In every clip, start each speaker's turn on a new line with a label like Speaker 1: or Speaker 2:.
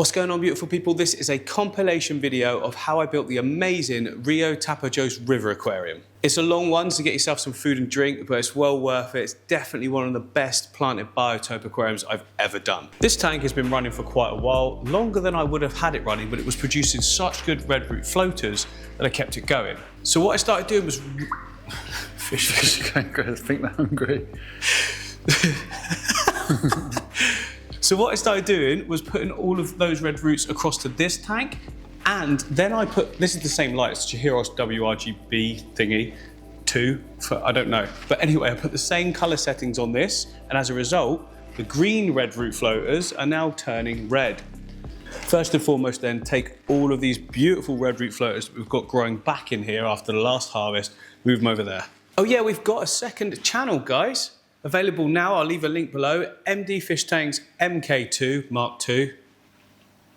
Speaker 1: What's going on, beautiful people? This is a compilation video of how I built the amazing Rio Tapajos River Aquarium. It's a long one, so get yourself some food and drink, but it's well worth it. It's definitely one of the best planted biotope aquariums I've ever done. This tank has been running for quite a while, longer than I would have had it running, but it was producing such good red root floaters that I kept it going. So what I started doing was...
Speaker 2: Fish are going crazy. I think they're hungry.
Speaker 1: So what I started doing was putting all of those red roots across to this tank, and then I put, this is the same light, it's Chihiros WRGB thingy, 2, for, I don't know. But anyway, I put the same color settings on this, and as a result, the green red root floaters are now turning red. First and foremost then, take all of these beautiful red root floaters that we've got growing back in here after the last harvest, move them over there. Oh yeah, we've got a second channel, guys. Available now, I'll leave a link below. MD Fish Tanks MK2 Mark II.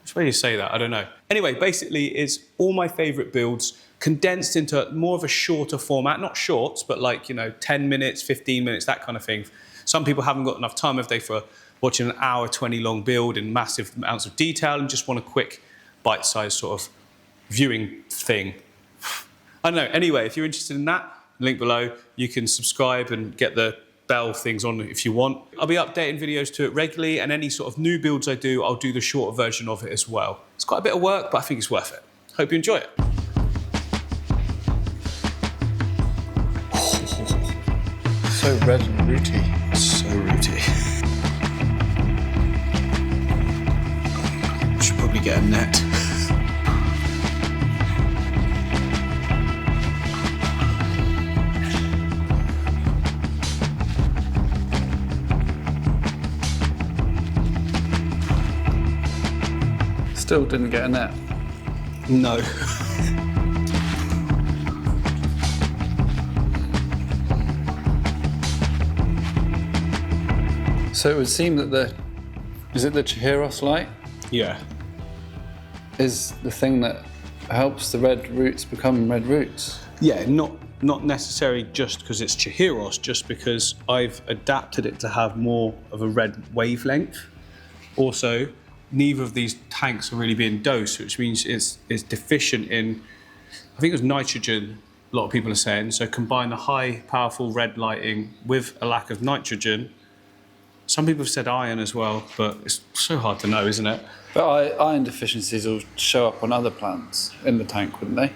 Speaker 1: Which way do you say that? I don't know. Anyway, basically it's all my favorite builds condensed into more of a shorter format. Not shorts, but like, you know, 10 minutes, 15 minutes, that kind of thing. Some people haven't got enough time, have they, for watching an hour 20 long build in massive amounts of detail and just want a quick bite-sized sort of viewing thing. I don't know. Anyway, if you're interested in that, link below. You can subscribe and get the bell things on if you want. I'll be updating videos to it regularly, and any sort of new builds I do, I'll do the shorter version of it as well. It's quite a bit of work, but I think it's worth it. Hope you enjoy it.
Speaker 2: So red and rooty.
Speaker 1: So rooty. Should probably get a net.
Speaker 2: Still didn't get a net.
Speaker 1: No.
Speaker 2: So it would seem that is it the Chihiros light?
Speaker 1: Yeah.
Speaker 2: Is the thing that helps the red roots become red roots?
Speaker 1: Yeah, not necessarily just because it's Chihiros, just because I've adapted it to have more of a red wavelength. Also, neither of these tanks are really being dosed, which means it's deficient in, I think it was nitrogen, a lot of people are saying. So combine the high, powerful red lighting with a lack of nitrogen. Some people have said iron as well, but it's so hard to know, isn't it?
Speaker 2: But iron deficiencies will show up on other plants in the tank, wouldn't they?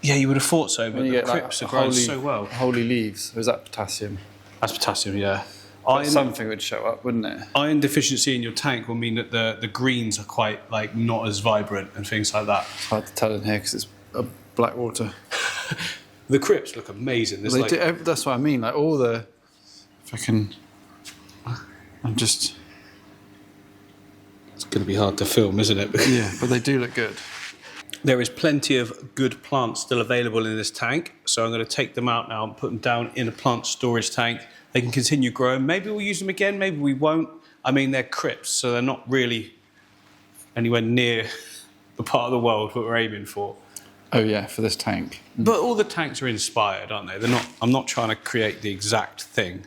Speaker 1: Yeah, you would have thought so, but
Speaker 2: When you
Speaker 1: the
Speaker 2: get
Speaker 1: crypts are growing so well.
Speaker 2: Holy leaves, or is that potassium?
Speaker 1: That's potassium, yeah.
Speaker 2: Iron, something would show up, wouldn't it?
Speaker 1: Iron deficiency in your tank will mean that the greens are quite like not as vibrant and things like that.
Speaker 2: It's hard to tell in here because it's black water.
Speaker 1: The crypts look amazing.
Speaker 2: They like, do, that's what I mean. Like all the, if I can, I'm just.
Speaker 1: It's going to be hard to film, isn't it?
Speaker 2: Yeah, but they do look good.
Speaker 1: There is plenty of good plants still available in this tank, so I'm going to take them out now and put them down in a plant storage tank. They can continue growing. Maybe we'll use them again, maybe we won't. I mean, they're crypts, so they're not really anywhere near the part of the world that we're aiming for.
Speaker 2: Oh yeah, for this tank.
Speaker 1: But all the tanks are inspired, aren't they? They're not. I'm not trying to create the exact thing.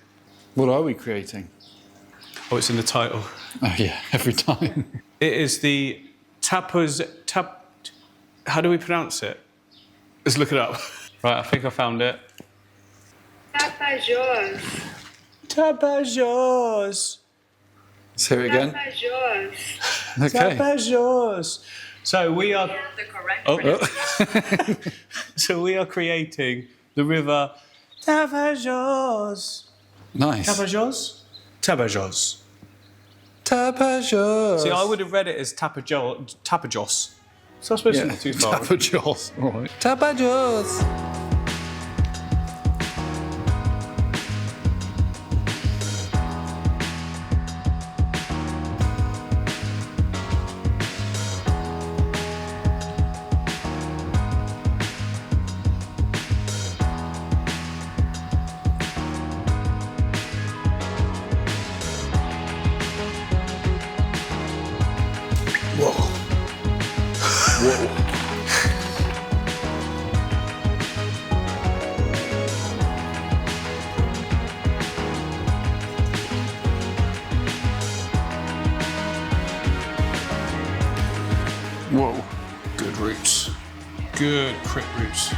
Speaker 2: What are we creating?
Speaker 1: Oh, it's in the title.
Speaker 2: Oh yeah, every time.
Speaker 1: It is the how do we pronounce it? Let's look it up. Right, I think I found it.
Speaker 3: Tapajos.
Speaker 1: Tapajos.
Speaker 2: Let's hear it again.
Speaker 3: Tapajos.
Speaker 2: Okay.
Speaker 1: Tapajos. So we are.
Speaker 3: The correct
Speaker 1: So we are creating the river Tapajos.
Speaker 2: Nice.
Speaker 1: Tapajos. Tapajos.
Speaker 2: Tapajos.
Speaker 1: See, I would have read it as Tapajos. So I suppose it's not too far.
Speaker 2: Tapajos. All right. Tapajos.
Speaker 1: Whoa.
Speaker 2: Whoa.
Speaker 1: Good roots. Good crit roots.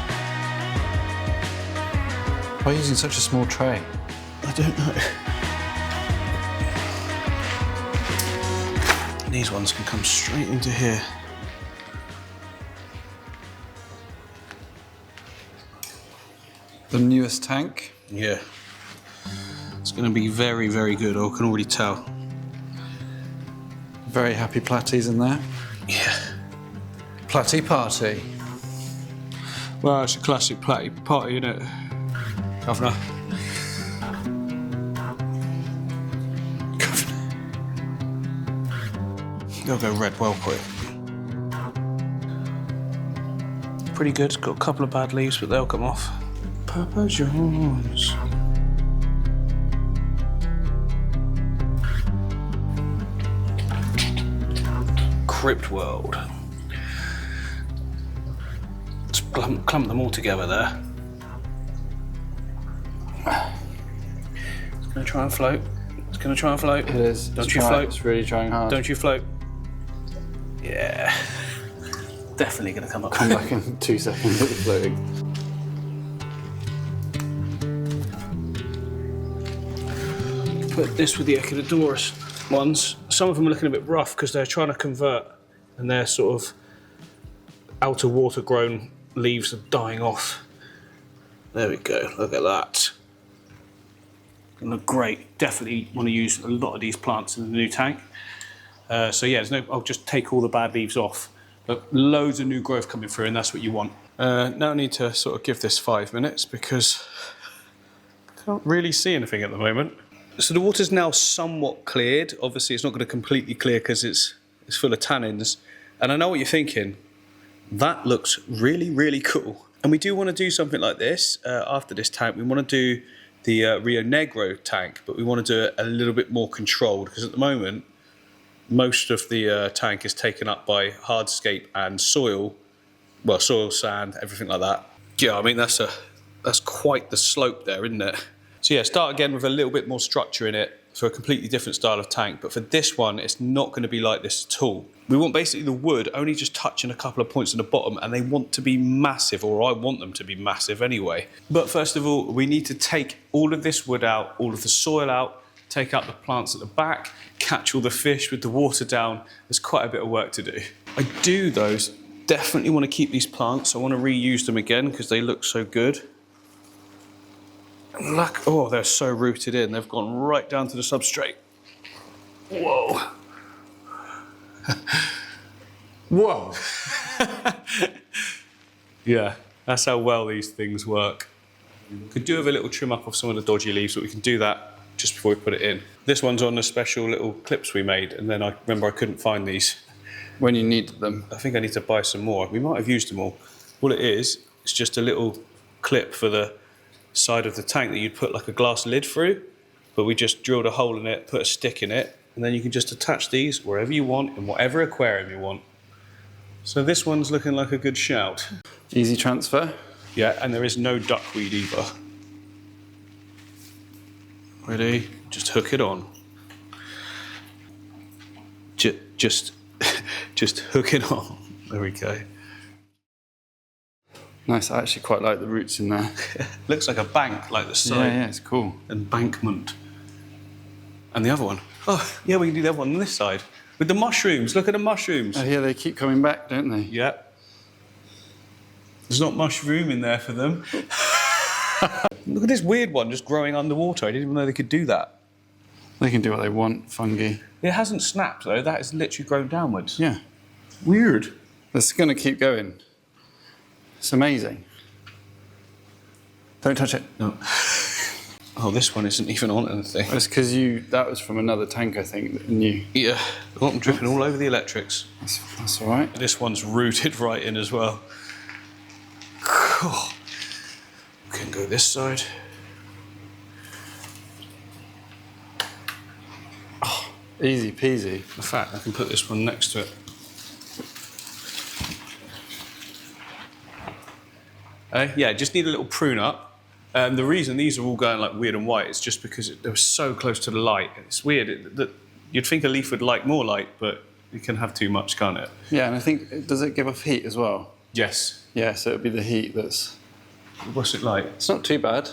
Speaker 2: Why are you using such a small tray?
Speaker 1: I don't know. These ones can come straight into here.
Speaker 2: The newest tank.
Speaker 1: Yeah. It's going to be very, very good, I can already tell.
Speaker 2: Very happy platties in there.
Speaker 1: Yeah.
Speaker 2: Platty party.
Speaker 1: Well, it's a classic platty party, isn't it? Governor. They'll go red well quick. Pretty good, it's got a couple of bad leaves, but they'll come off. Papa John's. Crypt World. Let's clump them all together there. It's gonna try and float. It's gonna try and float.
Speaker 2: It is.
Speaker 1: Don't you float.
Speaker 2: It's really trying hard.
Speaker 1: Don't you float. Yeah. Definitely gonna come up.
Speaker 2: Come back in 2 seconds, it'll be floating.
Speaker 1: Put this with the Ecuadorus ones. Some of them are looking a bit rough because they're trying to convert and their sort of outer water grown leaves are dying off. There we go, look at that. They look great. Definitely want to use a lot of these plants in the new tank. So yeah, I'll just take all the bad leaves off. But loads of new growth coming through and that's what you want. Now I need to sort of give this 5 minutes because I can't really see anything at the moment. So the water's now somewhat cleared. Obviously it's not going to completely clear because it's full of tannins. And I know what you're thinking. That looks really, really cool. And we do want to do something like this after this tank. We want to do the Rio Negro tank, but we want to do it a little bit more controlled because at the moment, most of the tank is taken up by hardscape and soil. Well, soil, sand, everything like that. Yeah, I mean, that's quite the slope there, isn't it? So yeah, start again with a little bit more structure in it for a completely different style of tank. But for this one, it's not going to be like this at all. We want basically the wood only just touching a couple of points at the bottom and they want to be massive, or I want them to be massive anyway. But first of all, we need to take all of this wood out, all of the soil out, take out the plants at the back, catch all the fish with the water down. There's quite a bit of work to do. I do, though, definitely want to keep these plants. I want to reuse them again because they look so good. Look, oh, they're so rooted in. They've gone right down to the substrate. Whoa. Whoa. Yeah, that's how well these things work. Could do with a little trim up of some of the dodgy leaves, but we can do that just before we put it in. This one's on the special little clips we made, and then I remember I couldn't find these.
Speaker 2: When you needed them.
Speaker 1: I think I need to buy some more. We might have used them all. All it is, it's just a little clip for the side of the tank that you'd put like a glass lid through, but we just drilled a hole in it, put a stick in it, and then you can just attach these wherever you want, in whatever aquarium you want. So this one's looking like a good shout.
Speaker 2: Easy transfer.
Speaker 1: Yeah, and there is no duckweed either. Ready? Just hook it on. Just hook it on. There we go.
Speaker 2: Nice, I actually quite like the roots in there.
Speaker 1: Looks like a bank, like the side.
Speaker 2: Yeah, it's cool.
Speaker 1: Embankment. And the other one. Oh, yeah, we can do the other one on this side. With the mushrooms, look at the mushrooms.
Speaker 2: Oh yeah, they keep coming back, don't they?
Speaker 1: Yeah. There's not much room in there for them. Look at this weird one just growing underwater. I didn't even know they could do that.
Speaker 2: They can do what they want, fungi.
Speaker 1: It hasn't snapped though, that is literally grown downwards.
Speaker 2: Yeah.
Speaker 1: Weird.
Speaker 2: It's going to keep going. It's amazing. Don't touch it.
Speaker 1: No. Oh, this one isn't even on anything.
Speaker 2: It's because that was from another tank, I think, and you...
Speaker 1: Yeah. Oh, I'm dripping all over the electrics.
Speaker 2: That's all right.
Speaker 1: This one's rooted right in as well. Cool. Can go this side.
Speaker 2: Oh, easy peasy.
Speaker 1: In fact, I can put this one next to it. Yeah, just need a little prune up. The reason these are all going like weird and white is just because they were so close to the light. It's weird that you'd think a leaf would like more light, but It can have too much, can't it?
Speaker 2: Yeah, and I think, does it give off heat as well?
Speaker 1: Yes.
Speaker 2: Yeah, so it'd be the heat that's...
Speaker 1: What's it like?
Speaker 2: It's not too bad.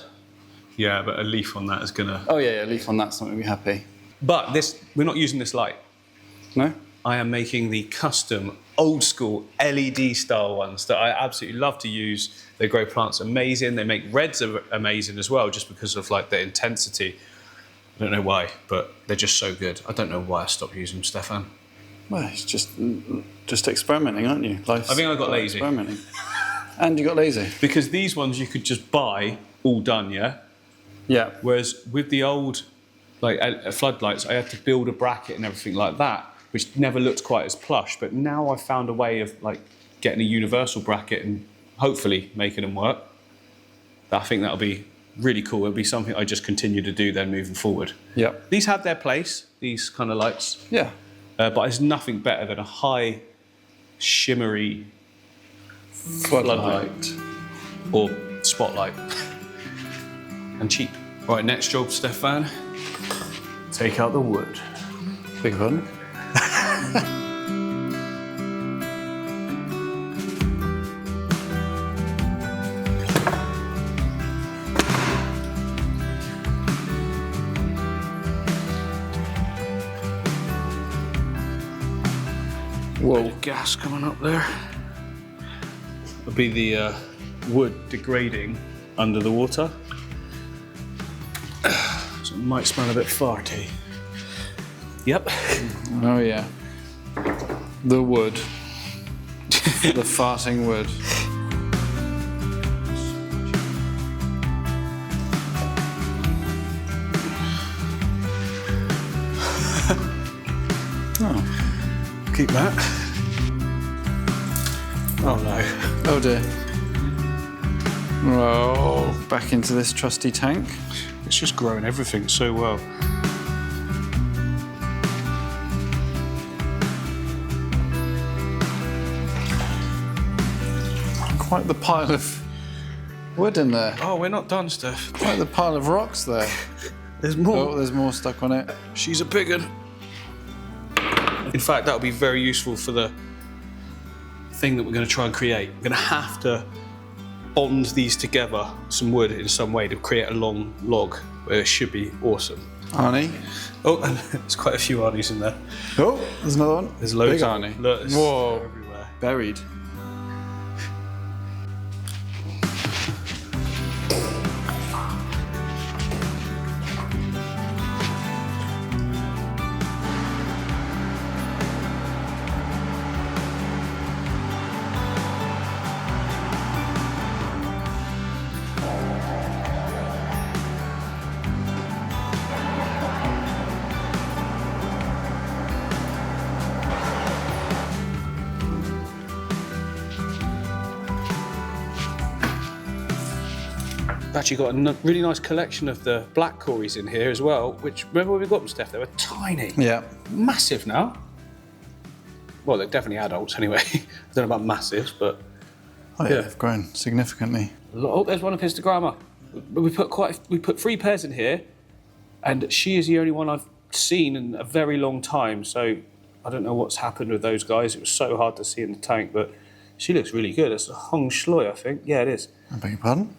Speaker 1: Yeah, but a leaf on that is gonna...
Speaker 2: Oh yeah, a leaf on that's not going to be happy.
Speaker 1: But this, we're not using this light.
Speaker 2: No?
Speaker 1: I am making the custom, old school LED style ones that I absolutely love to use. They grow plants amazing. They make reds amazing as well, just because of like the intensity. I don't know why, but they're just so good. I don't know why I stopped using them, Stefan.
Speaker 2: Well, it's just experimenting, aren't you? Life's
Speaker 1: I think I got lazy.
Speaker 2: Experimenting. And you got lazy.
Speaker 1: Because these ones you could just buy all done, yeah?
Speaker 2: Yeah.
Speaker 1: Whereas with the old like floodlights, I had to build a bracket and everything like that, which never looked quite as plush. But now I've found a way of like getting a universal bracket and hopefully making them work. I think that'll be really cool. It'll be something I just continue to do then moving forward.
Speaker 2: Yeah.
Speaker 1: These have their place, these kind of lights.
Speaker 2: Yeah.
Speaker 1: But there's nothing better than a high, shimmery floodlight or spotlight. And cheap. Right, next job, Stefan. Take out the wood.
Speaker 2: Big pardon?
Speaker 1: Whoa, gas coming up there. It'll be the wood degrading under the water. So it might smell a bit farty. Yep.
Speaker 2: Oh yeah. The wood. The farting wood.
Speaker 1: Oh. Keep that. Oh no.
Speaker 2: Oh dear. Oh, back into this trusty tank.
Speaker 1: It's just growing everything so well.
Speaker 2: Quite the pile of wood in there.
Speaker 1: Oh, we're not done, Steph.
Speaker 2: Quite the pile of rocks there.
Speaker 1: There's more.
Speaker 2: Oh, there's more stuck on it.
Speaker 1: She's a big one. In fact, that'll be very useful for the thing that we're going to try and create. We're going to have to bond these together, some wood in some way, to create a long log. Where it should be awesome.
Speaker 2: Arnie.
Speaker 1: Oh, and there's quite a few Arnies in there.
Speaker 2: Oh, there's another one.
Speaker 1: There's loads
Speaker 2: Big
Speaker 1: of
Speaker 2: Arnie.
Speaker 1: Look, it's
Speaker 2: Whoa.
Speaker 1: everywhere.
Speaker 2: Buried.
Speaker 1: Actually got a really nice collection of the black cories in here as well, which, remember when we got them, Steph? They were tiny.
Speaker 2: Yeah.
Speaker 1: Massive now. Well, they're definitely adults anyway. I don't know about massive, but...
Speaker 2: Oh yeah, they've grown significantly.
Speaker 1: Oh, there's one of Instagramma. We put 3 pairs in here, and she is the only one I've seen in a very long time, so I don't know what's happened with those guys. It was so hard to see in the tank, but she looks really good. It's a Hong Shloi, I think. Yeah, it is.
Speaker 2: I beg your pardon?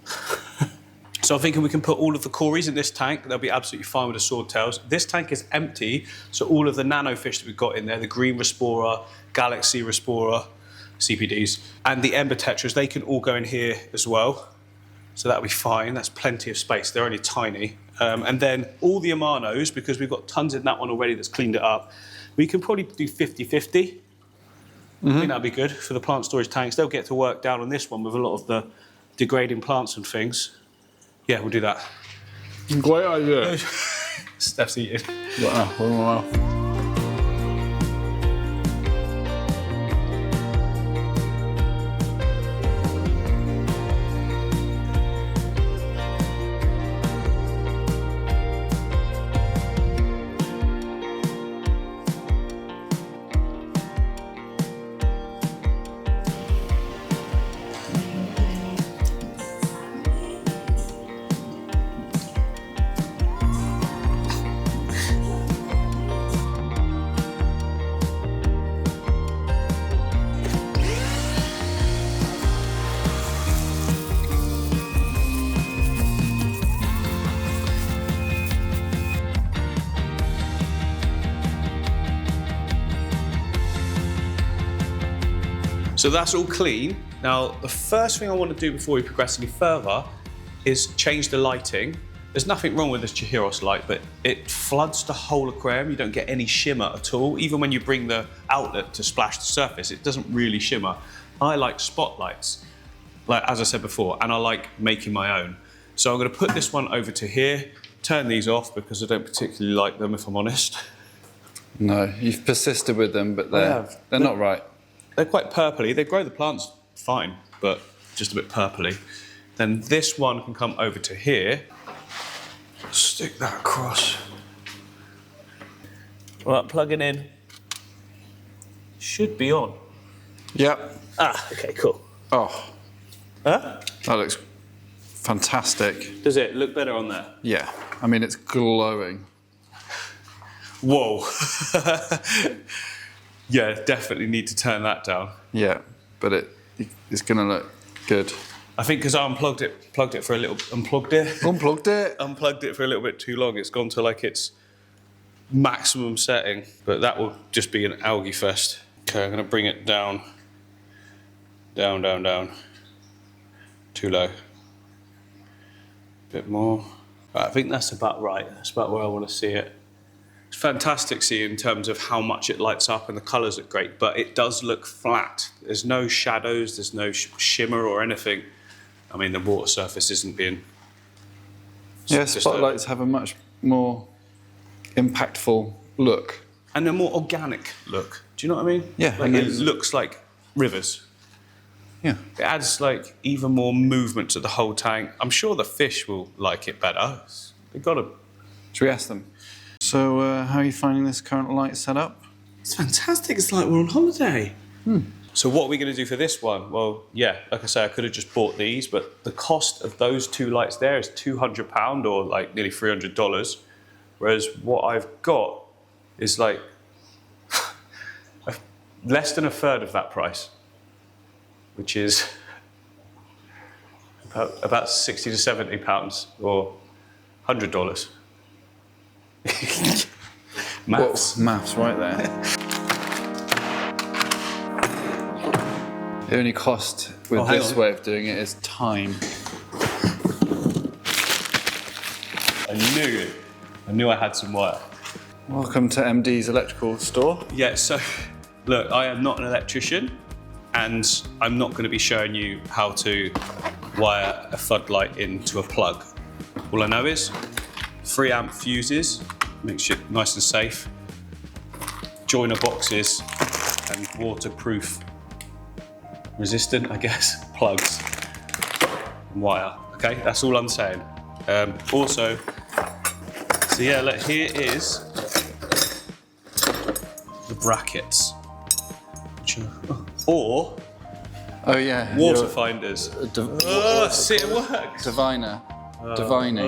Speaker 1: So I'm thinking we can put all of the cories in this tank. They'll be absolutely fine with the swordtails. This tank is empty, so all of the nanofish that we've got in there, the green Respora, Galaxy Respora, CPDs, and the Ember Tetras, they can all go in here as well. So that'll be fine. That's plenty of space. They're only tiny. And then all the Amanos, because we've got tons in that one already that's cleaned it up, we can probably do 50-50. I think that'd be good for the plant storage tanks. They'll get to work down on this one with a lot of the degrading plants and things. Yeah, we'll do that.
Speaker 2: Great idea.
Speaker 1: Steph's eating.
Speaker 2: Wow.
Speaker 1: So that's all clean. Now, the first thing I want to do before we progress any further is change the lighting. There's nothing wrong with this Chihiros light, but it floods the whole aquarium. You don't get any shimmer at all. Even when you bring the outlet to splash the surface, it doesn't really shimmer. I like spotlights, like as I said before, and I like making my own. So I'm going to put this one over to here, turn these off because I don't particularly like them, if I'm honest.
Speaker 2: No, you've persisted with them, but they're not right.
Speaker 1: They're quite purpley. They grow the plants fine, but just a bit purpley. Then this one can come over to here. Stick that across. Right, plugging in. Should be on.
Speaker 2: Yep.
Speaker 1: Ah, okay, cool.
Speaker 2: Oh,
Speaker 1: Huh?
Speaker 2: that looks fantastic.
Speaker 1: Does it look better on there?
Speaker 2: Yeah, I mean, it's glowing.
Speaker 1: Whoa. Yeah, definitely need to turn that down.
Speaker 2: Yeah, but it's gonna look good.
Speaker 1: I think because I unplugged it for a little, unplugged it for a little bit too long. It's gone to like its maximum setting, but that will just be an algae fest. Okay, I'm gonna bring it down. Down, down, down. Too low. Bit more. Right, I think that's about right. That's about where I want to see it. It's fantastic seeing in terms of how much it lights up and the colours look great, but it does look flat. There's no shadows, there's no shimmer or anything. I mean, the water surface isn't being...
Speaker 2: Yeah, spotlights have a much more impactful look.
Speaker 1: And a more organic look. Do you know what I mean?
Speaker 2: Yeah.
Speaker 1: Like it looks like rivers.
Speaker 2: Yeah.
Speaker 1: It adds like even more movement to the whole tank. I'm sure the fish will like it better. They've got to...
Speaker 2: Should we ask them? So, how are you finding this current light setup?
Speaker 1: It's fantastic. It's like we're on holiday. So what are we going to do for this one? Well, yeah, like I say, I could have just bought these, but the cost of those two lights there is £200 or like nearly $300. Whereas what I've got is like less than a third of that price, which is about 60 to 70 pounds or $100. Maths.
Speaker 2: Whoa, maths right there. The only cost with this way of doing it is time.
Speaker 1: I knew I had some wire.
Speaker 2: Welcome to MD's electrical store.
Speaker 1: Yeah, so look, I am not an electrician and I'm not going to be showing you how to wire a floodlight into a plug. All I know is 3 amp fuses, makes it nice and safe, joiner boxes and waterproof resistant, I guess, plugs and wire. Okay, that's all I'm saying. Also, so yeah, look, here is the brackets. Or
Speaker 2: Oh yeah,
Speaker 1: water
Speaker 2: you're
Speaker 1: finders.
Speaker 2: a
Speaker 1: It works.
Speaker 2: diviner, divining.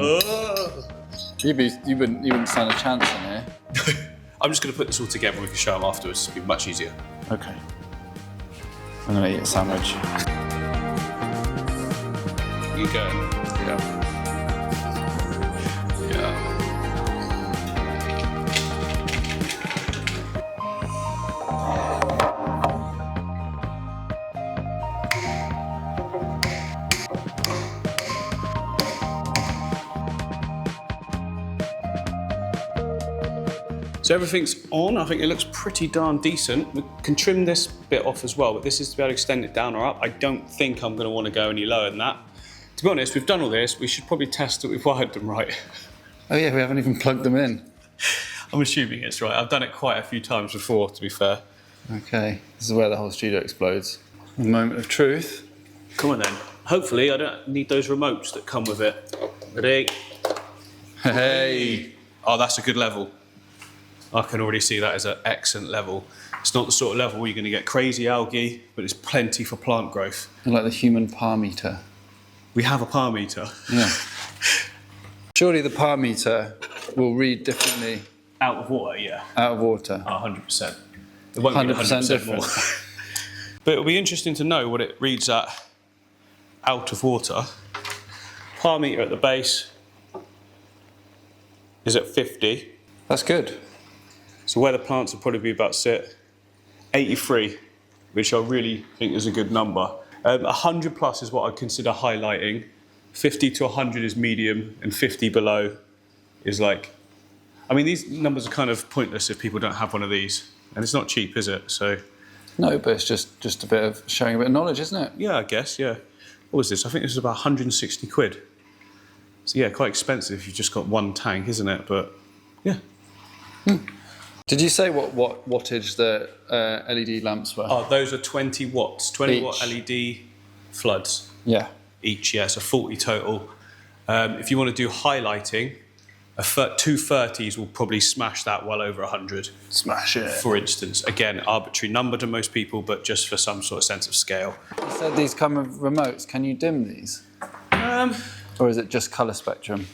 Speaker 2: You wouldn't stand a chance in here.
Speaker 1: I'm just going to put this all together and we can show them afterwards. It'll be much easier.
Speaker 2: Okay. I'm gonna eat a sandwich.
Speaker 1: You go.
Speaker 2: Yeah.
Speaker 1: Yeah. So everything's on. I think it looks pretty darn decent. We can trim this bit off as well, but this is to be able to extend it down or up. I don't think I'm going to want to go any lower than that. To be honest, we've done all this. We should probably test that we've wired them right.
Speaker 2: Oh yeah, we haven't even plugged them in.
Speaker 1: I'm assuming it's right. I've done it quite a few times before, to be fair.
Speaker 2: Okay, this is where the whole studio explodes. A moment of truth.
Speaker 1: Come on then. Hopefully I don't need those remotes that come with it. Ready?
Speaker 2: Hey!
Speaker 1: Oh, that's a good level. I can already see that as an excellent level. It's not the sort of level where you're going to get crazy algae, but it's plenty for plant growth.
Speaker 2: You're like the human par meter.
Speaker 1: We have a par meter.
Speaker 2: Yeah. Surely the par meter will read differently
Speaker 1: Out of water, yeah.
Speaker 2: out of water.
Speaker 1: 100%. It won't be
Speaker 2: 100% different.
Speaker 1: more. But it'll be interesting to know what it reads at out of water. Par meter at the base is at 50.
Speaker 2: That's good.
Speaker 1: So where the plants will probably be about sit, 83. which I really think is a good number. 100 plus is what I'd consider highlighting. 50 to 100 is medium, and 50 below is like, I mean, these numbers are kind of pointless if people don't have one of these. And it's not cheap, is it? So.
Speaker 2: No, but it's just a bit of showing a bit of knowledge, isn't it?
Speaker 1: Yeah, I guess, yeah. What was this? I think this is about 160 quid. So yeah, quite expensive if you've just got one tank, isn't it? But yeah.
Speaker 2: Did you say what wattage the LED lamps were?
Speaker 1: Oh, those are 20 watts, 20
Speaker 2: Each.
Speaker 1: watt LED floods
Speaker 2: Yeah.
Speaker 1: each, yeah, so 40 total. If you want to do highlighting, two 30s will probably smash that well over 100.
Speaker 2: Smash it.
Speaker 1: For instance, again, arbitrary number to most people, but just for some sort of sense of scale.
Speaker 2: You said these come with remotes. Can you dim these? Or is it just colour spectrum?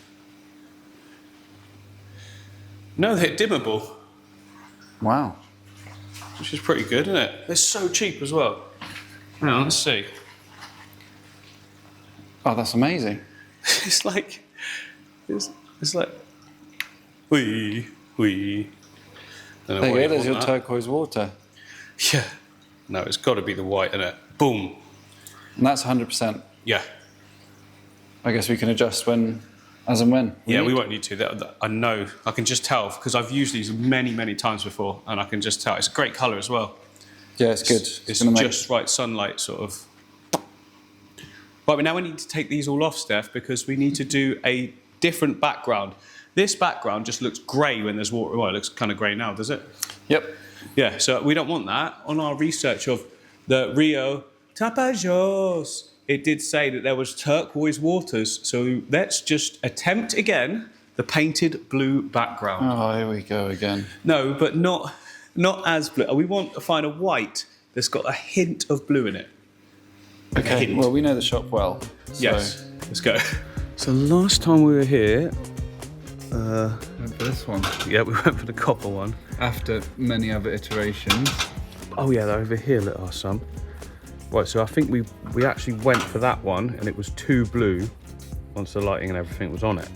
Speaker 1: No, they're dimmable,
Speaker 2: Wow.
Speaker 1: which is pretty good, isn't it? They're so cheap as well. Now, let's see.
Speaker 2: Oh, that's amazing.
Speaker 1: It's like, wee. Don't know
Speaker 2: There
Speaker 1: why
Speaker 2: you go,
Speaker 1: you'd
Speaker 2: there's your
Speaker 1: want that.
Speaker 2: turquoise water.
Speaker 1: Yeah. No, it's got to be the white, isn't it? Boom.
Speaker 2: And that's 100%.
Speaker 1: Yeah.
Speaker 2: I guess we can adjust as and when.
Speaker 1: Yeah, we won't need to. I know. I can just tell because I've used these many, many times before, and I can just tell. It's a great colour as well.
Speaker 2: Yeah, it's good.
Speaker 1: It's
Speaker 2: gonna make-
Speaker 1: just right sunlight, sort of. Right, but now we need to take these all off, Steph, because we need to do a different background. This background just looks grey when there's water. Well, it looks kind of grey now, does it?
Speaker 2: Yep.
Speaker 1: Yeah, so we don't want that. On our research of the Rio Tapajos, it did say that there was turquoise waters. So let's just attempt again the painted blue background.
Speaker 2: Oh, here we go again.
Speaker 1: No, but not as blue. We want to find a white that's got a hint of blue in it.
Speaker 2: Okay,
Speaker 1: hint.
Speaker 2: well, we know the shop well. So.
Speaker 1: Yes, let's go. So last time we were here,
Speaker 2: Remember this one?
Speaker 1: yeah, we went for the copper one.
Speaker 2: After many other iterations.
Speaker 1: Oh yeah, they're over here are some. Right, so I think we actually went for that one, and it was too blue once the lighting and everything was on it.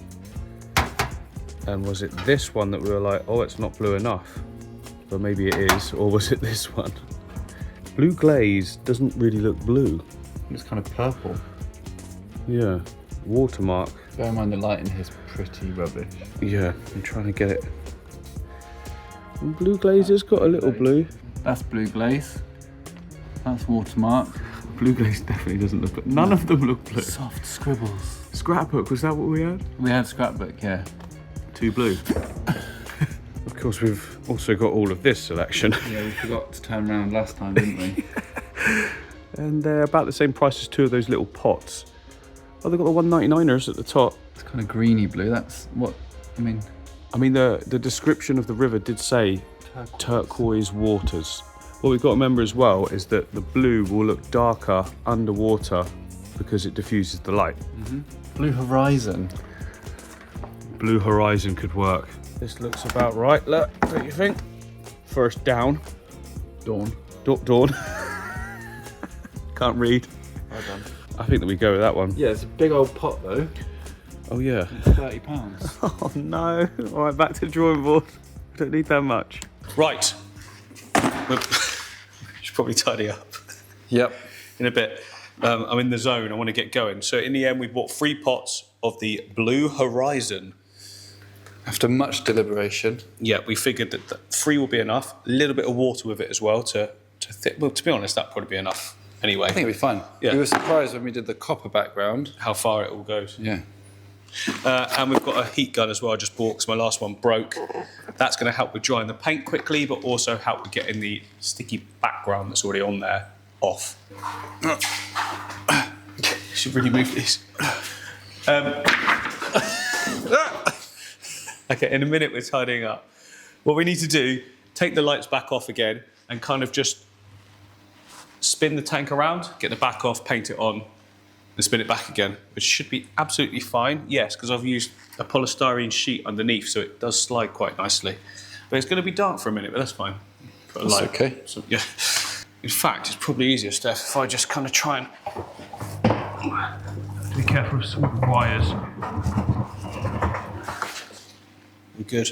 Speaker 1: And was it this one that we were like, oh, it's not blue enough? But maybe it is, or was it this one? Blue glaze doesn't really look blue.
Speaker 2: It's kind of purple.
Speaker 1: Yeah, watermark.
Speaker 2: Bear in mind the lighting here is pretty rubbish.
Speaker 1: Yeah, I'm trying to get it. And blue glaze has got a little blue.
Speaker 2: That's blue glaze. That's watermark.
Speaker 1: Blue glaze definitely doesn't look blue. None of them look blue.
Speaker 2: Soft scribbles.
Speaker 1: Scrapbook, was that what we had?
Speaker 2: We had scrapbook, yeah.
Speaker 1: Too blue. Of course, we've also got all of this selection.
Speaker 2: Yeah, we forgot to turn around last time, didn't we?
Speaker 1: And they're about the same price as two of those little pots. Oh, they've got the 199ers at the top.
Speaker 2: It's kind of greeny blue. That's what, I mean,
Speaker 1: the description of the river did say turquoise waters. What we've got to remember as well is that the blue will look darker underwater because it diffuses the light.
Speaker 2: Blue horizon.
Speaker 1: Blue horizon could work. This looks about right, look, don't you think? First down.
Speaker 2: Dawn.
Speaker 1: Dawn. Can't read.
Speaker 2: Well done.
Speaker 1: I think that we go with that one.
Speaker 2: Yeah, it's a big old pot though.
Speaker 1: Oh yeah.
Speaker 2: £30.
Speaker 1: Oh no. All right, back to the drawing board. Don't need that much. Right. Should probably tidy up
Speaker 2: Yep.
Speaker 1: in a bit. I'm in the zone. I want to get going. So in the end, we bought 3 pots of the Blue Horizon.
Speaker 2: After much deliberation.
Speaker 1: Yeah, we figured that 3 will be enough. A little bit of water with it as well well, to be honest, that'd probably be enough anyway.
Speaker 2: I think it'll be fun.
Speaker 1: Yeah.
Speaker 2: We were surprised when we did the copper background.
Speaker 1: How far it all goes.
Speaker 2: Yeah.
Speaker 1: And we've got a heat gun as well I just bought because my last one broke. That's going to help with drying the paint quickly, but also help with getting the sticky background that's already on there off. Should really move these. Okay, in a minute we're tidying up. What we need to do, take the lights back off again and kind of just spin the tank around, get the back off, paint it on, and spin it back again, which should be absolutely fine. Yes, because I've used a polystyrene sheet underneath, so it does slide quite nicely. But it's going to be dark for a minute, but that's fine. Put a
Speaker 2: That's
Speaker 1: light.
Speaker 2: okay.
Speaker 1: So, yeah. In fact, it's probably easier, Steph, if I just kind of try and be careful with some of the wires. We're good.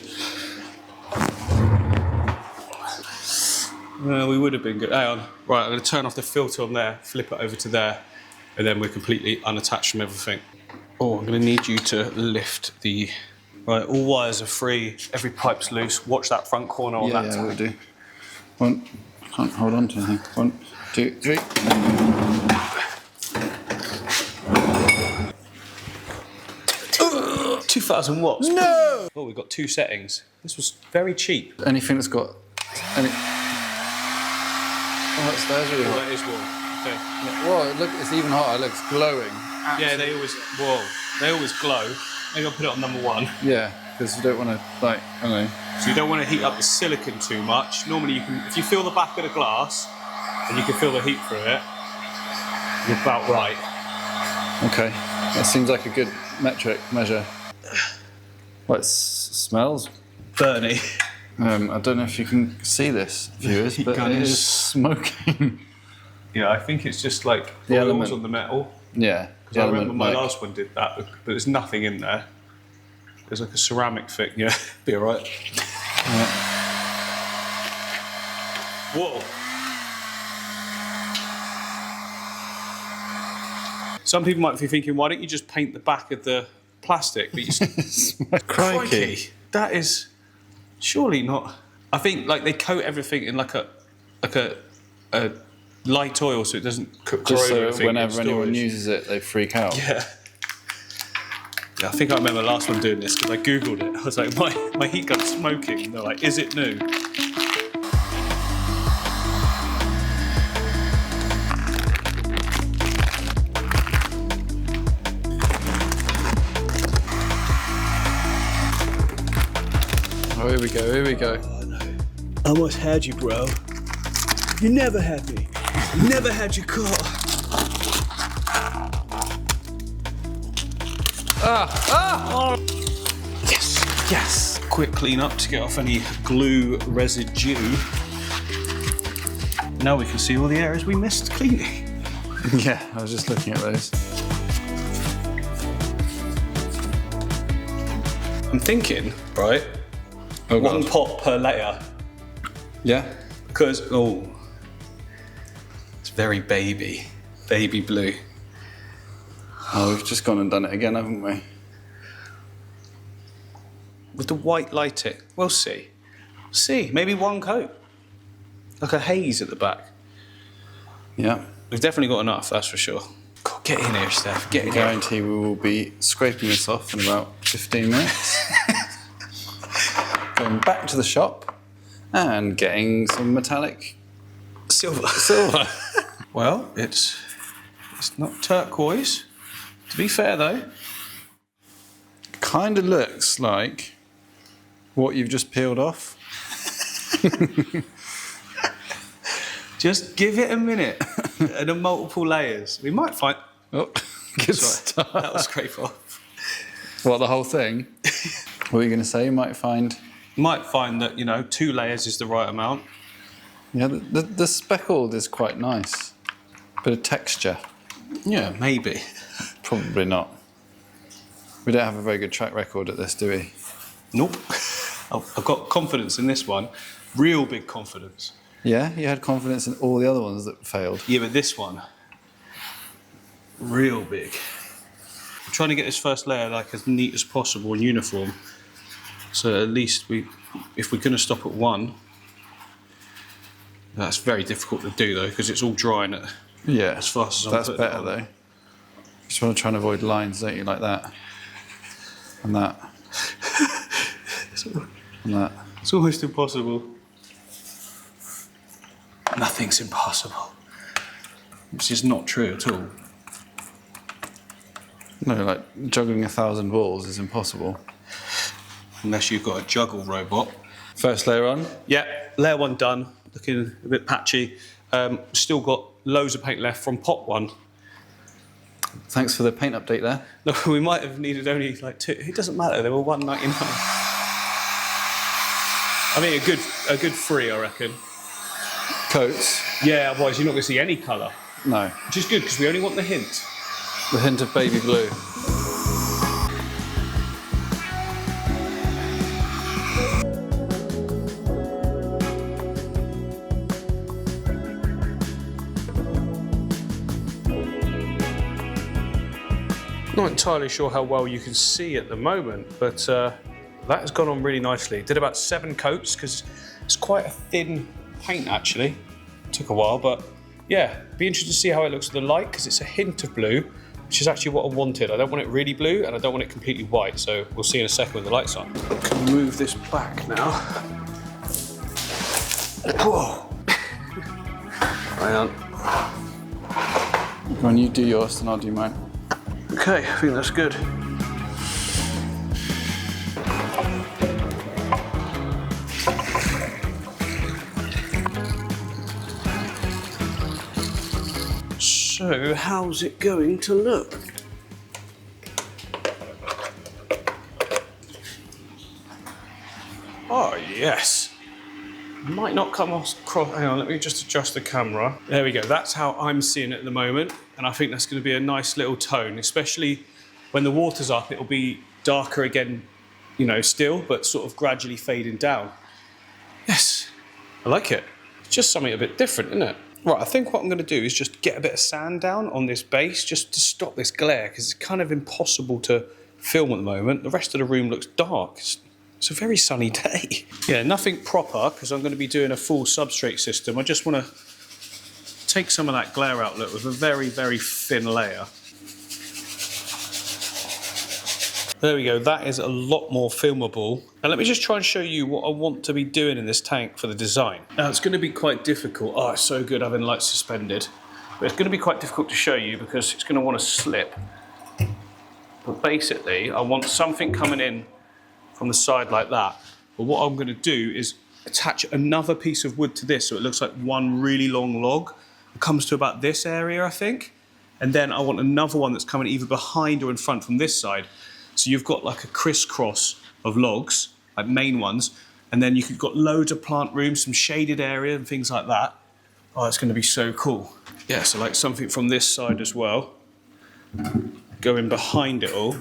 Speaker 1: No, we would have been good. Hang on. Right, I'm going to turn off the filter on there, flip it over to there, and then we're completely unattached from everything. Oh, I'm going to need you to lift the... Right, all wires are free, every pipe's loose. Watch that front corner on that
Speaker 2: Yeah,
Speaker 1: tank.
Speaker 2: we'll do. One, can't hold on to anything. 1, 2, 3.
Speaker 1: 2,000 watts.
Speaker 2: No!
Speaker 1: Oh, we've got 2 settings. This was very cheap.
Speaker 2: Anything that's got any... Oh, that's really
Speaker 1: Oh,
Speaker 2: hot.
Speaker 1: that is warm. Okay.
Speaker 2: Whoa, look, it's even hotter. It looks glowing.
Speaker 1: Yeah, they always... Whoa. They always glow. Maybe I'll put it on number 1.
Speaker 2: Yeah, because you don't want to, like, I don't know.
Speaker 1: So you don't want to heat up the silicon too much. Normally you can... If you feel the back of the glass, and you can feel the heat through it, you're about right.
Speaker 2: Okay, that seems like a good metric measure. Well, it smells.
Speaker 1: Bernie.
Speaker 2: I don't know if you can see this, viewers,
Speaker 1: Heat
Speaker 2: but it
Speaker 1: guns.
Speaker 2: is smoking.
Speaker 1: Yeah, I think it's just like
Speaker 2: The
Speaker 1: oils
Speaker 2: element.
Speaker 1: on the metal.
Speaker 2: Yeah.
Speaker 1: Because I remember my last one did that, but there's nothing in there. There's like a ceramic thing, yeah. Be alright.
Speaker 2: Yeah.
Speaker 1: Whoa. Some people might be thinking, why don't you just paint the back of the plastic? But you crikey, that is surely not. I think like they coat everything in like a light oil so it doesn't corrode
Speaker 2: Just so
Speaker 1: everything in
Speaker 2: whenever anyone
Speaker 1: storage.
Speaker 2: uses it, they freak out.
Speaker 1: Yeah. Yeah, I think I remember last one doing this because I googled it. I was like, my heat gun's smoking. And they're like, is it new?
Speaker 2: Oh, here we go, here we go.
Speaker 1: I almost had you, bro. You never had me. You never had your car. Yes, yes. Quick clean up to get off any glue residue. Now we can see all the areas we missed cleaning.
Speaker 2: Yeah, I was just looking at those.
Speaker 1: I'm thinking, right?
Speaker 2: Oh,
Speaker 1: One
Speaker 2: God.
Speaker 1: pot per layer.
Speaker 2: Yeah?
Speaker 1: Because, oh, it's very baby blue.
Speaker 2: Oh, we've just gone and done it again, haven't we?
Speaker 1: With the white lighting, we'll see. See, maybe one coat. Like a haze at the back.
Speaker 2: Yeah.
Speaker 1: We've definitely got enough, that's for sure. God, get in here, Steph, get in here.
Speaker 2: Guarantee we will be scraping this off in about 15 minutes. Going back to the shop and getting some metallic
Speaker 1: Silver. Well, it's not turquoise. To be fair, though.
Speaker 2: Kind of looks like what you've just peeled off.
Speaker 1: Just give it a minute and the multiple layers. We might find...
Speaker 2: Oh, good
Speaker 1: Sorry,
Speaker 2: start.
Speaker 1: that was scrape off.
Speaker 2: What, the whole thing? What were you going to say? You might find...
Speaker 1: Might find that, 2 layers is the right amount.
Speaker 2: Yeah, the speckled is quite nice. Bit of texture.
Speaker 1: Yeah, maybe.
Speaker 2: Probably not. We don't have a very good track record at this, do we?
Speaker 1: Nope. I've got confidence in this one. Real big confidence.
Speaker 2: Yeah, you had confidence in all the other ones that failed.
Speaker 1: Yeah, but this one, real big. I'm trying to get this first layer like as neat as possible and uniform. So at least if we're going to stop at 1, that's very difficult to do though because it's all drying at
Speaker 2: Yeah,
Speaker 1: as fast as I'm
Speaker 2: that's
Speaker 1: putting it
Speaker 2: better
Speaker 1: on.
Speaker 2: though. You just want to try and avoid lines, don't you, like that. And that. And that.
Speaker 1: It's almost impossible. Nothing's impossible. Which is not true at all.
Speaker 2: No, like juggling 1,000 balls is impossible.
Speaker 1: Unless you've got a juggle robot.
Speaker 2: First layer on.
Speaker 1: Yeah, layer 1 done. Looking a bit patchy. Still got loads of paint left from pot 1.
Speaker 2: Thanks for the paint update there.
Speaker 1: Look, we might have needed only like 2. It doesn't matter. They were $1.99. I mean, a good 3, I reckon.
Speaker 2: Coats.
Speaker 1: Yeah, otherwise you're not going to see any colour.
Speaker 2: No.
Speaker 1: Which is good because we only want the hint.
Speaker 2: The hint of baby blue.
Speaker 1: Not entirely sure how well you can see at the moment, but that has gone on really nicely. Did about 7 coats because it's quite a thin paint actually. Took a while, but yeah, be interested to see how it looks with the light because it's a hint of blue, which is actually what I wanted. I don't want it really blue and I don't want it completely white, so we'll see in a second when the light's on. I can move this back now. Whoa. Hang on.
Speaker 2: When you do yours, then I'll do mine.
Speaker 1: Okay, I think that's good. So, how's it going to look? Oh, yes. Might not come across. Hang on, let me just adjust the camera. There we go. That's how I'm seeing it at the moment. And I think that's going to be a nice little tone, especially when the water's up. It'll be darker again, you know, still, but sort of gradually fading down. Yes, I like it. It's just something a bit different, isn't it? Right, I think what I'm going to do is just get a bit of sand down on this base just to stop this glare, because it's kind of impossible to film at the moment. The rest of the room looks dark. It's a very sunny day. Yeah, nothing proper, because I'm going to be doing a full substrate system. I just want to take some of that glare out, look, with a very, very thin layer. There we go, that is a lot more filmable. And let me just try and show you what I want to be doing in this tank for the design. Now, it's going to be quite difficult. Oh, it's so good having lights suspended. But it's going to be quite difficult to show you because it's going to want to slip. But basically, I want something coming in from the side like that. But what I'm going to do is attach another piece of wood to this so it looks like one really long log. It comes to about this area, I think. And then I want another one that's coming either behind or in front from this side. So you've got like a crisscross of logs, like main ones, and then you've got loads of plant rooms, some shaded area and things like that. Oh, it's going to be so cool. Yeah, so like something from this side as well, going behind it all.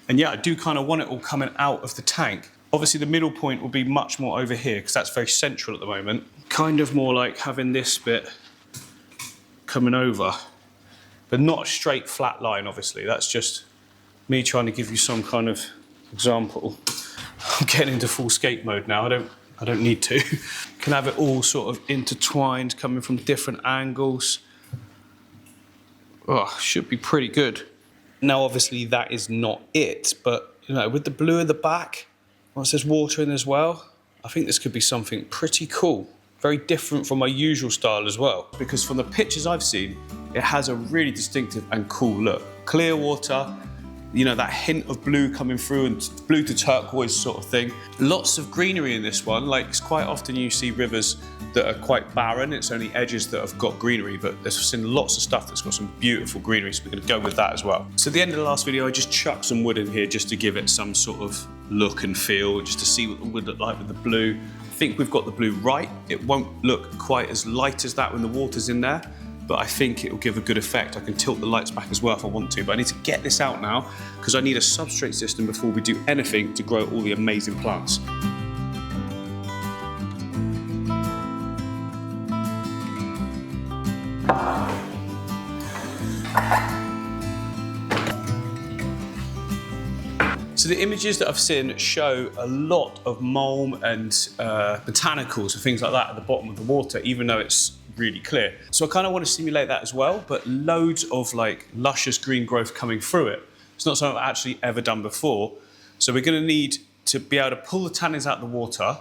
Speaker 1: And yeah, I do kind of want it all coming out of the tank. Obviously the middle point will be much more over here because that's very central at the moment. Kind of more like having this bit coming over, but not a straight flat line, obviously. That's just me trying to give you some kind of example. I'm getting into full scape mode now. I don't need to. Can have it all sort of intertwined, coming from different angles. Oh, should be pretty good. Now, obviously, that is not it, but you know, with the blue at the back, once there's water in as well, I think this could be something pretty cool. Very different from my usual style as well. Because from the pictures I've seen, it has a really distinctive and cool look. Clear water, you know, that hint of blue coming through and blue to turquoise sort of thing. Lots of greenery in this one. Like, it's quite often you see rivers that are quite barren. It's only edges that have got greenery, but there's seen lots of stuff that's got some beautiful greenery, so we're going to go with that as well. So at the end of the last video, I just chucked some wood in here just to give it some sort of look and feel, just to see what the wood looked like with the blue. I think we've got the blue right. It won't look quite as light as that when the water's in there, but I think it will give a good effect. I can tilt the lights back as well if I want to, but I need to get this out now because I need a substrate system before we do anything to grow all the amazing plants. So the images that I've seen show a lot of mulm and botanicals and things like that at the bottom of the water, even though it's really clear. So I kind of want to simulate that as well, but loads of like luscious green growth coming through it. It's not something I've actually ever done before. So we're going to need to be able to pull the tannins out of the water,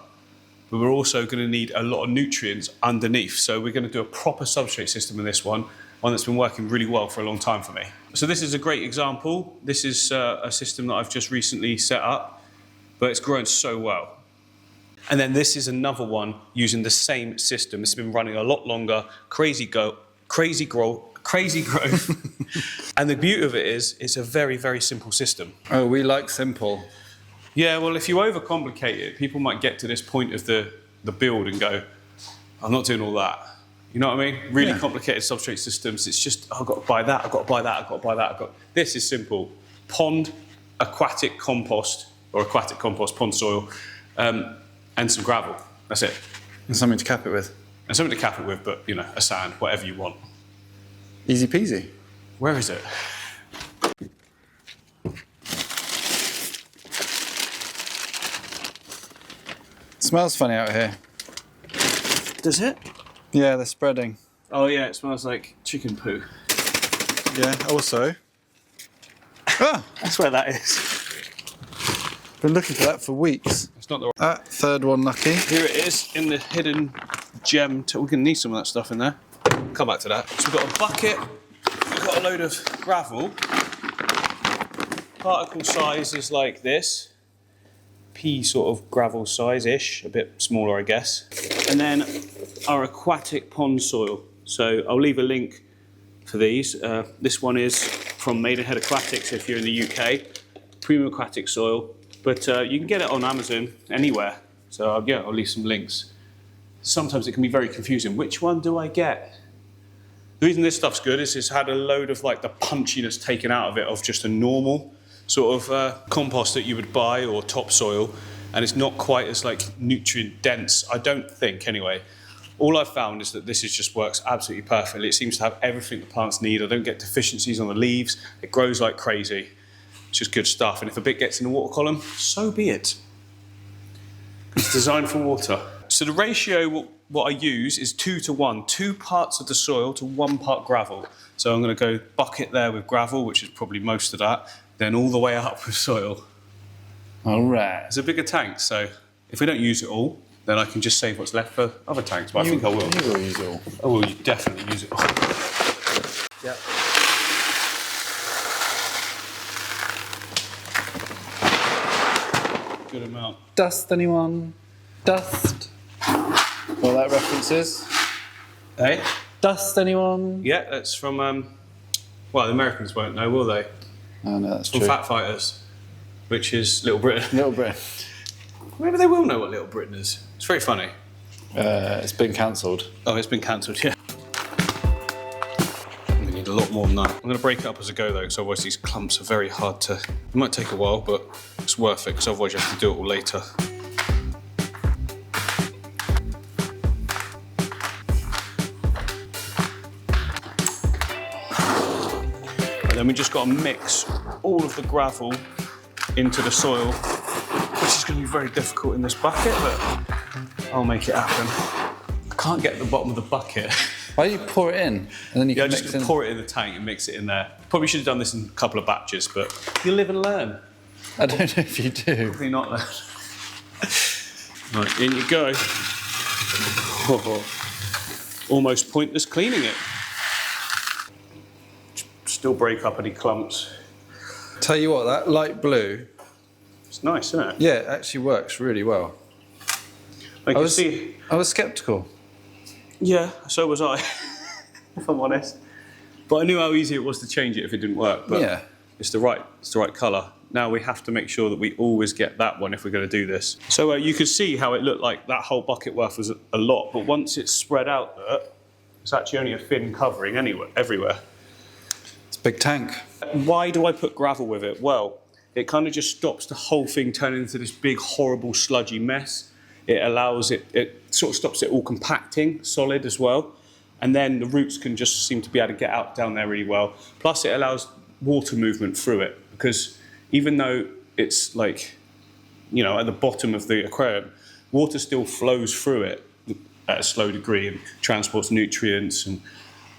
Speaker 1: but we're also going to need a lot of nutrients underneath. So we're going to do a proper substrate system in this one that's been working really well for a long time for me. So this is a great example. This is a system that I've just recently set up, but it's grown so well. And then this is another one using the same system. It's been running a lot longer, crazy growth. And the beauty of it is, it's a very, very simple system.
Speaker 2: Oh, we like simple.
Speaker 1: Yeah, well, if you overcomplicate it, people might get to this point of the build and go, I'm not doing all that. You know what I mean? Really complicated substrate systems. It's just, oh, I've got to buy that, I've got to buy that, I've got to buy that. This is simple. Pond, aquatic compost, pond soil, and some gravel. That's it.
Speaker 2: And something to cap it with.
Speaker 1: And something to cap it with, but, you know, a sand, whatever you want.
Speaker 2: Easy peasy.
Speaker 1: Where is it?
Speaker 2: Smells funny out here.
Speaker 1: Does it?
Speaker 2: Yeah, they're spreading.
Speaker 1: Oh yeah, it smells like chicken poo.
Speaker 2: Yeah, also. Ah!
Speaker 1: That's where that is.
Speaker 2: Been looking for that for weeks.
Speaker 1: It's not the right.
Speaker 2: Third one lucky.
Speaker 1: Here it is in the hidden gem. We're gonna need some of that stuff in there. Come back to that. So we've got a bucket. We've got a load of gravel. Particle size is like this. Pea sort of gravel size-ish, a bit smaller I guess. And then our aquatic pond soil. So I'll leave a link for these. This one is from Maidenhead Aquatics if you're in the UK. Premium aquatic soil, but you can get it on Amazon anywhere. So yeah, I'll leave some links. Sometimes it can be very confusing. Which one do I get? The reason this stuff's good is it's had a load of like the punchiness taken out of it of just a normal sort of compost that you would buy or topsoil, and it's not quite as like nutrient dense, I don't think anyway. All I've found is that this just works absolutely perfectly. It seems to have everything the plants need. I don't get deficiencies on the leaves. It grows like crazy. It's just good stuff. And if a bit gets in the water column, so be it. It's designed for water. So the ratio, what I use is 2 to 1. 2 parts of the soil to 1 part gravel. So I'm going to go bucket there with gravel, which is probably most of that, then all the way up with soil.
Speaker 2: All right.
Speaker 1: It's a bigger tank, so if we don't use it all, then I can just save what's left for other tanks, but I think I will.
Speaker 2: You will use it all.
Speaker 1: I will definitely use it all.
Speaker 2: Yep.
Speaker 1: Good amount.
Speaker 2: Dust, anyone? Dust. What that reference is?
Speaker 1: Hey?
Speaker 2: Dust, anyone?
Speaker 1: Yeah, that's from, well, the Americans won't know, will they?
Speaker 2: Oh, no, that's
Speaker 1: From
Speaker 2: true.
Speaker 1: Fat Fighters, which is Little Britain.
Speaker 2: Little Britain.
Speaker 1: Maybe they will know what Little Britain is. It's very funny.
Speaker 2: It's been cancelled.
Speaker 1: Oh, it's been cancelled, yeah. We need a lot more than that. I'm going to break it up as I go, though, because otherwise these clumps are very hard to... It might take a while, but it's worth it, because otherwise you have to do it all later. And then we just got to mix all of the gravel into the soil, which is going to be very difficult in this bucket, but I'll make it happen. I can't get at the bottom of the bucket.
Speaker 2: Why do you pour it in? And then you
Speaker 1: Yeah,
Speaker 2: can
Speaker 1: just
Speaker 2: mix in.
Speaker 1: pour it in the tank and mix it in there. Probably should have done this in a couple of batches, but you live and learn.
Speaker 2: I don't know if you do.
Speaker 1: Probably not then. Right, in you go. Almost pointless cleaning it. Still break up any clumps.
Speaker 2: Tell you what, that light blue,
Speaker 1: It's nice, isn't it?
Speaker 2: yeah, it actually works really well.
Speaker 1: I can
Speaker 2: I was
Speaker 1: see.
Speaker 2: sceptical.
Speaker 1: Yeah, so was I, if I'm honest. But I knew how easy it was to change it if it didn't work. But
Speaker 2: Yeah.
Speaker 1: it's the right colour. Now we have to make sure that we always get that one if we're going to do this. So you could see how it looked like that whole bucket worth was a lot, but once it's spread out, it's actually only a thin covering everywhere.
Speaker 2: It's a big tank.
Speaker 1: Why do I put gravel with it? Well, it kind of just stops the whole thing turning into this big, horrible, sludgy mess. It allows it sort of stops it all compacting, solid as well. And then the roots can just seem to be able to get out down there really well. Plus it allows water movement through it, because even though it's like, you know, at the bottom of the aquarium, water still flows through it at a slow degree and transports nutrients and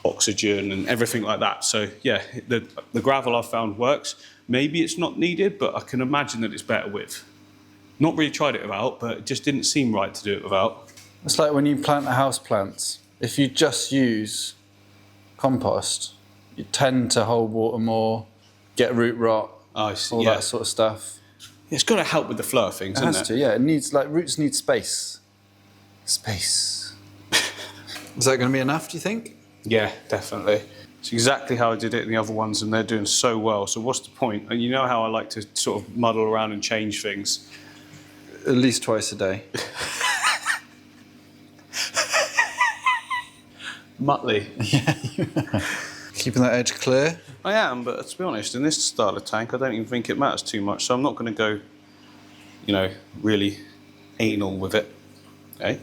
Speaker 1: oxygen and everything like that. So yeah, the gravel I've found works. Maybe it's not needed, but I can imagine that it's better with. Not really tried it without, but it just didn't seem right to do it without.
Speaker 2: It's like when you plant the house plants. If you just use compost, you tend to hold water more, get root rot,
Speaker 1: Oh, I see,
Speaker 2: all
Speaker 1: yeah.
Speaker 2: that sort of stuff.
Speaker 1: It's got to help with the flow of things,
Speaker 2: It has
Speaker 1: isn't
Speaker 2: to, yeah. It needs, like, roots need space. Space. Is that going to be enough, do you think?
Speaker 1: Yeah, definitely. It's exactly how I did it in the other ones, and they're doing so well. So what's the point? And you know how I like to sort of muddle around and change things.
Speaker 2: At least twice a day.
Speaker 1: Muttley.
Speaker 2: Keeping that edge clear.
Speaker 1: I am, but to be honest, in this style of tank, I don't even think it matters too much. So I'm not going to go, you know, really anal with it. Okay?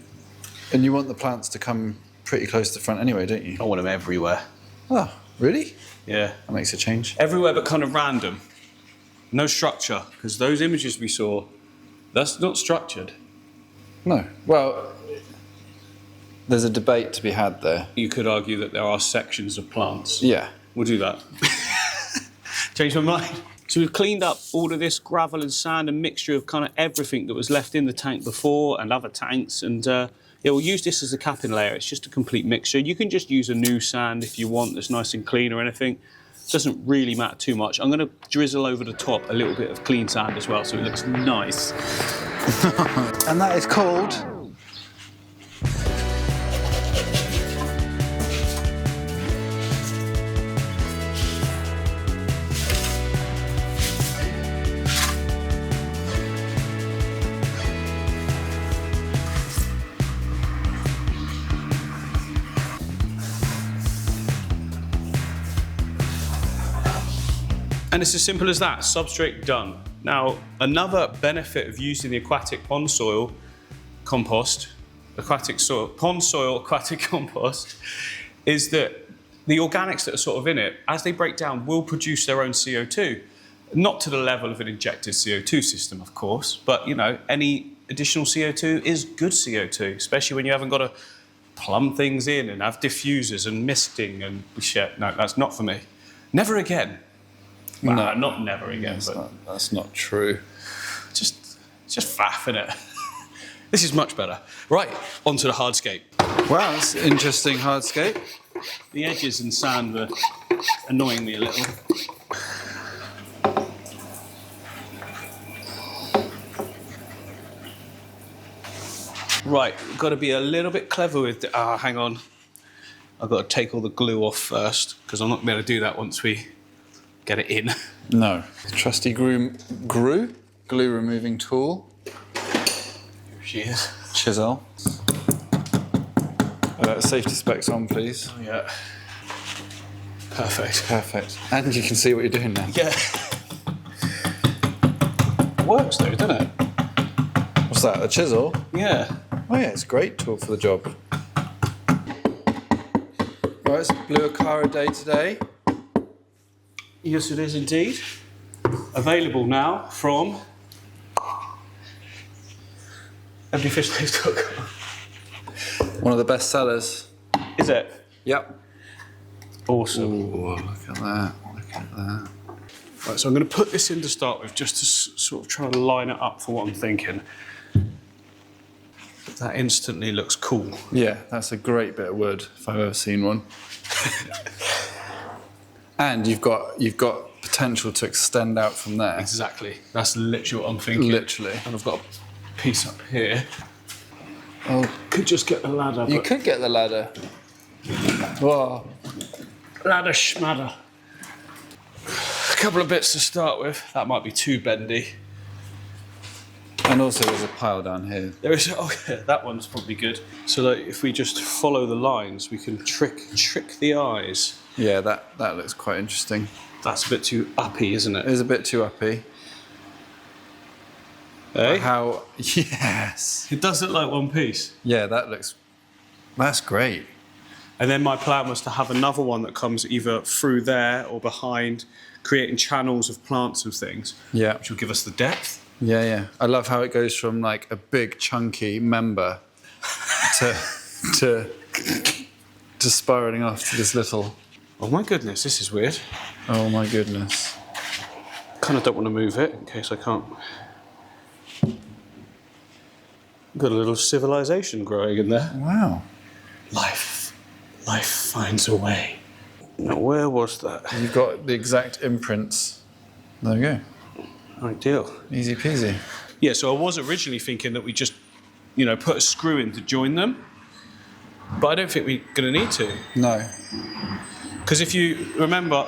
Speaker 2: And you want the plants to come pretty close to the front anyway, don't you?
Speaker 1: I want them everywhere.
Speaker 2: Oh, really?
Speaker 1: Yeah.
Speaker 2: That makes a change.
Speaker 1: Everywhere but kind of random. No structure, because those images we saw, that's not structured.
Speaker 2: No. Well, there's a debate to be had there.
Speaker 1: You could argue that there are sections of plants.
Speaker 2: Yeah.
Speaker 1: We'll do that. Change my mind. So we've cleaned up all of this gravel and sand and mixture of kind of everything that was left in the tank before and other tanks. And yeah, we'll use this as a capping layer. It's just a complete mixture. You can just use a new sand if you want that's nice and clean or anything. It doesn't really matter too much. I'm going to drizzle over the top a little bit of clean sand as well so it looks nice.
Speaker 2: And that is called...
Speaker 1: And it's as simple as that, substrate done. Now, another benefit of using the aquatic pond soil compost, pond soil aquatic compost, is that the organics that are sort of in it, as they break down, will produce their own CO2. Not to the level of an injected CO2 system, of course, but you know, any additional CO2 is good CO2, especially when you haven't got to plumb things in and have diffusers and misting and shit. No, that's not for me. Never again. Well, no, not never again,
Speaker 2: That's not true.
Speaker 1: Just faff, innit? This is much better. Right, onto the hardscape.
Speaker 2: Wow, that's an interesting hardscape.
Speaker 1: The edges and sand were annoying me a little. Right, got to be a little bit clever with... hang on. I've got to take all the glue off first, because I'm not going to be able to do that once we get it in.
Speaker 2: No. Trusty glue removing tool.
Speaker 1: Here she is.
Speaker 2: Chisel. Safety specs on, please.
Speaker 1: Oh, yeah. Perfect.
Speaker 2: Perfect. And you can see what you're doing now.
Speaker 1: Yeah. It works though, doesn't it?
Speaker 2: What's that, a chisel?
Speaker 1: Yeah.
Speaker 2: Oh yeah, it's a great tool for the job. Right, it's blew a car a day today.
Speaker 1: Yes, it is indeed. Available now from emptyfishtaste.com.
Speaker 2: One of the best sellers.
Speaker 1: Is it?
Speaker 2: Yep.
Speaker 1: Awesome.
Speaker 2: Ooh, look at that. Look at that.
Speaker 1: Right, so I'm going to put this in to start with, just to sort of try to line it up for what I'm thinking. That instantly looks cool.
Speaker 2: Yeah, that's a great bit of wood if I've ever seen one. And you've got potential to extend out from there.
Speaker 1: Exactly. That's literally what I'm thinking.
Speaker 2: Literally.
Speaker 1: And I've got a piece up here.
Speaker 2: Oh,
Speaker 1: Could just get the ladder.
Speaker 2: you could get the ladder. Whoa.
Speaker 1: Ladder schmadder. A couple of bits to start with. That might be too bendy.
Speaker 2: And also there's a pile down here.
Speaker 1: There is. Oh yeah, that one's probably good. So that if we just follow the lines, we can trick the eyes.
Speaker 2: Yeah, that looks quite interesting.
Speaker 1: That's a bit too uppy, isn't it?
Speaker 2: It is a bit too uppy.
Speaker 1: Hey?
Speaker 2: How? Yes.
Speaker 1: It does look like one piece.
Speaker 2: Yeah, that's great.
Speaker 1: And then my plan was to have another one that comes either through there or behind, creating channels of plants and things.
Speaker 2: Yeah.
Speaker 1: Which will give us the depth.
Speaker 2: Yeah, yeah. I love how it goes from like a big chunky member to spiraling off to this little.
Speaker 1: Oh my goodness, this is weird.
Speaker 2: Oh my goodness.
Speaker 1: Kind of don't want to move it in case I can't. Got a little civilization growing in there.
Speaker 2: Wow.
Speaker 1: Life finds a way. Now, where was that?
Speaker 2: You've got the exact imprints. There we go.
Speaker 1: Ideal.
Speaker 2: Easy peasy.
Speaker 1: Yeah, so I was originally thinking that we just, put a screw in to join them. But I don't think we're going to need to.
Speaker 2: No.
Speaker 1: Because if you remember,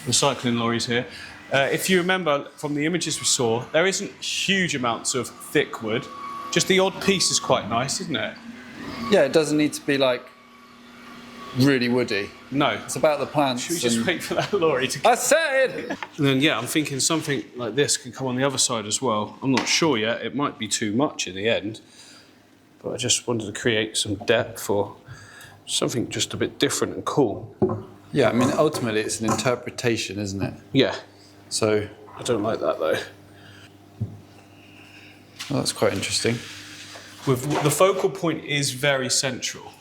Speaker 1: recycling lorries here. If you remember from the images we saw, there isn't huge amounts of thick wood. Just the odd piece is quite nice, isn't it?
Speaker 2: Yeah, it doesn't need to be like really woody.
Speaker 1: No.
Speaker 2: It's about the plants.
Speaker 1: Should we just wait for that lorry to come?
Speaker 2: I said!
Speaker 1: And then, I'm thinking something like this can come on the other side as well. I'm not sure yet. It might be too much in the end. But I just wanted to create some depth or something just a bit different and cool.
Speaker 2: Yeah, I mean, ultimately it's an interpretation, isn't it?
Speaker 1: Yeah.
Speaker 2: So...
Speaker 1: I don't like that, though.
Speaker 2: Well, that's quite interesting.
Speaker 1: The focal point is very central.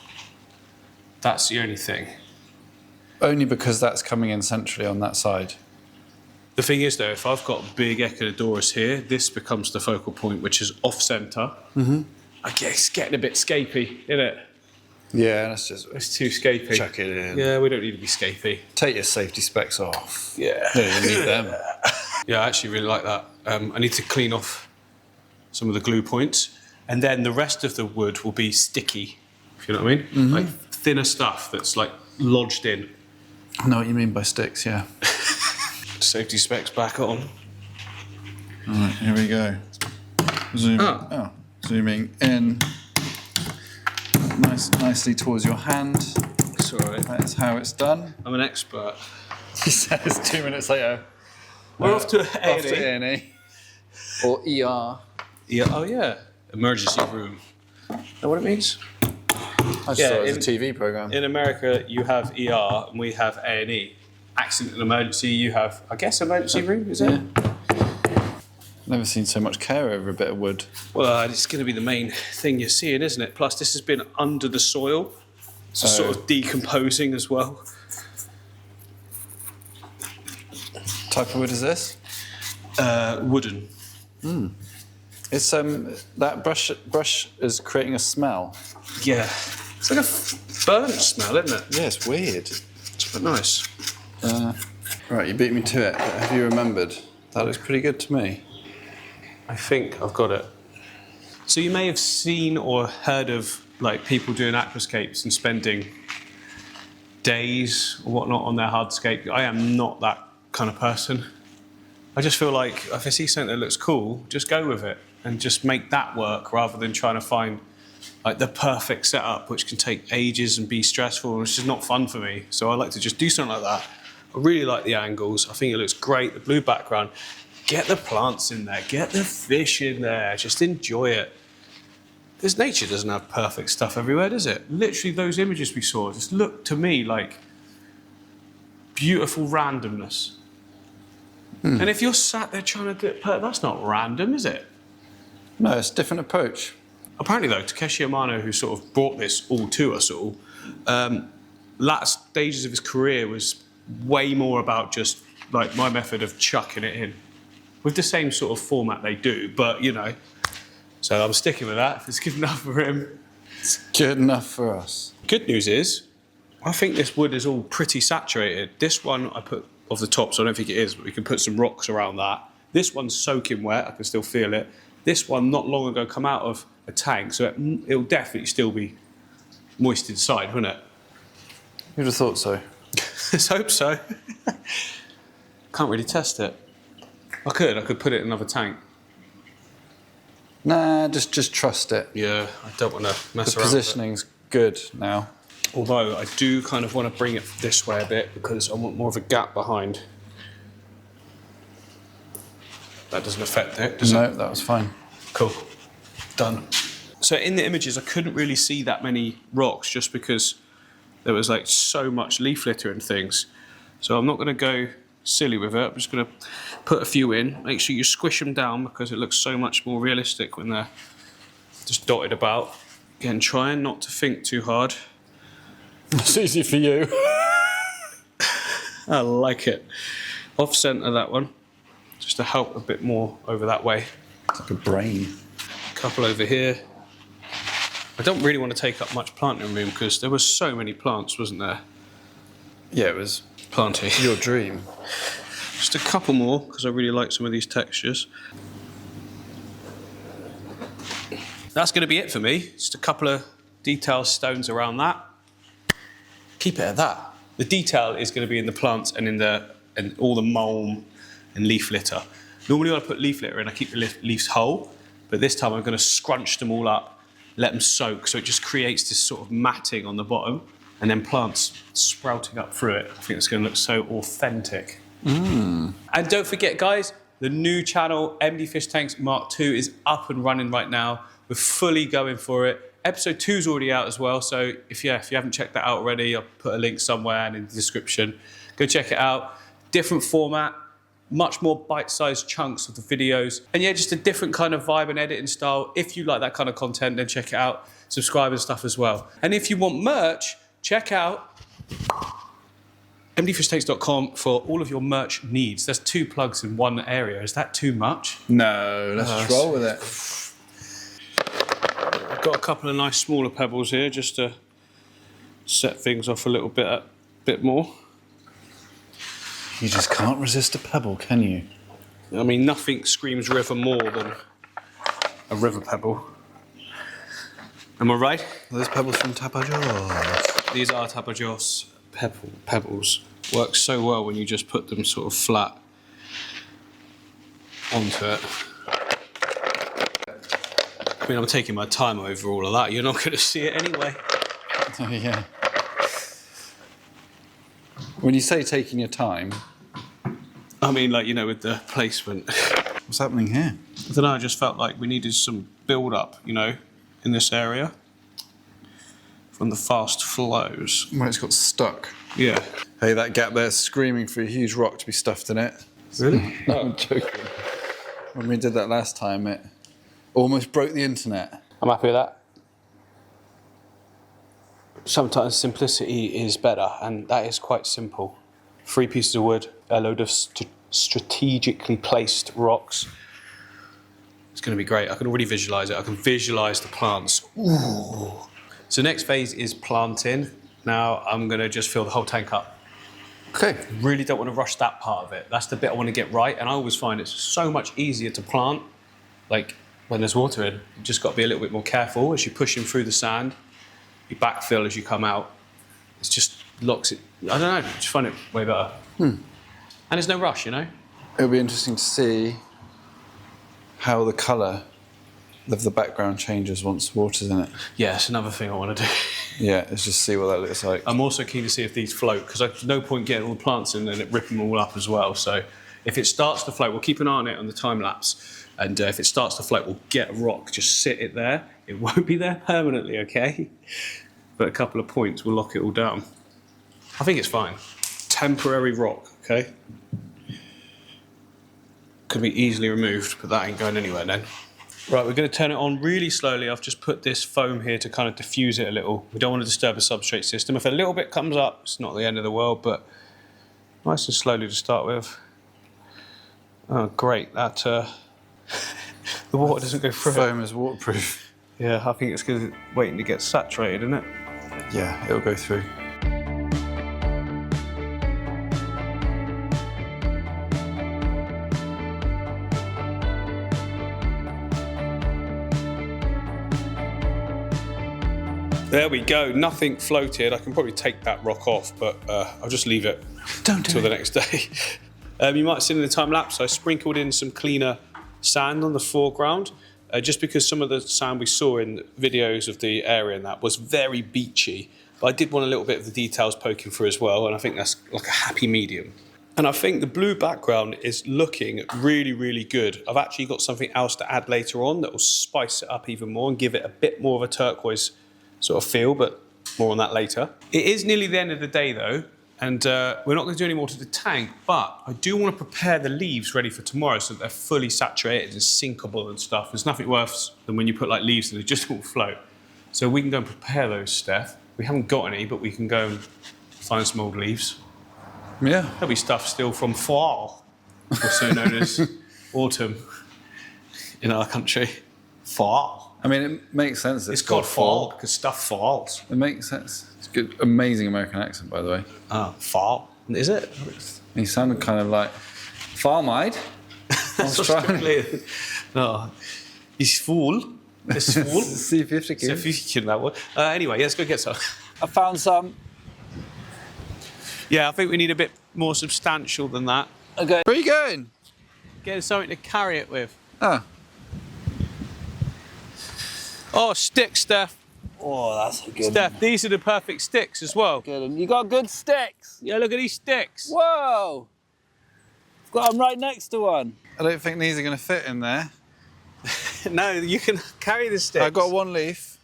Speaker 1: That's the only thing.
Speaker 2: Only because that's coming in centrally on that side.
Speaker 1: The thing is, though, if I've got big Echinodorus here, this becomes the focal point, which is off-centre. Mm-hmm. I guess it's getting a bit scapey, isn't it?
Speaker 2: Yeah, that's just...
Speaker 1: It's too scapey.
Speaker 2: Chuck it in.
Speaker 1: Yeah, we don't need to be scapey.
Speaker 2: Take your safety specs off.
Speaker 1: Yeah.
Speaker 2: No, you need them.
Speaker 1: Yeah, I actually really like that. I need to clean off some of the glue points, and then the rest of the wood will be sticky, if you know what I mean? Mm-hmm. Like thinner stuff that's like lodged in.
Speaker 2: I know what you mean by sticks, yeah.
Speaker 1: Safety specs back on.
Speaker 2: All right, here we go. Zooming in nicely towards your hand.
Speaker 1: It's all right.
Speaker 2: That's how it's done.
Speaker 1: I'm an expert.
Speaker 2: He says 2 minutes later.
Speaker 1: We're off to A&E.
Speaker 2: Off to A&E. Or ER.
Speaker 1: Yeah. Oh yeah, emergency room. Know what it means?
Speaker 2: I just thought it was a TV program.
Speaker 1: In America, you have ER and we have A&E. Accident and emergency, you have, I guess, emergency room, is it?
Speaker 2: Yeah. Never seen so much care over a bit of wood.
Speaker 1: Well, it's going to be the main thing you're seeing, isn't it? Plus, this has been under the soil, so sort of decomposing as well.
Speaker 2: Type of wood is this?
Speaker 1: Wooden.
Speaker 2: It's that brush is creating a smell.
Speaker 1: Yeah, it's like a burnt smell, isn't it?
Speaker 2: Yeah, it's weird.
Speaker 1: It's quite nice.
Speaker 2: Right, you beat me to it, but have you remembered? That looks pretty good to me.
Speaker 1: I think I've got it. So you may have seen or heard of like people doing aquascapes and spending days or whatnot on their hardscape. I am not that kind of person. I just feel like if I see something that looks cool, just go with it and just make that work rather than trying to find like the perfect setup, which can take ages and be stressful, and it's just not fun for me. So I like to just do something like that. I really like the angles. I think it looks great, the blue background. Get the plants in there, get the fish in there, just enjoy it. Because nature doesn't have perfect stuff everywhere, does it? Literally those images we saw just look to me like beautiful randomness. And if you're sat there trying to do it, that's not random, is it?
Speaker 2: No, it's a different approach.
Speaker 1: Apparently, though, Takeshi Amano, who sort of brought this all to us all, last stages of his career was way more about just like my method of chucking it in with the same sort of format they do, but you know. So I'm sticking with that. If it's good enough for him,
Speaker 2: it's good enough for us.
Speaker 1: Good news is, I think this wood is all pretty saturated. This one I put off the top, so I don't think it is, but we can put some rocks around that. This one's soaking wet, I can still feel it. This one not long ago come out of a tank, so it'll definitely still be moist inside, won't it?
Speaker 2: You'd have thought so.
Speaker 1: Let's hope so. Can't really test it. I could put it in another tank.
Speaker 2: Nah, just trust it.
Speaker 1: Yeah, I don't want to mess
Speaker 2: The
Speaker 1: around.
Speaker 2: positioning's good now.
Speaker 1: Although I do kind of want to bring it this way a bit because I want more of a gap behind. That doesn't affect it, does it?
Speaker 2: No, that was fine.
Speaker 1: Cool. Done. So in the images, I couldn't really see that many rocks just because there was like so much leaf litter and things. So I'm not going to go silly with it. I'm just going to put a few in. Make sure you squish them down because it looks so much more realistic when they're just dotted about. Again, trying not to think too hard.
Speaker 2: It's easy for you.
Speaker 1: I like it. Off centre that one, just to help a bit more over that way.
Speaker 2: It's like a brain.
Speaker 1: A couple over here. I don't really want to take up much planting room because there was so many plants, wasn't there?
Speaker 2: Yeah, it was
Speaker 1: Plenty.
Speaker 2: your dream.
Speaker 1: Just a couple more because I really like some of these textures. That's going to be it for me. Just a couple of detail stones around that. Keep it at that. The detail is going to be in the plants and in all the mulm and leaf litter. Normally when I put leaf litter in, I keep the leaves whole, but this time I'm going to scrunch them all up, let them soak, so it just creates this sort of matting on the bottom, and then plants sprouting up through it. I think it's going to look so authentic. And don't forget, guys, the new channel, MD Fish Tanks Mark II, is up and running right now. We're fully going for it. Episode 2 is already out as well, so if you haven't checked that out already, I'll put a link somewhere and in the description. Go check it out. Different format, much more bite-sized chunks of the videos. And yeah, just a different kind of vibe and editing style. If you like that kind of content, then check it out. Subscribe and stuff as well. And if you want merch, check out mdfishtakes.com for all of your merch needs. There's 2 plugs in one area. Is that too much?
Speaker 2: No, let's just roll with it.
Speaker 1: I've got a couple of nice smaller pebbles here just to set things off a little bit more.
Speaker 2: You just can't resist a pebble, can you?
Speaker 1: I mean, nothing screams river more than a river pebble. Am I right?
Speaker 2: Those pebbles from Tapajos.
Speaker 1: These are Tapajos pebbles. Works so well when you just put them sort of flat onto it. I mean, I'm taking my time over all of that. You're not going to see it anyway.
Speaker 2: Oh, yeah. When you say taking your time...
Speaker 1: I mean, like, you know, with the placement.
Speaker 2: What's happening here?
Speaker 1: I don't know, I just felt like we needed some build-up, you know, in this area from the fast flows.
Speaker 2: Well, it's got stuck.
Speaker 1: Yeah.
Speaker 2: Hey, that gap there's screaming for a huge rock to be stuffed in it.
Speaker 1: Really?
Speaker 2: No, I'm joking. When we did that last time, it almost broke the internet.
Speaker 1: I'm happy with that. Sometimes simplicity is better, and that is quite simple. 3 pieces of wood, a load of strategically placed rocks. It's going to be great. I can already visualise it. I can visualise the plants. Ooh. So next phase is planting. Now I'm going to just fill the whole tank up.
Speaker 2: Okay.
Speaker 1: Really don't want to rush that part of it. That's the bit I want to get right, and I always find it's so much easier to plant, like when there's water in. You just got to be a little bit more careful as you push in through the sand. You backfill as you come out. It just locks it. I don't know, just find it way better. And there's no rush, you know?
Speaker 2: It'll be interesting to see how the colour of the background changes once water's in it.
Speaker 1: Yeah, it's another thing I want to do.
Speaker 2: Yeah, let's just see what that looks like.
Speaker 1: I'm also keen to see if these float, because there's no point getting all the plants in and it ripping them all up as well. So if it starts to float, we'll keep an eye on it on the time lapse. And if it starts to float, we'll get a rock, just sit it there. It won't be there permanently, okay? But a couple of points will lock it all down. I think it's fine. Temporary rock, okay? Could be easily removed, but that ain't going anywhere then. Right, we're going to turn it on really slowly. I've just put this foam here to kind of diffuse it a little. We don't want to disturb the substrate system. If a little bit comes up, it's not the end of the world, but nice and slowly to start with. Oh, great. That the water doesn't go through.
Speaker 2: Foam is waterproof.
Speaker 1: Yeah, I think it's because it's waiting to get saturated, isn't it?
Speaker 2: Yeah, it'll go through.
Speaker 1: There we go, nothing floated. I can probably take that rock off, but I'll just leave it until the next day. You might have seen in the time lapse, I sprinkled in some cleaner sand on the foreground, just because some of the sand we saw in videos of the area and that was very beachy. But I did want a little bit of the details poking through as well, and I think that's like a happy medium. And I think the blue background is looking really, really good. I've actually got something else to add later on that will spice it up even more and give it a bit more of a turquoise sort of feel, but more on that later. It is nearly the end of the day though, and we're not going to do any more to the tank, but I do want to prepare the leaves ready for tomorrow so that they're fully saturated and sinkable and stuff. There's nothing worse than when you put like leaves and they just all float. So we can go and prepare those, Steph. We haven't got any, but we can go and find some old leaves.
Speaker 2: Yeah.
Speaker 1: There'll be stuff still from fall, also known as autumn in our country. Fall.
Speaker 2: I mean, it makes sense.
Speaker 1: It's called fall because stuff falls.
Speaker 2: It makes sense. It's a good, amazing American accent, by the way.
Speaker 1: Ah, fall. Is it?
Speaker 2: You sounded kind of like farm-eyed.
Speaker 1: No, he's fool. It's fool.
Speaker 2: See if you
Speaker 1: that one. Anyway, let's go get some.
Speaker 2: I found some.
Speaker 1: Yeah, I think we need a bit more substantial than that.
Speaker 2: Okay. Where are you going?
Speaker 1: Get something to carry it with.
Speaker 2: Oh.
Speaker 1: Oh, sticks, Steph.
Speaker 4: Oh, that's a good
Speaker 1: Steph, these are the perfect sticks as well.
Speaker 4: one. You got good sticks.
Speaker 1: Yeah, look at these sticks.
Speaker 4: Whoa! I've got them right next to one.
Speaker 2: I don't think these are going to fit in there.
Speaker 1: No, you can carry the sticks.
Speaker 2: I've got one leaf.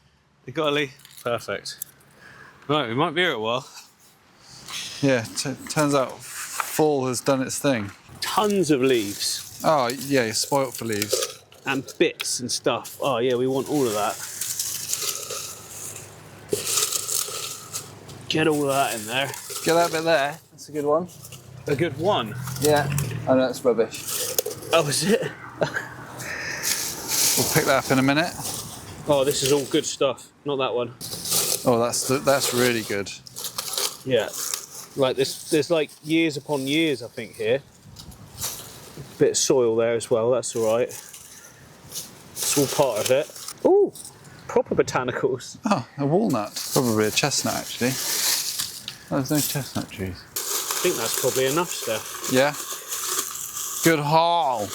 Speaker 1: You got a leaf? Perfect. Right, we might be here a while.
Speaker 2: Yeah, turns out fall has done its thing.
Speaker 4: tons of leaves
Speaker 2: Oh, yeah, you're spoilt for leaves.
Speaker 4: and bits and stuff. Oh yeah, we want all of that. Get all of that in there.
Speaker 2: Get that bit there. That's a good one.
Speaker 4: A good one.
Speaker 2: Yeah. Oh, that's rubbish.
Speaker 4: Oh, is it?
Speaker 2: We'll pick that up in a minute.
Speaker 4: Oh, this is all good stuff. Not that one.
Speaker 2: Oh, that's really good.
Speaker 4: Yeah. Like there's like years upon years, I think, here. Bit of soil there as well, that's all right. It's all part of it. Ooh, proper botanicals.
Speaker 2: Oh, a walnut. Probably a chestnut, actually. Oh, there's no chestnut trees.
Speaker 4: I think that's probably enough stuff.
Speaker 2: Yeah. Good haul.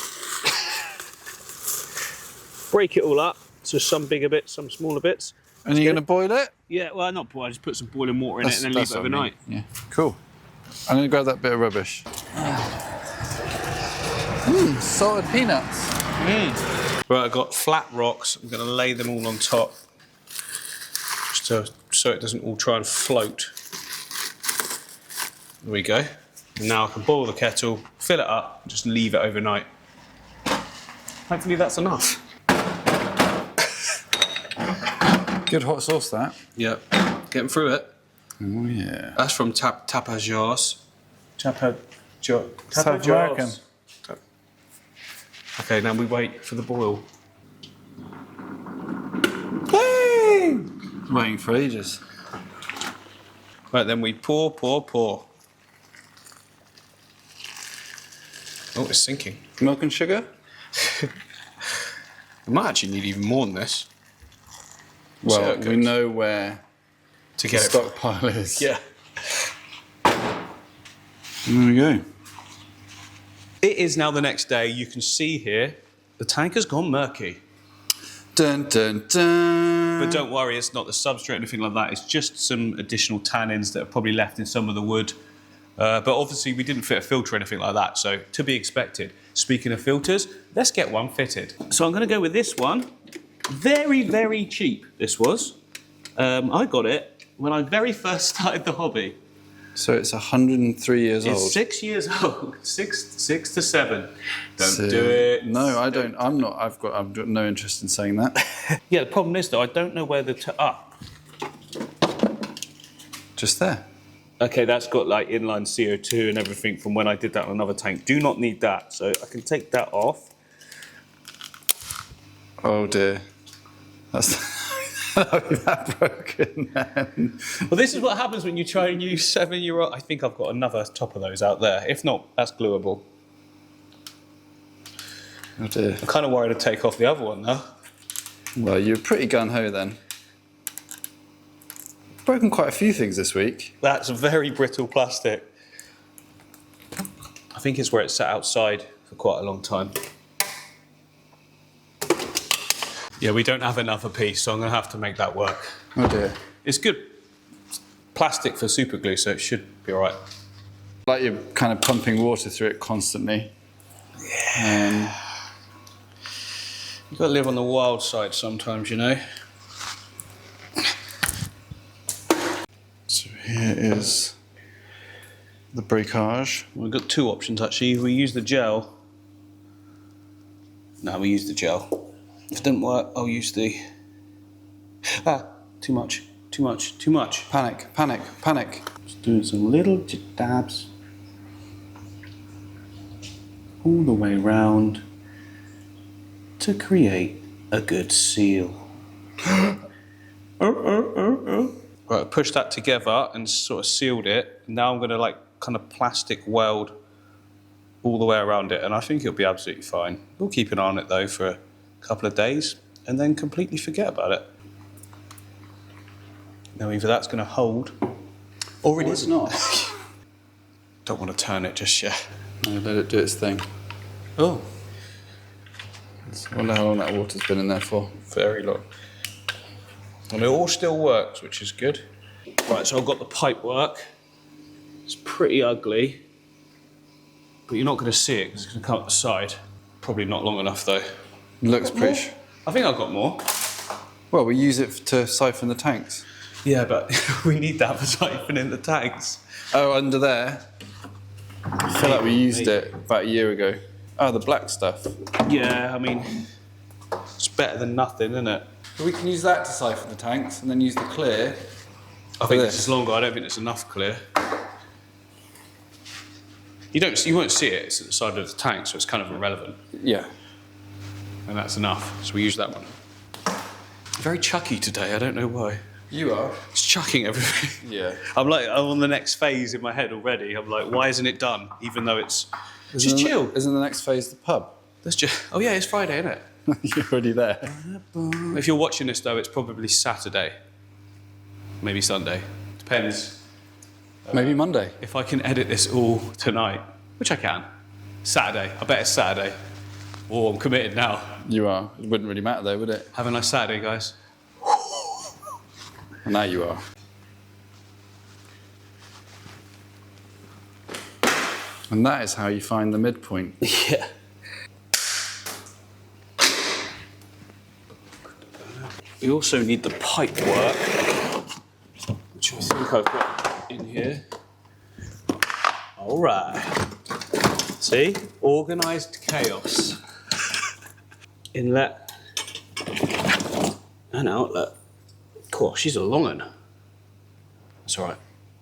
Speaker 4: Break it all up. So some bigger bits, some smaller bits.
Speaker 2: And you're going to boil it?
Speaker 4: Yeah, well, not boil. I just put some boiling water in it and then leave it
Speaker 2: what I mean.
Speaker 4: overnight.
Speaker 2: Yeah. Cool. I'm going to grab that bit of rubbish. Salted peanuts.
Speaker 1: Right, I've got flat rocks. I'm going to lay them all on top, just so it doesn't all try and float. There we go. And now I can boil the kettle, fill it up, and just leave it overnight. Hopefully that's enough.
Speaker 2: Good hot sauce, that.
Speaker 1: Yep, getting through it.
Speaker 2: Oh, yeah.
Speaker 1: That's from Tapajos.
Speaker 2: South American.
Speaker 1: Okay, now we wait for the boil.
Speaker 2: Hey! Waiting for ages.
Speaker 1: Right, then we pour. Oh, it's sinking.
Speaker 2: Milk and sugar?
Speaker 1: We might actually need even more than this.
Speaker 2: Well, we know where
Speaker 1: to
Speaker 2: the
Speaker 1: get it.
Speaker 2: stockpile is.
Speaker 1: Yeah.
Speaker 2: There we go.
Speaker 1: It is now the next day. You can see here, the tank has gone murky.
Speaker 2: Dun, dun, dun.
Speaker 1: But don't worry, it's not the substrate or anything like that. It's just some additional tannins that are probably left in some of the wood. But obviously we didn't fit a filter or anything like that, so to be expected. Speaking of filters, let's get one fitted. So I'm going to go with this one. Very, very cheap, this was. I got it when I very first started the hobby.
Speaker 2: So it's 103 years old.
Speaker 1: It's 6 years old. Six to 7. Don't
Speaker 2: So-
Speaker 1: do it.
Speaker 2: No, I don't. I'm not. I've got no interest in saying that.
Speaker 1: Yeah, the problem is though, I don't know where the
Speaker 2: Just there.
Speaker 1: Okay, that's got like inline CO2 and everything from when I did that on another tank. Do not need that, so I can take that off.
Speaker 2: Oh dear. That's that broken then.
Speaker 1: Well, this is what happens when you try and use 7-year-old. I think I've got another top of those out there. If not, that's glueable.
Speaker 2: Oh dear.
Speaker 1: I'm kind of worried to take off the other one though.
Speaker 2: Well, you're pretty gun-ho then. Broken quite a few things this week.
Speaker 1: That's very brittle plastic. I think it's where it's sat outside for quite a long time. Yeah, we don't have another piece, so I'm going to have to make that work.
Speaker 2: Oh dear.
Speaker 1: It's good plastic for super glue, so it should be all right.
Speaker 2: Like you're kind of pumping water through it constantly. Yeah.
Speaker 1: You've got to live on the wild side sometimes, you know.
Speaker 2: So here is the breakage.
Speaker 1: We've got two options actually. We use the gel. No, we use the gel. If it doesn't work, I'll use the... too much.
Speaker 2: Panic, panic, panic.
Speaker 1: Just doing some little dabs. All the way around to create a good seal. Right, push that together and sort of sealed it. Now I'm going to like kind of plastic weld all the way around it, and I think it'll be absolutely fine. We'll keep an eye on it though for a couple of days and then completely forget about it. Now either that's going to hold or it is not. Don't want to turn it just yet.
Speaker 2: No, let it do its thing.
Speaker 1: Oh,
Speaker 2: I wonder how long that water's been in there for.
Speaker 1: very long. And it all still works, which is good. Right, so I've got the pipe work. It's pretty ugly, but you're not going to see it because it's going to come up the side. Probably not long enough though.
Speaker 2: Looks pretty.
Speaker 1: I think I've got more.
Speaker 2: Well, we use it to siphon the tanks.
Speaker 1: Yeah, but we need that for siphoning the tanks.
Speaker 2: Oh, under there. I feel like we used it about a year ago. Oh, the black stuff.
Speaker 1: Yeah, I mean, it's better than nothing, isn't it?
Speaker 2: We can use that to siphon the tanks and then use the clear.
Speaker 1: I think this is longer. I don't think it's enough clear. You won't see it. It's at the side of the tank, so it's kind of irrelevant.
Speaker 2: Yeah.
Speaker 1: And that's enough. So we use that one. Very chucky today. I don't know why.
Speaker 2: You are?
Speaker 1: It's chucking everything.
Speaker 2: Yeah.
Speaker 1: I'm on the next phase in my head already. I'm like, why isn't it done? Even though it's just chill.
Speaker 2: Isn't the next phase the pub?
Speaker 1: That's just. Oh yeah, it's Friday, isn't it?
Speaker 2: You're already there.
Speaker 1: If you're watching this though, it's probably Saturday. Maybe Sunday. Depends.
Speaker 2: Maybe Monday.
Speaker 1: If I can edit this all tonight, which I can. Saturday. I bet it's Saturday. Oh, I'm committed now.
Speaker 2: You are. It wouldn't really matter though, would it?
Speaker 1: Have a nice Saturday, guys.
Speaker 2: And now you are. And that is how you find the midpoint.
Speaker 1: Yeah. We also need the pipe work, which I think I've got in here. All right. See? Organised chaos. Inlet and outlet. Cool, she's a long one. That's all right.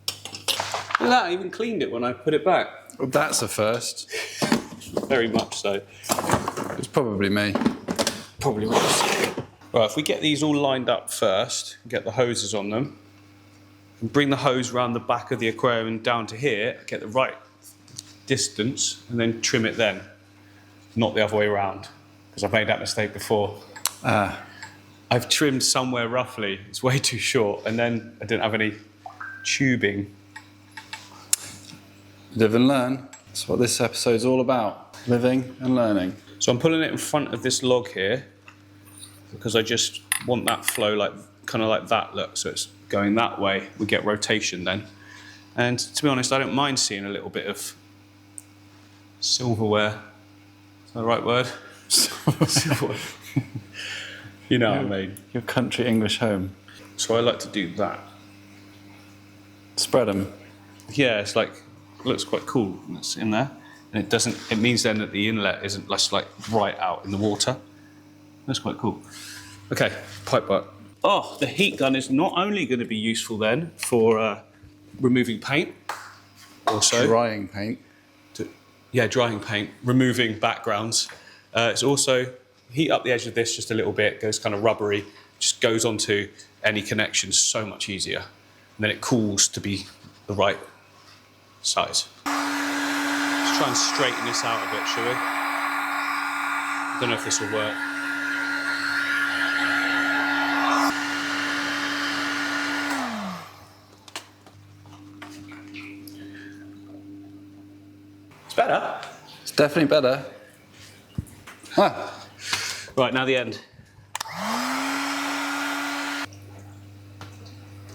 Speaker 1: Look at that, I even cleaned it when I put it back.
Speaker 2: Well, that's a first.
Speaker 1: Very much so.
Speaker 2: It's probably me.
Speaker 1: Probably was. Right, if we get these all lined up first, get the hoses on them, and bring the hose round the back of the aquarium and down to here, get the right distance, and then trim it then. Not the other way around, because I've made that mistake before. I've trimmed somewhere roughly, it's way too short, and then I didn't have any tubing.
Speaker 2: Live and learn. That's what this episode's all about. Living and learning.
Speaker 1: So I'm pulling it in front of this log here, because I just want that flow like kind of like that look, so it's going that way. We get rotation then. And to be honest, I don't mind seeing a little bit of silverware. Is that the right word? Silverware. You know what I mean.
Speaker 2: Your country English home.
Speaker 1: So I like to do that.
Speaker 2: Spread them.
Speaker 1: Yeah, it's like, it looks quite cool when it's in there. And it doesn't, it means then that the inlet isn't just like right out in the water. That's quite cool. Okay, pipe work. Oh, the heat gun is not only going to be useful then for removing paint, also
Speaker 2: Drying paint.
Speaker 1: drying paint, removing backgrounds. It's also heat up the edge of this just a little bit, goes kind of rubbery, just goes onto any connections so much easier. And then it cools to be the right size. Let's try and straighten this out a bit, shall we? Don't know if this will work. It's better.
Speaker 2: It's definitely better. Ah.
Speaker 1: Right, now the end.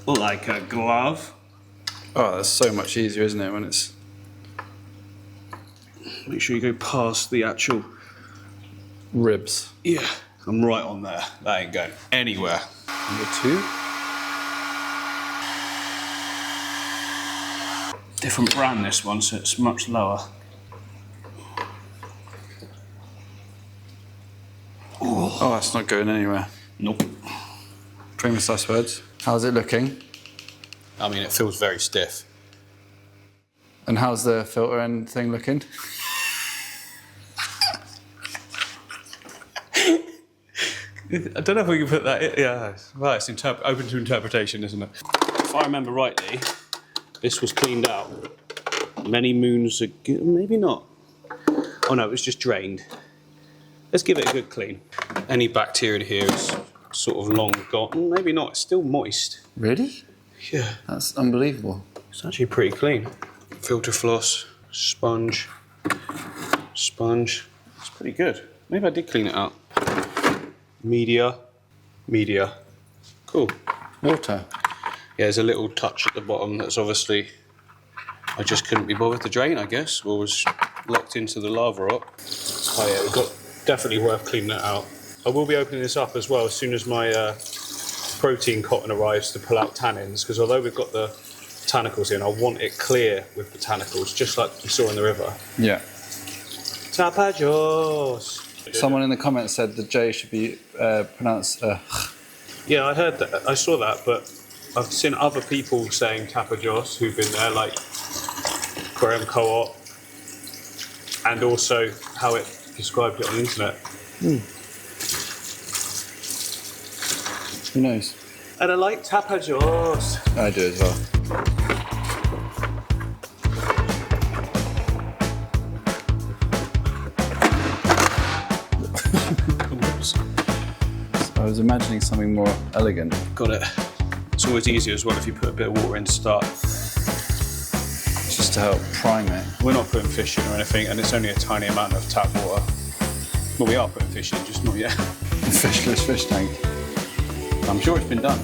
Speaker 1: Like a glove.
Speaker 2: Oh, that's so much easier, isn't it, when it's...
Speaker 1: Make sure you go past the actual...
Speaker 2: ribs.
Speaker 1: Yeah, I'm right on there. That ain't going anywhere.
Speaker 2: Number 2.
Speaker 1: Different brand, this one, so it's much lower.
Speaker 2: Oh, that's not going anywhere.
Speaker 1: Nope.
Speaker 2: Famous last words. How's it looking?
Speaker 1: I mean, it feels very stiff.
Speaker 2: And how's the filter end thing looking?
Speaker 1: I don't know if we can put that in. Yeah, well, it's open to interpretation, isn't it? If I remember rightly, this was cleaned out many moons ago. Maybe not. Oh no, it was just drained. Let's give it a good clean. Any bacteria in here is sort of long gone. Maybe not, it's still moist.
Speaker 2: Really?
Speaker 1: Yeah.
Speaker 2: That's unbelievable.
Speaker 1: It's actually pretty clean. Filter floss, sponge, sponge. It's pretty good. Maybe I did clean it out. Media. Cool.
Speaker 2: Water.
Speaker 1: Yeah, there's a little touch at the bottom that's obviously, I just couldn't be bothered to drain, I guess, or was locked into the lava rock. Oh yeah, we've got definitely worth cleaning that out. I will be opening this up as well as soon as my protein cotton arrives to pull out tannins, because although we've got the botanicals in, I want it clear with botanicals, just like you saw in the river.
Speaker 2: Yeah.
Speaker 1: Tapajos.
Speaker 2: Someone in the comments said the J should be pronounced.
Speaker 1: Yeah, I heard that. I saw that, but I've seen other people saying Tapajos who've been there, like Aquarium Co-op, and also how it described it on the internet.
Speaker 2: Who knows?
Speaker 1: And I like Tapajos.
Speaker 2: I do as well. I was imagining something more elegant.
Speaker 1: Got it. It's always easier as well if you put a bit of water in to start.
Speaker 2: Just to help prime it.
Speaker 1: We're not putting fish in or anything, and it's only a tiny amount of tap water. Well, we are putting fish in, just not yet.
Speaker 2: Fishless fish tank.
Speaker 1: I'm sure it's been done.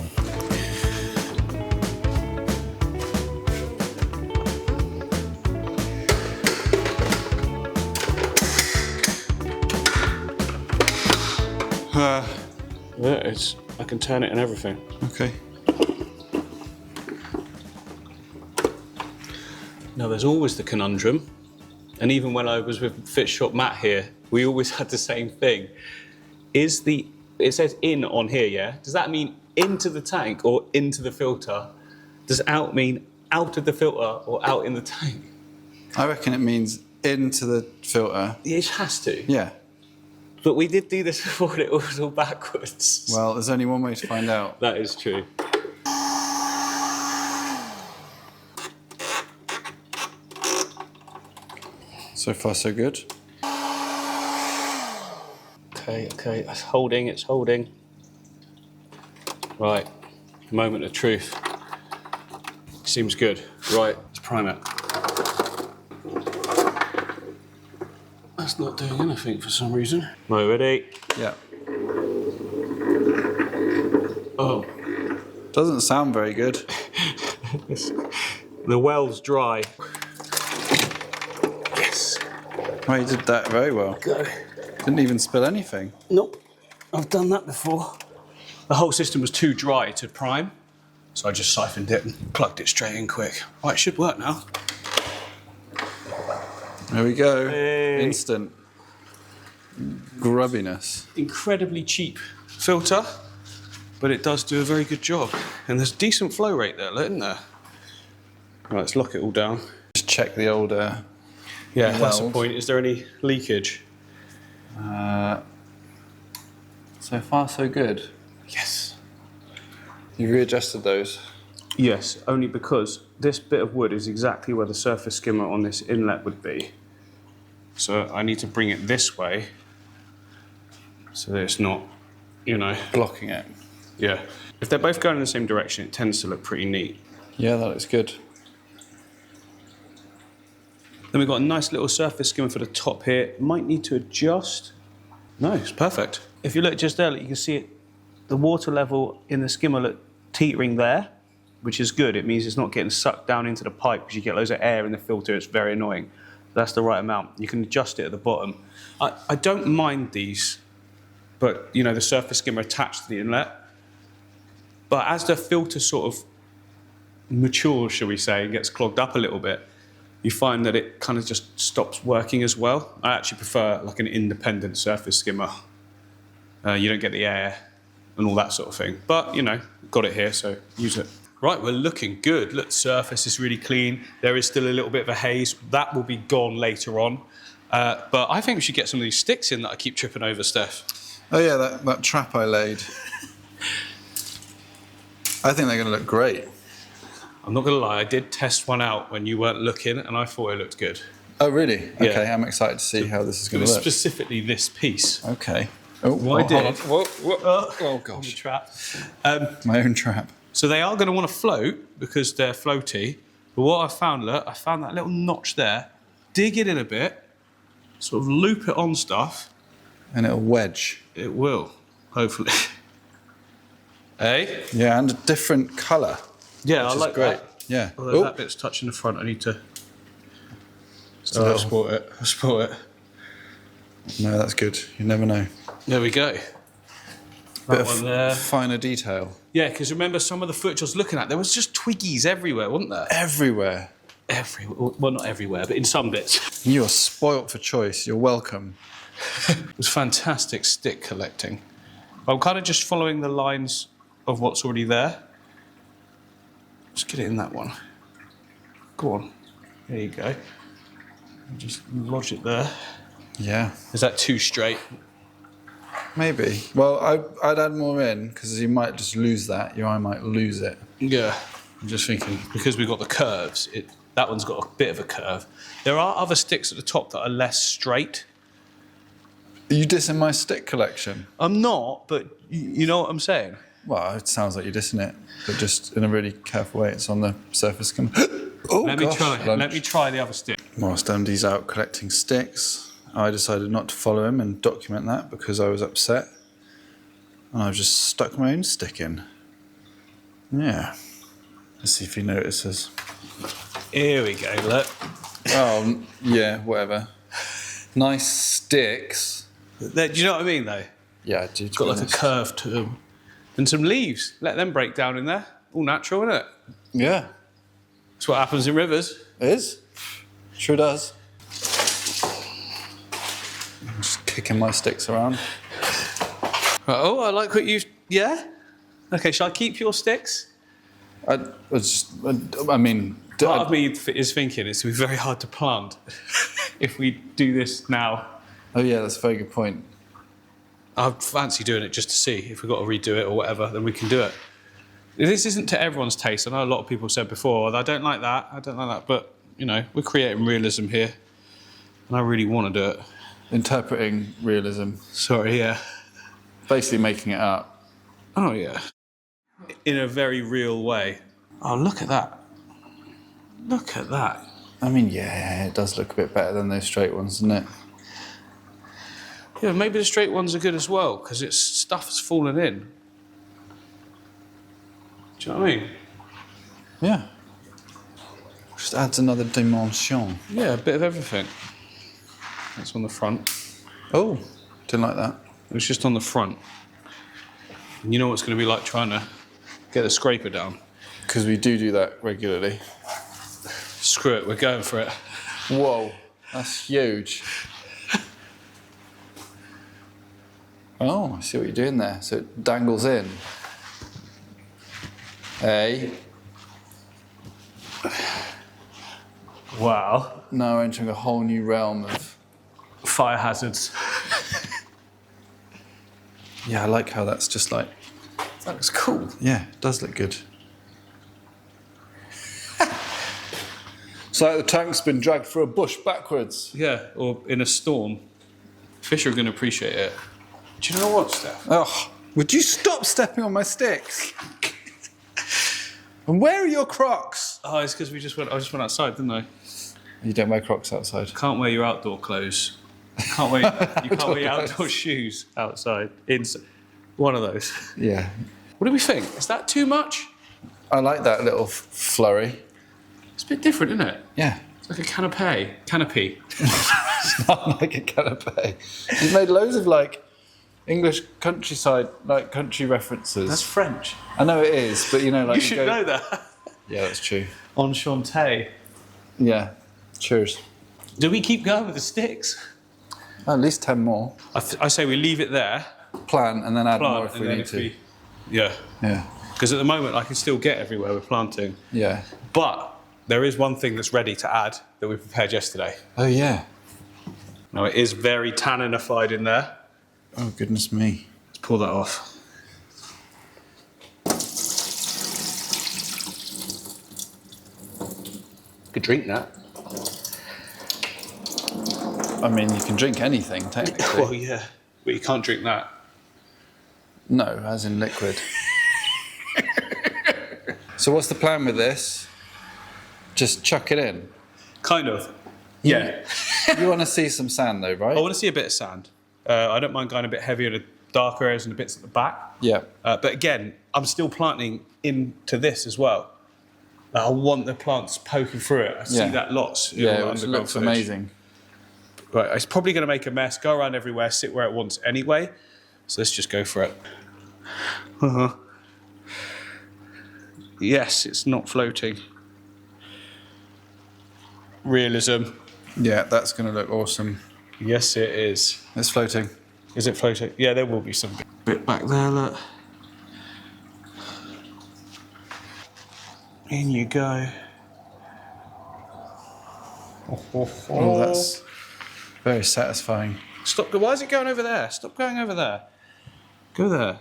Speaker 1: Yeah, I can turn it and everything.
Speaker 2: Okay.
Speaker 1: Now, there's always the conundrum, and even when I was with Fish Shop Matt here, we always had the same thing. It says in on here, yeah? Does that mean into the tank or into the filter? Does out mean out of the filter or out in the tank?
Speaker 2: I reckon it means into the filter.
Speaker 1: It has to.
Speaker 2: Yeah.
Speaker 1: But we did do this before and it was all backwards.
Speaker 2: Well, there's only one way to find out.
Speaker 1: That is true.
Speaker 2: So far, so good.
Speaker 1: Okay, it's holding. Right, moment of truth. Seems good. Right, let's prime it. That's not doing anything for some reason. Right, ready?
Speaker 2: Yeah.
Speaker 1: Oh.
Speaker 2: Doesn't sound very good.
Speaker 1: The well's dry. Yes.
Speaker 2: Well, you did that very well.
Speaker 1: Go.
Speaker 2: Didn't even spill anything.
Speaker 1: Nope, I've done that before. The whole system was too dry to prime, so I just siphoned it and plugged it straight in quick. Right, it should work now.
Speaker 2: There we go.
Speaker 1: Hey.
Speaker 2: Instant grubbiness.
Speaker 1: Incredibly cheap filter, but it does do a very good job. And there's decent flow rate there, isn't there? Right, let's lock it all down.
Speaker 2: Just check the old.
Speaker 1: Yeah, that's the point. Is there any leakage?
Speaker 2: So far, so good.
Speaker 1: Yes.
Speaker 2: You readjusted those.
Speaker 1: Yes, only because this bit of wood is exactly where the surface skimmer on this inlet would be. So I need to bring it this way so that it's not, you know...
Speaker 2: Blocking it.
Speaker 1: Yeah. If they're both going in the same direction, it tends to look pretty neat.
Speaker 2: Yeah, that looks good.
Speaker 1: Then we've got a nice little surface skimmer for the top here. Might need to adjust. No, it's perfect. If you look just there, you can see it, the water level in the skimmer look teetering there, which is good. It means it's not getting sucked down into the pipe because you get loads of air in the filter. It's very annoying. That's the right amount. You can adjust it at the bottom. I don't mind these, but you know, the surface skimmer attached to the inlet. But as the filter sort of matures, shall we say, and gets clogged up a little bit, you find that it kind of just stops working as well. I actually prefer like an independent surface skimmer. You don't get the air and all that sort of thing. But, you know, got it here, so use it. Right, we're looking good. Look, the surface is really clean. There is still a little bit of a haze. That will be gone later on. But I think we should get some of these sticks in that I keep tripping over, Steph.
Speaker 2: Oh yeah, that trap I laid. I think they're going to look great.
Speaker 1: I'm not going to lie, I did test one out when you weren't looking, and I thought it looked good.
Speaker 2: Oh really?
Speaker 1: Yeah.
Speaker 2: Okay, I'm excited to see how this is
Speaker 1: It
Speaker 2: going
Speaker 1: was
Speaker 2: to look.
Speaker 1: specifically this piece.
Speaker 2: Okay. Oh,
Speaker 1: What I did...
Speaker 2: hold on. Whoa. Oh gosh.
Speaker 1: Trap.
Speaker 2: My own trap.
Speaker 1: So they are going to want to float because they're floaty. But what I found, look, I found that little notch there. Dig it in a bit, sort of loop it on stuff.
Speaker 2: And it'll wedge.
Speaker 1: It will, hopefully. Hey?
Speaker 2: Yeah, and a different colour.
Speaker 1: Yeah,
Speaker 2: which
Speaker 1: I
Speaker 2: is
Speaker 1: like
Speaker 2: great.
Speaker 1: that.
Speaker 2: Yeah.
Speaker 1: Although that bit's touching the front, I need to...
Speaker 2: Oh.
Speaker 1: I sport it. I sport it.
Speaker 2: No, that's good. You never know.
Speaker 1: There we go. That one there.
Speaker 2: Finer detail.
Speaker 1: Yeah, because remember some of the footage I was looking at, there was just twiggies everywhere, wasn't there?
Speaker 2: Everywhere.
Speaker 1: Everywhere. Well, not everywhere, but in some bits.
Speaker 2: You are spoilt for choice. You're welcome.
Speaker 1: It was fantastic stick collecting. I'm kind of just following the lines of what's already there. Let's get it in that one. Go on. There you go. Just lodge it there.
Speaker 2: Yeah.
Speaker 1: Is that too straight?
Speaker 2: Maybe. Well, I'd add more in because you might just lose that. Your eye might lose it.
Speaker 1: Yeah. I'm just thinking, because we've got the curves, that one's got a bit of a curve. There are other sticks at the top that are less straight.
Speaker 2: Are you dissing my stick collection?
Speaker 1: I'm not, but you know what I'm saying?
Speaker 2: Well, it sounds like you're dissing it, but just in a really careful way. It's on the surface. Oh,
Speaker 1: Let me try the other stick.
Speaker 2: Whilst Andy's out collecting sticks, I decided not to follow him and document that because I was upset. And I've just stuck my own stick in. Yeah. Let's see if he notices.
Speaker 1: Here we go, look.
Speaker 2: Oh, yeah, whatever. Nice sticks.
Speaker 1: Do you know what I mean, though?
Speaker 2: Yeah, dude.
Speaker 1: It's got like a curve to them. And some leaves. Let them break down in there. All natural, isn't it?
Speaker 2: Yeah.
Speaker 1: That's what happens in rivers.
Speaker 2: It is. Sure does. I'm just kicking my sticks around.
Speaker 1: Oh, I like what you've... Yeah? Okay, shall I keep your sticks?
Speaker 2: I mean...
Speaker 1: Part of me is thinking it's going to be very hard to plant if we do this now.
Speaker 2: Oh yeah, that's a very good point.
Speaker 1: I fancy doing it just to see. If we've got to redo it or whatever, then we can do it. This isn't to everyone's taste. I know a lot of people said before, I don't like that, but, you know, we're creating realism here. And I really want to do it.
Speaker 2: Interpreting realism.
Speaker 1: Sorry, yeah.
Speaker 2: Basically making it up.
Speaker 1: Oh, yeah. In a very real way. Oh, look at that. Look at that.
Speaker 2: I mean, yeah, it does look a bit better than those straight ones, doesn't it?
Speaker 1: Yeah, maybe the straight ones are good as well, because it's stuff has fallen in. Do you know what I mean?
Speaker 2: Yeah. Just adds another dimension.
Speaker 1: Yeah, a bit of everything. That's on the front.
Speaker 2: Oh, didn't like that.
Speaker 1: It was just on the front. And you know what it's going to be like trying to get the scraper down?
Speaker 2: Because we do that regularly.
Speaker 1: Screw it, we're going for it.
Speaker 2: Whoa, that's huge. Oh, I see what you're doing there. So it dangles in. Hey.
Speaker 1: Wow.
Speaker 2: Now we're entering a whole new realm of...
Speaker 1: Fire hazards.
Speaker 2: Yeah, I like how that's just like...
Speaker 1: That looks cool.
Speaker 2: Yeah, it does look good. It's like the tank's been dragged through a bush backwards.
Speaker 1: Yeah, or in a storm. Fish are going to appreciate it. Do you know what, Steph?
Speaker 2: Oh, would you stop stepping on my sticks? And where are your Crocs?
Speaker 1: Oh, it's because I just went outside, didn't I?
Speaker 2: You don't wear Crocs outside.
Speaker 1: Can't wear your outdoor clothes. You can't wear your outdoor shoes outside. One of those.
Speaker 2: Yeah.
Speaker 1: What do we think? Is that too much?
Speaker 2: I like that little flurry.
Speaker 1: It's a bit different, isn't it?
Speaker 2: Yeah.
Speaker 1: It's like a canopy.
Speaker 2: It's not like a canapé. You've made loads of like English countryside, like country references.
Speaker 1: That's French.
Speaker 2: I know it is, but you know, like
Speaker 1: You should know that.
Speaker 2: Yeah, that's true.
Speaker 1: Enchanté.
Speaker 2: Yeah. Cheers.
Speaker 1: Do we keep going with the sticks?
Speaker 2: At least 10 more.
Speaker 1: I say we leave it there.
Speaker 2: Plant and then add more
Speaker 1: Plant,
Speaker 2: if we need to.
Speaker 1: Yeah.
Speaker 2: Yeah.
Speaker 1: Because at the moment I can still get everywhere with planting.
Speaker 2: Yeah.
Speaker 1: But there is one thing that's ready to add that we prepared yesterday.
Speaker 2: Oh yeah.
Speaker 1: Now it is very tanninified in there.
Speaker 2: Oh goodness me.
Speaker 1: Let's pull that off. Could drink that.
Speaker 2: I mean, you can drink anything technically.
Speaker 1: Well, yeah, but you can't drink that.
Speaker 2: No, as in liquid. So what's the plan with this? Just chuck it in.
Speaker 1: Kind of. Yeah.
Speaker 2: You want to see some sand though, right?
Speaker 1: I want to see a bit of sand. I don't mind going a bit heavier in the darker areas and the bits at the back.
Speaker 2: Yeah.
Speaker 1: But again, I'm still planting into this as well. Like, I want the plants poking through it. I see that lots. In all the
Speaker 2: Yeah, it
Speaker 1: underground
Speaker 2: looks
Speaker 1: footage.
Speaker 2: amazing.
Speaker 1: Right, it's probably going to make a mess, go around everywhere, sit where it wants anyway. So let's just go for it. Yes, it's not floating. Realism.
Speaker 2: Yeah, that's going to look awesome.
Speaker 1: Yes, it is.
Speaker 2: It's floating.
Speaker 1: Is it floating? Yeah, there will be some bit back there, look. In you go.
Speaker 2: Oh, that's very satisfying.
Speaker 1: Stop. Why is it going over there? Stop going over there. Go there.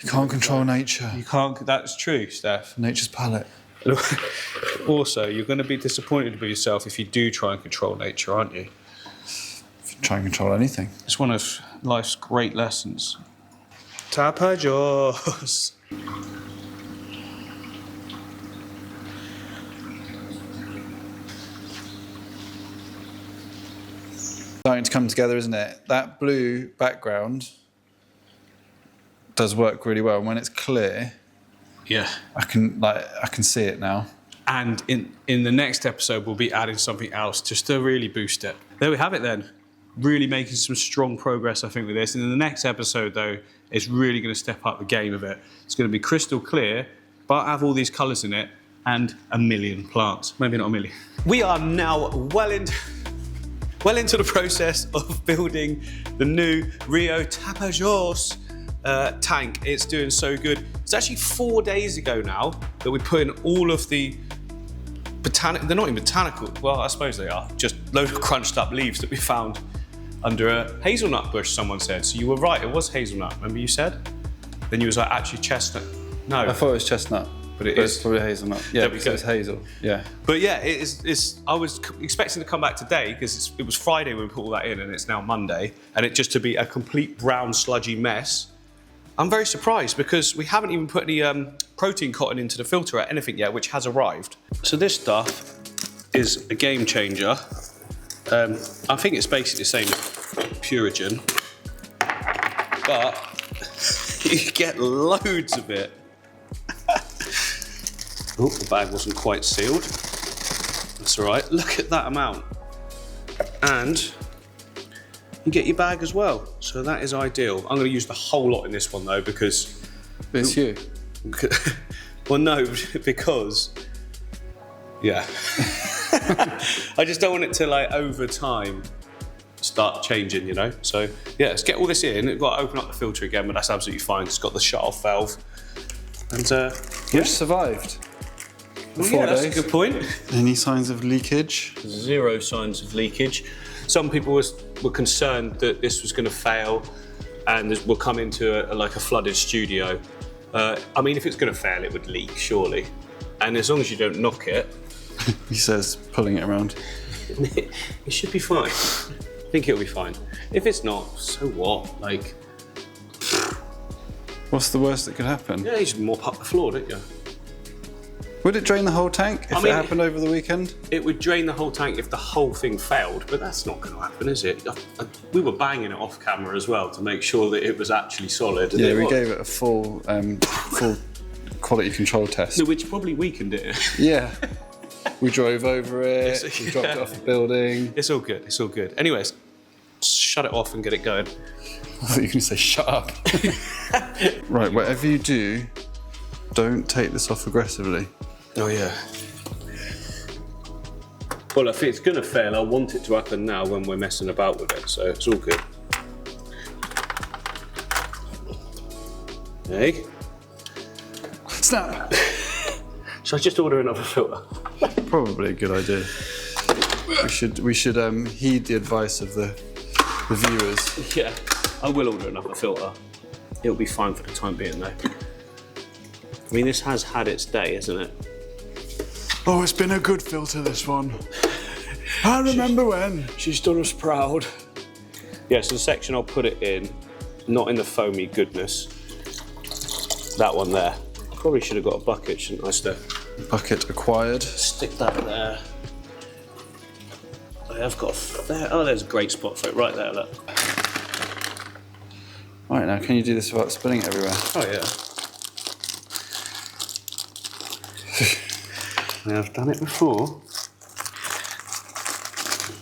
Speaker 2: You can't control nature.
Speaker 1: You can't. That's true, Steph.
Speaker 2: Nature's palette.
Speaker 1: Also, you're going to be disappointed with yourself if you do try and control nature, aren't you?
Speaker 2: If you try and control anything.
Speaker 1: It's one of life's great lessons. Tapajos.
Speaker 2: Starting to come together, isn't it? That blue background does work really well. And when it's clear,
Speaker 1: Yeah.
Speaker 2: I can see it now.
Speaker 1: And in the next episode, we'll be adding something else just to really boost it. There we have it then. Really making some strong progress, I think, with this. And in the next episode, though, it's really going to step up the game of it. It's going to be crystal clear, but have all these colours in it and a million plants. Maybe not a million. We are now well into the process of building the new Rio Tapajos tank. It's doing so good. It's actually 4 days ago now that we put in all of the they're not even botanical, well, I suppose they are, just loads of crunched up leaves that we found under a hazelnut bush, someone said. So you were right, it was hazelnut, remember you said? Then you was like, actually chestnut. No.
Speaker 2: I thought it was chestnut,
Speaker 1: but
Speaker 2: it's probably hazelnut. Yeah, because it's hazel. Yeah.
Speaker 1: But yeah, I was expecting to come back today because it was Friday when we put all that in and it's now Monday, and it just to be a complete brown sludgy mess. I'm very surprised because we haven't even put any protein cotton into the filter or anything yet, which has arrived. So this stuff is a game changer. I think it's basically the same as Purigen, but you get loads of it. Oh, the bag wasn't quite sealed. That's all right. Look at that amount. And you get your bag as well. So that is ideal. I'm going to use the whole lot in this one though because...
Speaker 2: It's you.
Speaker 1: Well, no, because... Yeah. I just don't want it to, like, over time start changing, you know? So, yeah, let's get all this in. We've got to open up the filter again, but that's absolutely fine. It's got the shut-off valve. And,
Speaker 2: Which survived.
Speaker 1: Well,
Speaker 2: 4
Speaker 1: yeah, that's
Speaker 2: days.
Speaker 1: a good point.
Speaker 2: Any signs of leakage?
Speaker 1: Zero signs of leakage. Some people were concerned that this was going to fail and we'll come into a flooded studio. I mean, if it's going to fail, it would leak, surely. And as long as you don't knock it...
Speaker 2: He says, pulling it around.
Speaker 1: It should be fine. I think it'll be fine. If it's not, so what? Like...
Speaker 2: What's the worst that could happen?
Speaker 1: Yeah, you just mop up the floor, don't you?
Speaker 2: Would it drain the whole tank if
Speaker 1: I mean,
Speaker 2: it happened over the weekend?
Speaker 1: It would drain the whole tank if the whole thing failed, but that's not going to happen, is it? We were banging it off camera as well to make sure that it was actually solid.
Speaker 2: Yeah, we gave it a full quality control test.
Speaker 1: No, which probably weakened it.
Speaker 2: Yeah. We drove over it, we dropped it off the building.
Speaker 1: It's all good, it's all good. Anyways, shut it off and get it going.
Speaker 2: I thought you were going to say shut up. Right, whatever you do, don't take this off aggressively.
Speaker 1: Oh yeah. Well, if it's going to fail, I want it to happen now when we're messing about with it, so it's all good. Hey?
Speaker 2: Snap!
Speaker 1: Should I just order another filter?
Speaker 2: Probably a good idea. We should heed the advice of the viewers.
Speaker 1: Yeah, I will order another filter. It'll be fine for the time being though. I mean, this has had its day, hasn't it?
Speaker 2: Oh, it's been a good filter, this one. I remember when.
Speaker 1: She's done us proud. Yeah, so the section I'll put it in, not in the foamy goodness. That one there. Probably should have got a bucket, shouldn't I, Steph?
Speaker 2: Bucket acquired.
Speaker 1: Stick that there. I have got there's a great spot for it, right there, look.
Speaker 2: Right, now can you do this without spilling it everywhere?
Speaker 1: Oh yeah. I've done it before.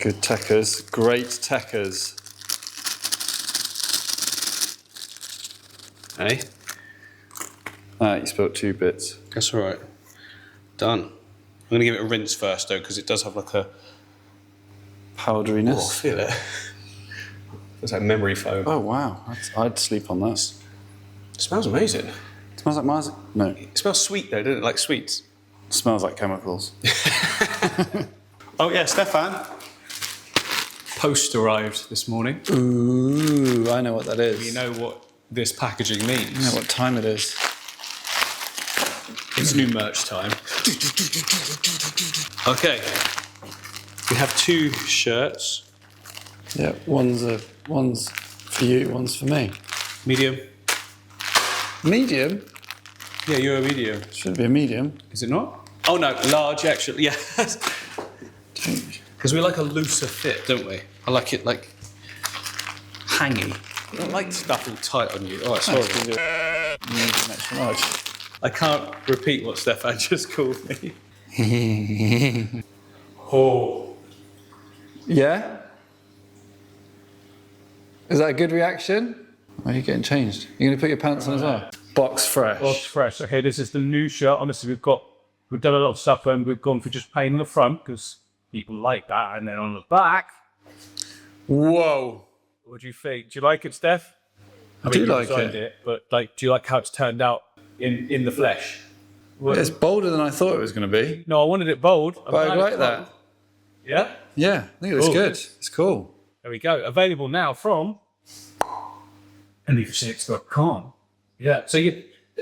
Speaker 2: Good techers, great techers.
Speaker 1: Hey?
Speaker 2: Ah, you spilled 2 bits.
Speaker 1: That's all right. Done. I'm going to give it a rinse first, though, because it does have like a...
Speaker 2: Powderiness.
Speaker 1: Oh, I feel it. It's like memory foam.
Speaker 2: Oh, wow. I'd sleep on that.
Speaker 1: It smells amazing.
Speaker 2: It smells like Mars. No.
Speaker 1: It smells sweet, though, doesn't it? Like sweets.
Speaker 2: It smells like chemicals.
Speaker 1: Oh, yeah, Stefan. Post arrived this morning.
Speaker 2: Ooh, I know what that is.
Speaker 1: You know what this packaging means.
Speaker 2: You know what time it is.
Speaker 1: It's new merch time. Okay. We have 2 shirts.
Speaker 2: Yeah, one's for you, one's for me.
Speaker 1: Medium.
Speaker 2: Medium?
Speaker 1: Yeah, you're a medium.
Speaker 2: Should be a medium.
Speaker 1: Is it not? Oh, no, large, actually. Yeah. Because we like a looser fit, don't we? I like it, like, hangy. I don't like stuff all tight on you. Oh, it's horrible.
Speaker 2: Medium extra large.
Speaker 1: I can't repeat what Stefan just called me. Oh.
Speaker 2: Yeah? Is that a good reaction? Are you getting changed? You're going to put your pants on as well? Box fresh.
Speaker 4: Box fresh. Okay, this is the new shirt. Honestly, we've done a lot of stuff and we've gone for just plain on the front because people like that, and then on the back.
Speaker 2: Whoa.
Speaker 4: What do you think? Do you like it, Steph?
Speaker 2: I do
Speaker 4: you
Speaker 2: like
Speaker 4: designed
Speaker 2: it.
Speaker 4: but like, do you like how it's turned out in the flesh?
Speaker 2: It's bolder than I thought it was going to be.
Speaker 4: No, I wanted it bold.
Speaker 2: But I like that.
Speaker 4: Yeah?
Speaker 2: Yeah, I think it looks
Speaker 4: Cool.
Speaker 2: good. It's cool.
Speaker 4: There we go. Available now from Elite6.com. Yeah. So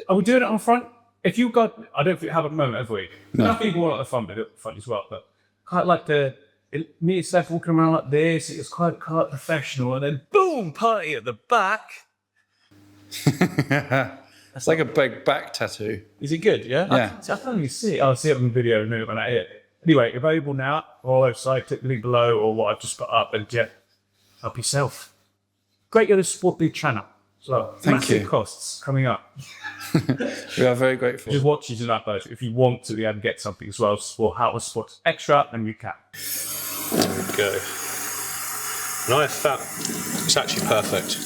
Speaker 4: are we doing it on front? If you got, I don't think we have at the moment, have we?
Speaker 2: No.
Speaker 4: Enough people want it at the front, but at the front as well. But quite like me and Steph walking around like this. It was quite professional, and then boom, party at the back.
Speaker 2: It's like a big back tattoo.
Speaker 4: Is it good? Yeah.
Speaker 2: Yeah.
Speaker 4: I can't even see it. I'll see it on the video in a minute when I hit it. Anyway, available now. All website, click the link below, or what I've just put up, and yeah, help yourself. Great, you're to support the channel. So
Speaker 2: Thank
Speaker 4: massive
Speaker 2: you.
Speaker 4: costs coming up.
Speaker 2: We are very grateful.
Speaker 4: Just watch you do that, though. If you want to and get something as well, for how to support extra, then you can.
Speaker 1: There we go. And I have found it's actually perfect.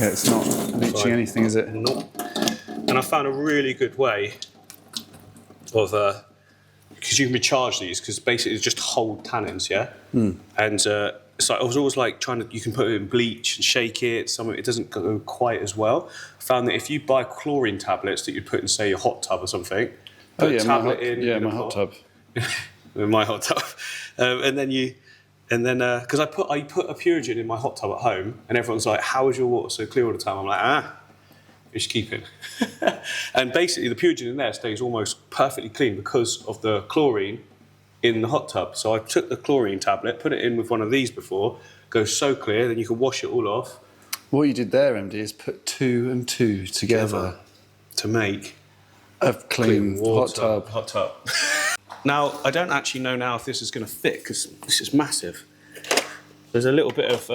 Speaker 2: Yeah, it's not leaching
Speaker 1: Fine.
Speaker 2: anything, is it?
Speaker 1: Nope. And I found a really good way of because you can recharge these because basically it's just hold tannins, yeah. And it's like I was always like you can put it in bleach and shake it. Some of it doesn't go quite as well. I found that if you buy chlorine tablets that you'd put in, say, your hot tub or something, put a tablet in
Speaker 2: my
Speaker 1: a
Speaker 2: hot tub.
Speaker 1: in my hot tub, and then because I put a Purigen in my hot tub at home, and everyone's like, "How is your water so clear all the time?" I'm like, fish keeping. And basically, the Purigen in there stays almost perfectly clean because of the chlorine in the hot tub. So I took the chlorine tablet, put it in with one of these before, goes so clear, then you can wash it all off.
Speaker 2: What you did there, MD, is put 2 and 2 together
Speaker 1: to make
Speaker 2: a clean hot tub.
Speaker 1: Hot tub. Now, I don't actually know now if this is going to fit because this is massive. There's a little bit of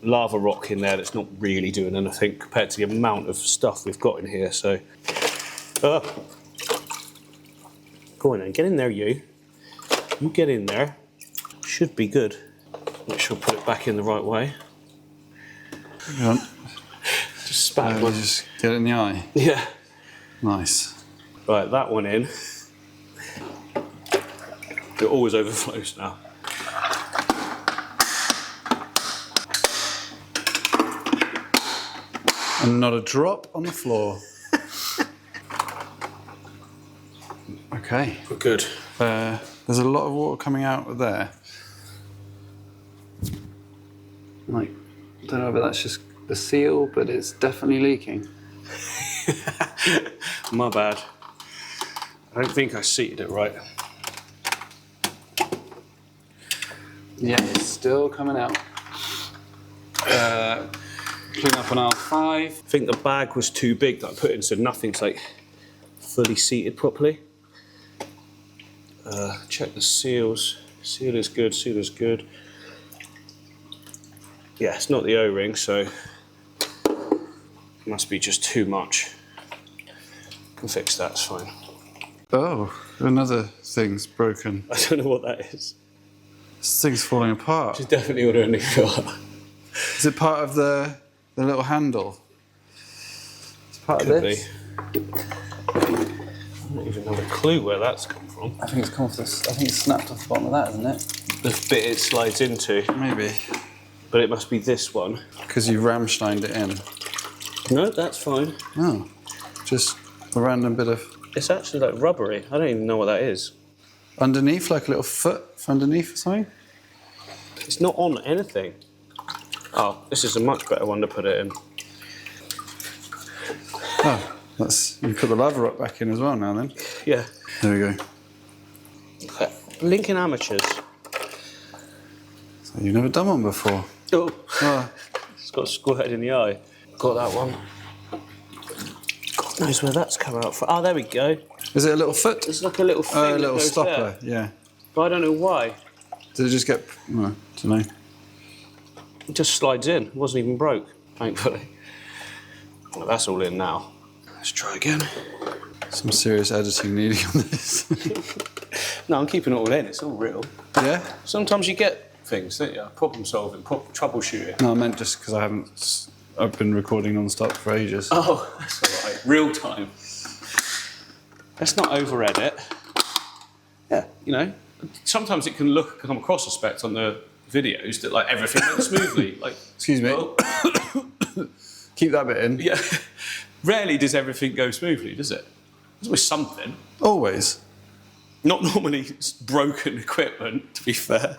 Speaker 1: lava rock in there that's not really doing anything compared to the amount of stuff we've got in here. So, go on then, get in there, you. You get in there. Should be good. Make sure I put it back in the right way.
Speaker 2: Hang on.
Speaker 1: Just spat one.
Speaker 2: Just get it in the eye.
Speaker 1: Yeah.
Speaker 2: Nice.
Speaker 1: Right, that one in. It always overflows now.
Speaker 2: And not a drop on the floor. Okay.
Speaker 1: We're good.
Speaker 2: There's a lot of water coming out of there. Like, I don't know if that's just the seal, but it's definitely leaking.
Speaker 1: My bad. I don't think I seated it right.
Speaker 2: Yeah, it's still coming out. Clean up on aisle 5.
Speaker 1: I think the bag was too big that I put in, so nothing's like fully seated properly. Check the seals. Seal is good, seal is good. Yeah, it's not the O-ring, so it must be just too much. Can fix that, it's fine.
Speaker 2: Oh, another thing's broken.
Speaker 1: I don't know what that is.
Speaker 2: This thing's falling apart.
Speaker 1: Just definitely order a new filler.
Speaker 2: Is it part of the little handle? Part of
Speaker 1: Could
Speaker 2: this.
Speaker 1: be. I don't even have a clue where that's come from.
Speaker 2: I think it's come off this. I think it's snapped off the bottom of that, isn't it?
Speaker 1: The bit it slides into.
Speaker 2: Maybe.
Speaker 1: But it must be this one.
Speaker 2: Because you Rammsteined it in.
Speaker 1: No, that's fine.
Speaker 2: Oh. Just a random bit of.
Speaker 1: It's actually like rubbery. I don't even know what that is.
Speaker 2: Underneath, like a little foot for underneath or something?
Speaker 1: It's not on anything. Oh, this is a much better one to put it in.
Speaker 2: Oh, that's. You put the lava rock back in as well now then.
Speaker 1: Yeah.
Speaker 2: There we go.
Speaker 1: Lincoln Amateurs.
Speaker 2: So you've never done one before.
Speaker 1: Oh,
Speaker 2: Oh,
Speaker 1: it's got a squirted in the eye. Got that one. God knows where that's come out from. Oh, there we go.
Speaker 2: is it a little foot?
Speaker 1: It's like a little thing.
Speaker 2: Oh, a
Speaker 1: that
Speaker 2: little
Speaker 1: goes
Speaker 2: stopper,
Speaker 1: there.
Speaker 2: yeah.
Speaker 1: But I don't know why.
Speaker 2: Did it just get. I don't know.
Speaker 1: It just slides in. It wasn't even broke, thankfully. Well, that's all in now. Let's try again.
Speaker 2: Some serious editing needed on this.
Speaker 1: No, I'm keeping it all in. It's all real.
Speaker 2: Yeah?
Speaker 1: Sometimes you get things, don't you? Problem solving, troubleshooting.
Speaker 2: No, I meant just because I've been recording non-stop for ages.
Speaker 1: Oh, that's all right. Real time. Let's not over edit. Yeah, you know, sometimes it can come across suspect on the videos that like everything went smoothly. Like,
Speaker 2: Excuse me.
Speaker 1: well,
Speaker 2: Keep that bit in.
Speaker 1: yeah. Rarely does everything go smoothly, does it? There's always something.
Speaker 2: Always.
Speaker 1: Not normally broken equipment, to be fair.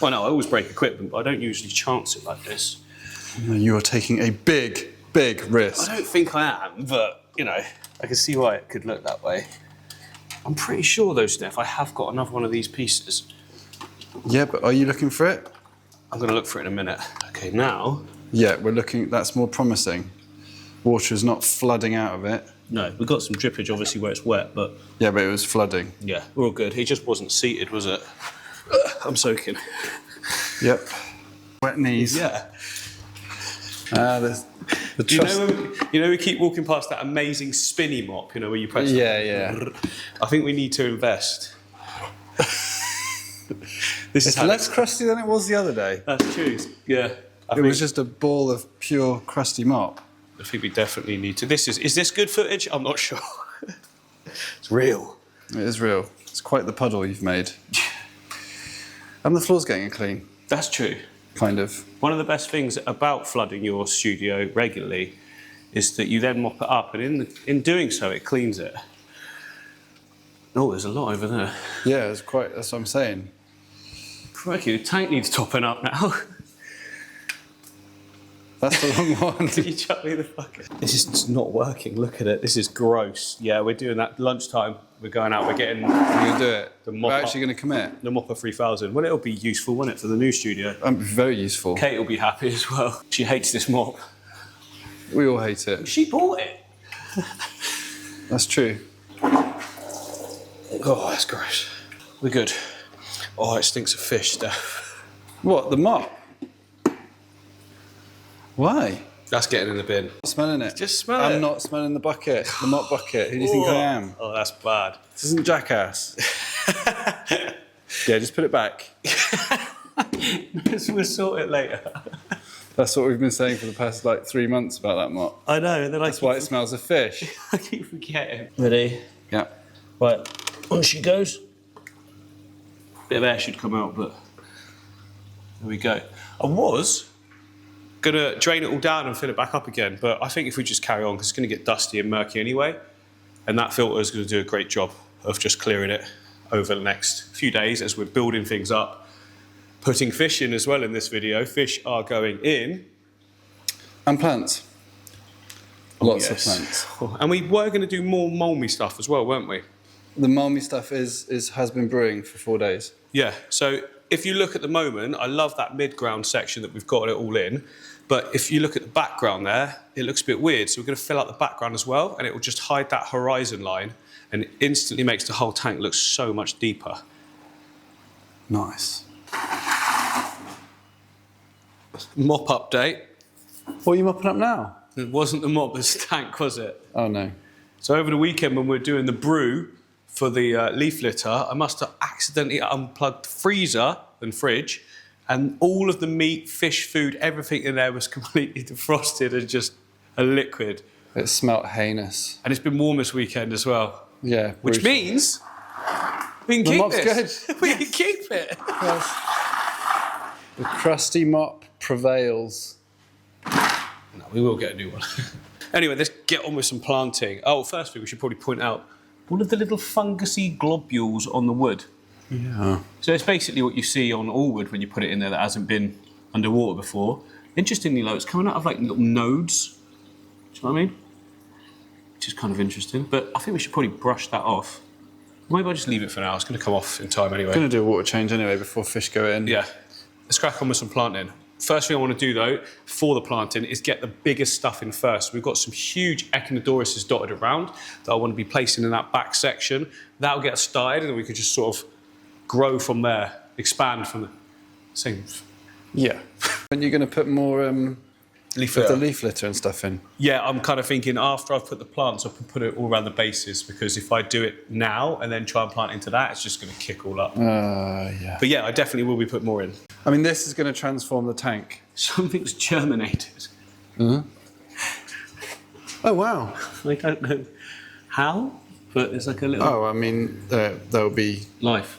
Speaker 1: Well, no, I always break equipment, but I don't usually chance it like this.
Speaker 2: You are taking a big, big risk.
Speaker 1: I don't think I am, but, you know, I can see why it could look that way. I'm pretty sure, though, Steph, I have got another one of these pieces.
Speaker 2: Yeah, but are you looking for it?
Speaker 1: I'm going to look for it in a minute. Okay, now...
Speaker 2: Yeah, we're looking. That's more promising. Water is not flooding out of it.
Speaker 1: No, we've got some drippage, obviously, where it's wet, but...
Speaker 2: Yeah, but it was flooding.
Speaker 1: Yeah, we're all good. He just wasn't seated, was it? I'm soaking.
Speaker 2: Yep. Wet knees.
Speaker 1: Yeah.
Speaker 2: The
Speaker 1: You know, we keep walking past that amazing spinny mop, you know, where you press...
Speaker 2: Yeah.
Speaker 1: I think we need to invest. This is
Speaker 2: It's
Speaker 1: how
Speaker 2: less crusty than it was the other day.
Speaker 1: That's true. Yeah.
Speaker 2: It was just a ball of pure crusty mop.
Speaker 1: I think we definitely need to. Is this good footage? I'm not sure. It's real.
Speaker 2: It is real. It's quite the puddle you've made. And the floor's getting clean.
Speaker 1: That's true.
Speaker 2: Kind of.
Speaker 1: One of the best things about flooding your studio regularly is that you then mop it up, and in doing so, it cleans it. Oh, there's a lot over there.
Speaker 2: Yeah, it's quite. That's what I'm saying.
Speaker 1: Crikey, the tank needs topping up now.
Speaker 2: That's the wrong one.
Speaker 1: Can you chuck me the bucket? This is not working. Look at it. This is gross. Yeah, we're doing that lunchtime. We're going out. We're getting
Speaker 2: We're gonna do it.
Speaker 1: The mop
Speaker 2: We're
Speaker 1: up.
Speaker 2: actually gonna commit.
Speaker 1: the Mopper 3000. Well, it'll be useful, won't it, for the new studio?
Speaker 2: Very useful.
Speaker 1: Kate will be happy as well. She hates this mop.
Speaker 2: We all hate it.
Speaker 1: She bought it.
Speaker 2: That's true.
Speaker 1: Oh, that's gross. We're good. Oh, it stinks of fish, Steph.
Speaker 2: What? The mop? Why?
Speaker 1: That's getting in the bin.
Speaker 2: I'm smelling it.
Speaker 1: Just smell it.
Speaker 2: I'm not smelling the bucket. The mop bucket. Who do you think I am?
Speaker 1: Oh, that's bad.
Speaker 2: This isn't Jackass. Yeah, just put it back.
Speaker 1: We'll sort it later.
Speaker 2: That's what we've been saying for the past 3 months about that mop.
Speaker 1: I know, and then
Speaker 2: That's why it smells of fish.
Speaker 1: I keep forgetting. Ready?
Speaker 2: Yeah.
Speaker 1: Right. On she goes. Bit of air should come out, but there we go. I was gonna drain it all down and fill it back up again, but I think if we just carry on, because it's gonna get dusty and murky anyway, and that filter is gonna do a great job of just clearing it over the next few days as we're building things up. Putting fish in as well in this video. Fish are going in.
Speaker 2: And plants. Lots
Speaker 1: Yes.
Speaker 2: of plants.
Speaker 1: And we were going to do more mulmy stuff as well, weren't we?
Speaker 2: The malmy stuff has been brewing for 4 days.
Speaker 1: Yeah, so if you look at the moment, I love that mid-ground section that we've got it all in, but if you look at the background there, it looks a bit weird, so we're going to fill out the background as well, and it will just hide that horizon line, and it instantly makes the whole tank look so much deeper.
Speaker 2: Nice.
Speaker 1: Mop update.
Speaker 2: What are you mopping up now?
Speaker 1: It wasn't the mopper's tank, was it?
Speaker 2: Oh no.
Speaker 1: So over the weekend when we were doing the brew for the leaf litter, I must have accidentally unplugged the freezer and fridge, and all of the meat, fish, food, everything in there was completely defrosted and just a liquid.
Speaker 2: It smelt heinous.
Speaker 1: And it's been warm this weekend as well.
Speaker 2: Yeah.
Speaker 1: Which
Speaker 2: brutal.
Speaker 1: means we can
Speaker 2: The
Speaker 1: keep
Speaker 2: mop's
Speaker 1: this.
Speaker 2: good.
Speaker 1: We can keep it.
Speaker 2: Yes. The crusty mop prevails.
Speaker 1: No, we will get a new one. Anyway, let's get on with some planting. Oh, first thing we should probably point out all of the little fungusy globules on the wood.
Speaker 2: Yeah.
Speaker 1: So it's basically what you see on all wood when you put it in there that hasn't been underwater before. Interestingly, though, it's coming out of like little nodes. Do you know what I mean? Which is kind of interesting. But I think we should probably brush that off. Maybe I'll just leave it for now. It's going to come off in time anyway.
Speaker 2: I'm going to do a water change anyway before fish go in.
Speaker 1: Yeah. Let's crack on with some planting. First thing I want to do, though, for the planting is get the biggest stuff in first. We've got some huge echinodoruses dotted around that I want to be placing in that back section. That'll get us started, and then we could just sort of grow from there, expand from the same.
Speaker 2: Yeah. When you're going to put more
Speaker 1: Leaf
Speaker 2: of the
Speaker 1: litter.
Speaker 2: leaf litter and stuff in?
Speaker 1: Yeah, I'm kind of thinking after I've put the plants, I can put it all around the bases, because if I do it now and then try and plant into that, it's just going to kick all up.
Speaker 2: Yeah.
Speaker 1: But yeah, I definitely will be putting more in.
Speaker 2: I mean, this is going to transform the tank.
Speaker 1: Something's germinated.
Speaker 2: Oh, wow.
Speaker 1: I don't know how, but it's like a little
Speaker 2: Oh, I mean, there'll be
Speaker 1: life.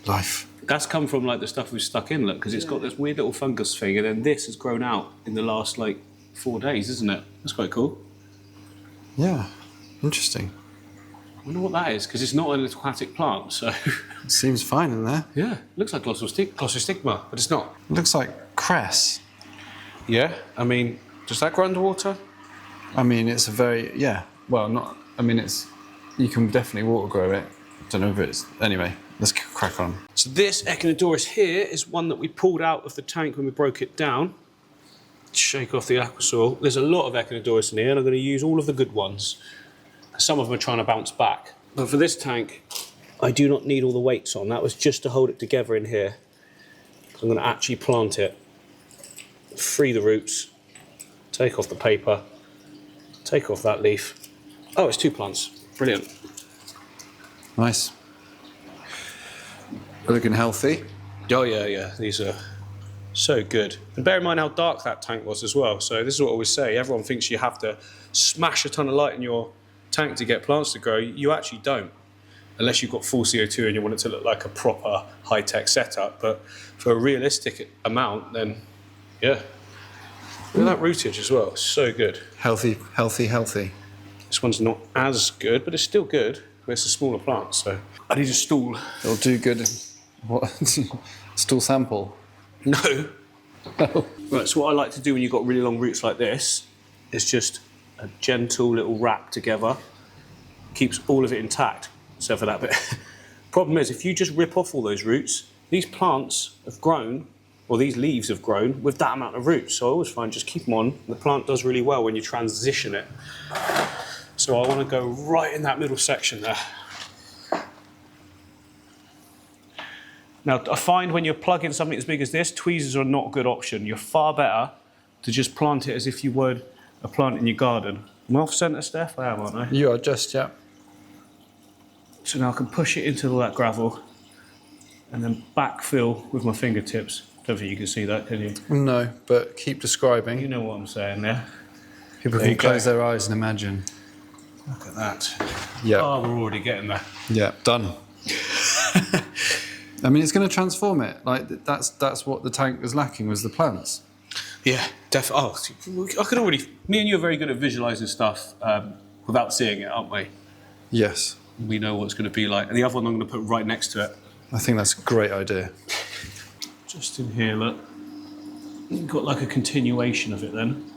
Speaker 2: life.
Speaker 1: That's come from like the stuff we've stuck in, look, because it's got this weird little fungus thing, and then this has grown out in the last like 4 days, isn't it? That's quite cool.
Speaker 2: Yeah. Interesting.
Speaker 1: I wonder what that is, because it's not an aquatic plant, so
Speaker 2: It seems fine in there.
Speaker 1: yeah, it looks like glossostigma, but it's not.
Speaker 2: It looks like cress.
Speaker 1: Yeah, I mean, does that grow underwater?
Speaker 2: I mean, it's a very, yeah. Well, not, I mean, it's, you can definitely water grow it. Don't know if it's, anyway, let's crack on.
Speaker 1: So this Echinodorus here is one that we pulled out of the tank when we broke it down. Shake off the aqua soil. There's a lot of Echinodorus in here, and I'm going to use all of the good ones. Some of them are trying to bounce back. But for this tank, I do not need all the weights on. That was just to hold it together in here. I'm going to actually plant it. Free the roots. Take off the paper. Take off that leaf. Oh, it's 2 plants. Brilliant.
Speaker 2: Nice. Looking healthy.
Speaker 1: Oh yeah, these are so good. And bear in mind how dark that tank was as well. So this is what I always say, everyone thinks you have to smash a ton of light in your tank to get plants to grow. You actually don't, unless you've got full CO2 and you want it to look like a proper high-tech setup. But for a realistic amount, then yeah. Look at that rootage as well, so good.
Speaker 2: Healthy, healthy, healthy.
Speaker 1: This one's not as good, but it's still good. But it's a smaller plant, so I need a stool.
Speaker 2: It'll do good. What? Stool sample.
Speaker 1: No. Right, so what I like to do when you've got really long roots like this is just a gentle little wrap together. Keeps all of it intact, except for that bit. Problem is, if you just rip off all those roots, these plants have grown, or these leaves have grown with that amount of roots. So I always find just keep them on. The plant does really well when you transition it. So I want to go right in that middle section there. Now, I find when you're plugging something as big as this, tweezers are not a good option. You're far better to just plant it as if you would a plant in your garden. Am I off centre, Steph? I am, aren't I?
Speaker 2: You are just, yeah.
Speaker 1: So now I can push it into all that gravel and then backfill with my fingertips. Don't think you can see that, can you?
Speaker 2: No, but keep describing.
Speaker 1: You know what I'm saying there.
Speaker 2: People
Speaker 1: There
Speaker 2: can
Speaker 1: you go.
Speaker 2: close their eyes and imagine.
Speaker 1: Look at that.
Speaker 2: Yeah.
Speaker 1: Oh, we're already getting there.
Speaker 2: Yeah, done. I mean, it's going to transform it. Like that's what the tank was lacking, was the plants.
Speaker 1: Yeah, definitely. Oh, I could already. Me and you are very good at visualising stuff without seeing it, aren't we?
Speaker 2: Yes.
Speaker 1: We know what it's going to be like. And the other one I'm going to put right next to it.
Speaker 2: I think that's a great idea.
Speaker 1: Just in here, look. You've got like a continuation of it then.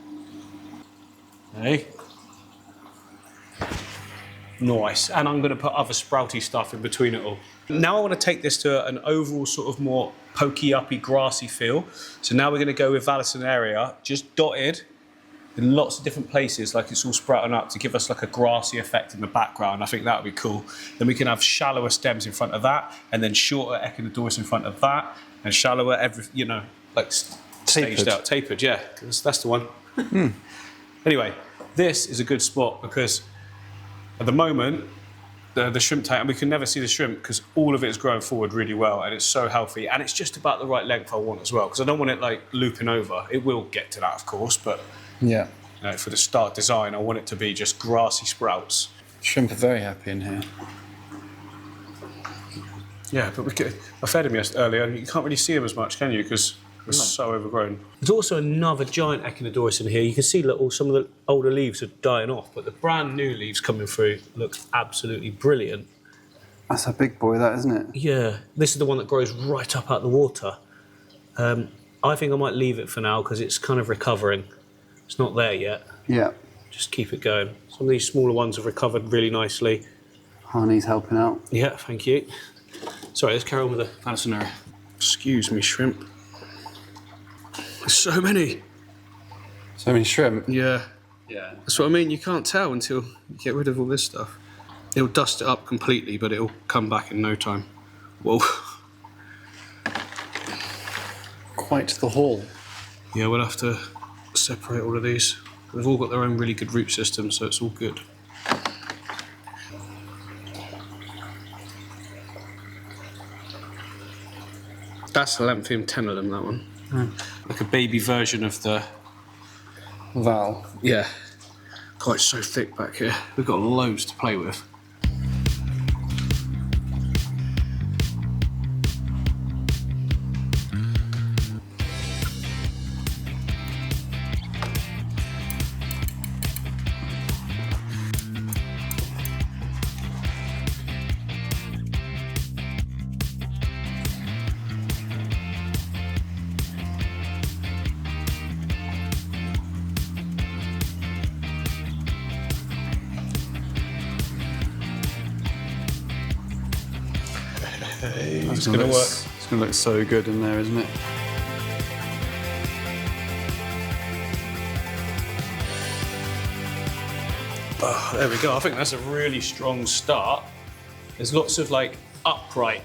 Speaker 1: Hey. Nice. And I'm going to put other sprouty stuff in between it all. Now I want to take this to an overall sort of more pokey, uppy, grassy feel. So now we're going to go with Vallisneria, just dotted in lots of different places, like it's all sprouting up to give us like a grassy effect in the background. I think that would be cool. Then we can have shallower stems in front of that, and then shorter Echinodorus in front of that, and shallower, like staged out, tapered, yeah, that's the one. Anyway, this is a good spot because at the moment, the shrimp tank, and we can never see the shrimp because all of it is growing forward really well and it's so healthy, and it's just about the right length I want as well, because I don't want it like looping over. It will get to that, of course, but
Speaker 2: Yeah.
Speaker 1: for the start design, I want it to be just grassy sprouts.
Speaker 2: Shrimp are very happy in here.
Speaker 1: Yeah, but I fed him earlier, and you can't really see him as much, can you? Because they're so overgrown.
Speaker 4: There's also another giant Echinodoris in here. You can see that some of the older leaves are dying off, but the brand new leaves coming through look absolutely brilliant.
Speaker 2: That's a big boy, that, isn't it?
Speaker 4: Yeah, this is the one that grows right up out of the water. I think I might leave it for now because it's kind of recovering. It's not there yet.
Speaker 2: Yeah.
Speaker 4: Just keep it going. Some of these smaller ones have recovered really nicely.
Speaker 2: Honey's helping out.
Speaker 4: Yeah, thank you. Sorry, let's carry on with the Panacinera.
Speaker 1: Excuse me, shrimp. There's so many.
Speaker 2: So many shrimp?
Speaker 1: Yeah.
Speaker 2: Yeah.
Speaker 1: That's what I mean. You can't tell until you get rid of all this stuff. It'll dust it up completely, but it'll come back in no time. Whoa.
Speaker 2: Quite the haul.
Speaker 1: Yeah, we'll have to separate all of these. They've all got their own really good root system, so it's all good. That's the Lanthium tenellum, that one. Like a baby version of the
Speaker 2: Val.
Speaker 1: Yeah. God, it's so thick back here. We've got loads to play with.
Speaker 2: It's
Speaker 1: gonna work.
Speaker 2: It's going to look so good in there, isn't it?
Speaker 1: Oh, there we go. I think that's a really strong start. There's lots of like upright.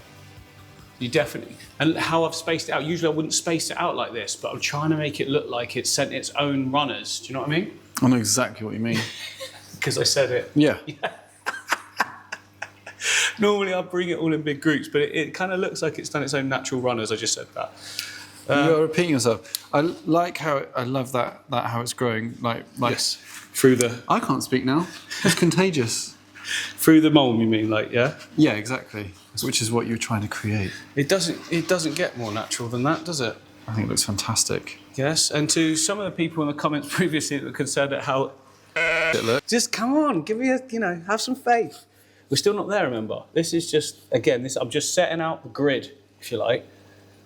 Speaker 1: You definitely, and how I've spaced it out. Usually I wouldn't space it out like this, but I'm trying to make it look like it's sent its own runners. Do you know what I mean?
Speaker 2: I know exactly what you mean.
Speaker 1: Because I said it.
Speaker 2: Yeah.
Speaker 1: Normally I bring it all in big groups, but it kind of looks like it's done its own natural runners. I just said that.
Speaker 2: You're repeating yourself. I like how I love that how it's growing. Like
Speaker 1: Yes. Through the
Speaker 2: I can't speak now. It's contagious.
Speaker 1: through the mold, you mean? Like, yeah.
Speaker 2: Yeah, exactly. Which is what you're trying to create.
Speaker 1: It doesn't get more natural than that, does it?
Speaker 2: I think it looks fantastic.
Speaker 1: Yes. And to some of the people in the comments previously that were concerned at how
Speaker 2: It looks.
Speaker 1: just come on, give me have some faith. We're still not there, remember. This is just, again, I'm just setting out the grid, if you like.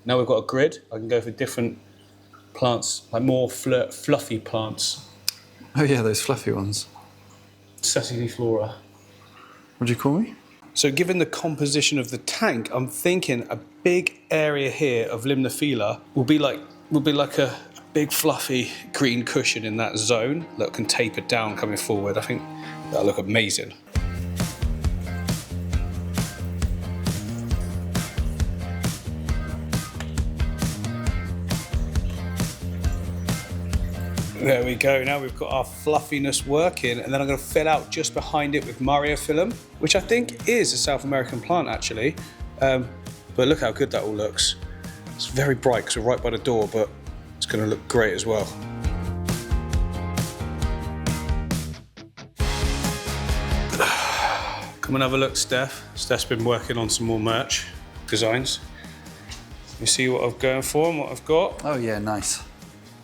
Speaker 1: Now we've got a grid, I can go for different plants, like more fluffy plants.
Speaker 2: Oh yeah, those fluffy ones.
Speaker 1: Sessiliflora.
Speaker 2: What do you call me?
Speaker 1: So given the composition of the tank, I'm thinking a big area here of Limnophila will be like a big fluffy green cushion in that zone that can taper down coming forward. I think that'll look amazing. There we go, now we've got our fluffiness working, and then I'm going to fill out just behind it with Mariophyllum, which I think is a South American plant actually. But look how good that all looks. It's very bright because we're right by the door, but it's going to look great as well. Come and have a look, Steph. Steph's been working on some more merch designs. You see what I'm going for and what I've got?
Speaker 2: Oh yeah, nice.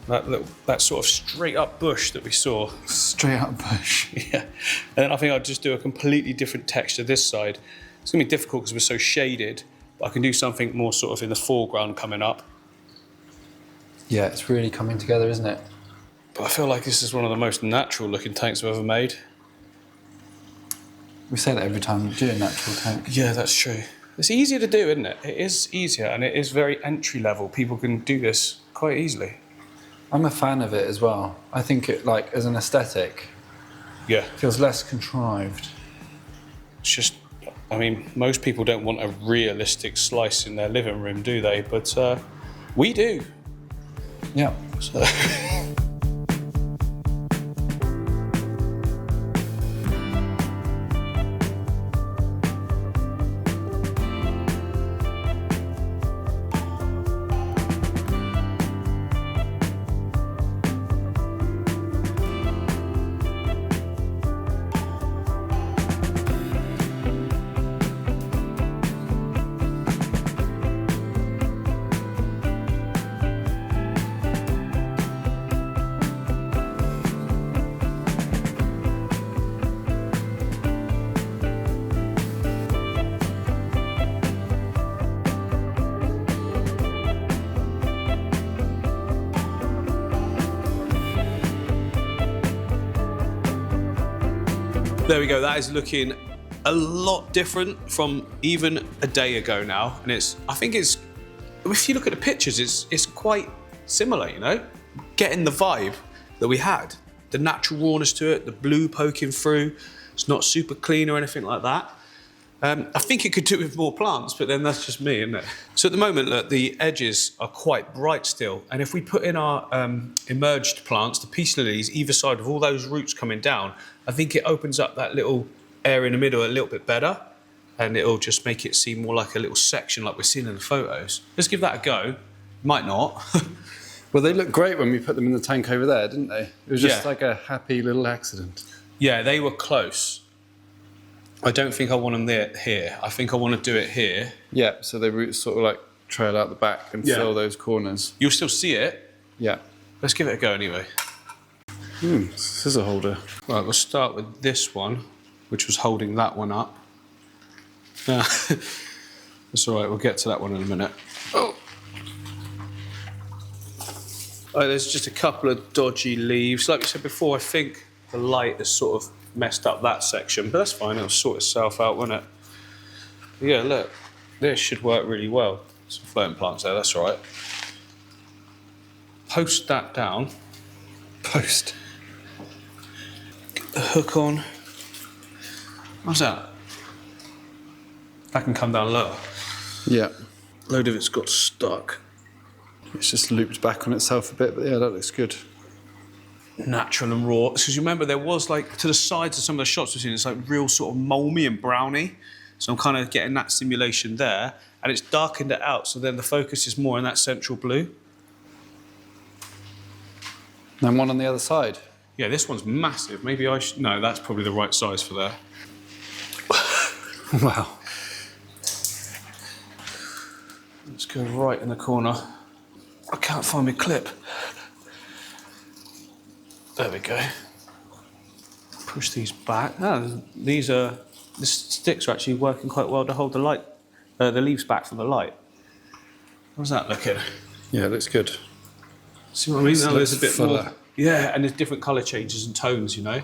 Speaker 1: That sort of straight up bush that we saw.
Speaker 2: Straight up bush.
Speaker 1: Yeah. And then I think I'll just do a completely different texture this side. It's going to be difficult because we're so shaded, but I can do something more sort of in the foreground coming up.
Speaker 2: Yeah, it's really coming together, isn't it?
Speaker 1: But I feel like this is one of the most natural looking tanks I've ever made.
Speaker 2: We say that every time we do a natural tank.
Speaker 1: Yeah, that's true. It's easier to do, isn't it? It is easier, and it is very entry level. People can do this quite easily.
Speaker 2: I'm a fan of it as well. I think it, like, as an aesthetic,
Speaker 1: Yeah.
Speaker 2: feels less contrived.
Speaker 1: It's just, I mean, most people don't want a realistic slice in their living room, do they? But we do.
Speaker 2: Yeah.
Speaker 1: So. There we go, that is looking a lot different from even a day ago now. And I think it's, if you look at the pictures, it's quite similar, you know? Getting the vibe that we had. The natural rawness to it, the blue poking through. It's not super clean or anything like that. I think it could do with more plants, but then that's just me, isn't it? So at the moment, look, the edges are quite bright still. And if we put in our emerged plants, the peace lilies, either side of all those roots coming down, I think it opens up that little area in the middle a little bit better. And it'll just make it seem more like a little section like we're seeing in the photos. Let's give that a go. Might not.
Speaker 2: Well, they looked great when we put them in the tank over there, didn't they? It was just like a happy little accident.
Speaker 1: Yeah, they were close. I don't think I want them there here. I think I want to do it here.
Speaker 2: Yeah, so the roots sort of like trail out the back and fill those corners.
Speaker 1: You'll still see it.
Speaker 2: Yeah.
Speaker 1: Let's give it a go anyway.
Speaker 2: Scissor holder.
Speaker 1: Right, we'll start with this one, which was holding that one up. That's all right, we'll get to that one in a minute. Oh. Right, there's just a couple of dodgy leaves. Like we said before, I think the light has sort of messed up that section, but that's fine, it'll sort itself out, won't it? But yeah, look, this should work really well. Some floating plants there, that's all right. Post that down.
Speaker 2: Post.
Speaker 1: Get the hook on. What's that? That can come down lower.
Speaker 2: Yeah.
Speaker 1: Load of it's got stuck.
Speaker 2: It's just looped back on itself a bit, but yeah, that looks good.
Speaker 1: Natural and raw. Because you remember there was like, to the sides of some of the shots we've seen, it's like real sort of malmy and browny. So I'm kind of getting that simulation there. And it's darkened it out, so then the focus is more in that central blue.
Speaker 2: And one on the other side.
Speaker 1: Yeah, this one's massive. Maybe I should... No, that's probably the right size for there.
Speaker 2: Wow.
Speaker 1: Let's go right in the corner. I can't find my clip. There we go. Push these back. The sticks are actually working quite well to hold the light, the leaves back from the light. How's that looking?
Speaker 2: Yeah, it looks good.
Speaker 1: See what I mean? Now there's a bit
Speaker 2: fuller.
Speaker 1: more. Yeah, and there's different colour changes and tones, you know.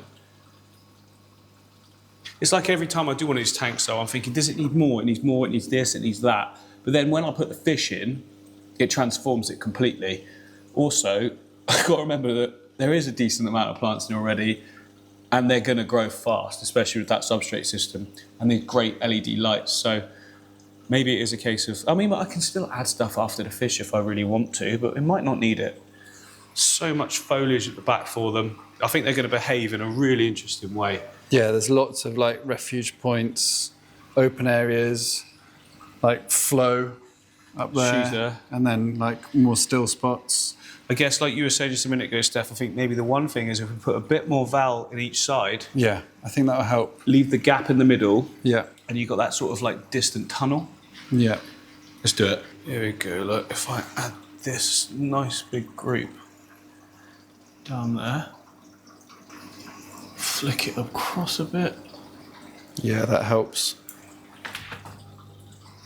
Speaker 1: It's like every time I do one of these tanks, though, I'm thinking, does it need more? It needs more, it needs this, it needs that. But then when I put the fish in, it transforms it completely. Also, I've got to remember that there is a decent amount of plants in already, and they're going to grow fast, especially with that substrate system and these great LED lights. So maybe it is a case of, I mean, I can still add stuff after the fish if I really want to, but it might not need it. So much foliage at the back for them. I think they're going to behave in a really interesting way.
Speaker 2: Yeah, there's lots of like refuge points, open areas, like flow up there,
Speaker 1: She's there.
Speaker 2: and then like more still spots.
Speaker 1: I guess, like you were saying just a minute ago, Steph, I think maybe the one thing is if we put a bit more val in each side,
Speaker 2: Yeah, I think that'll help.
Speaker 1: leave the gap in the middle,
Speaker 2: Yeah,
Speaker 1: and you've got that sort of like distant tunnel.
Speaker 2: yeah.
Speaker 1: Let's do it. Here we go. Look, if I add this nice big group down there, flick it across a bit.
Speaker 2: Yeah, that helps.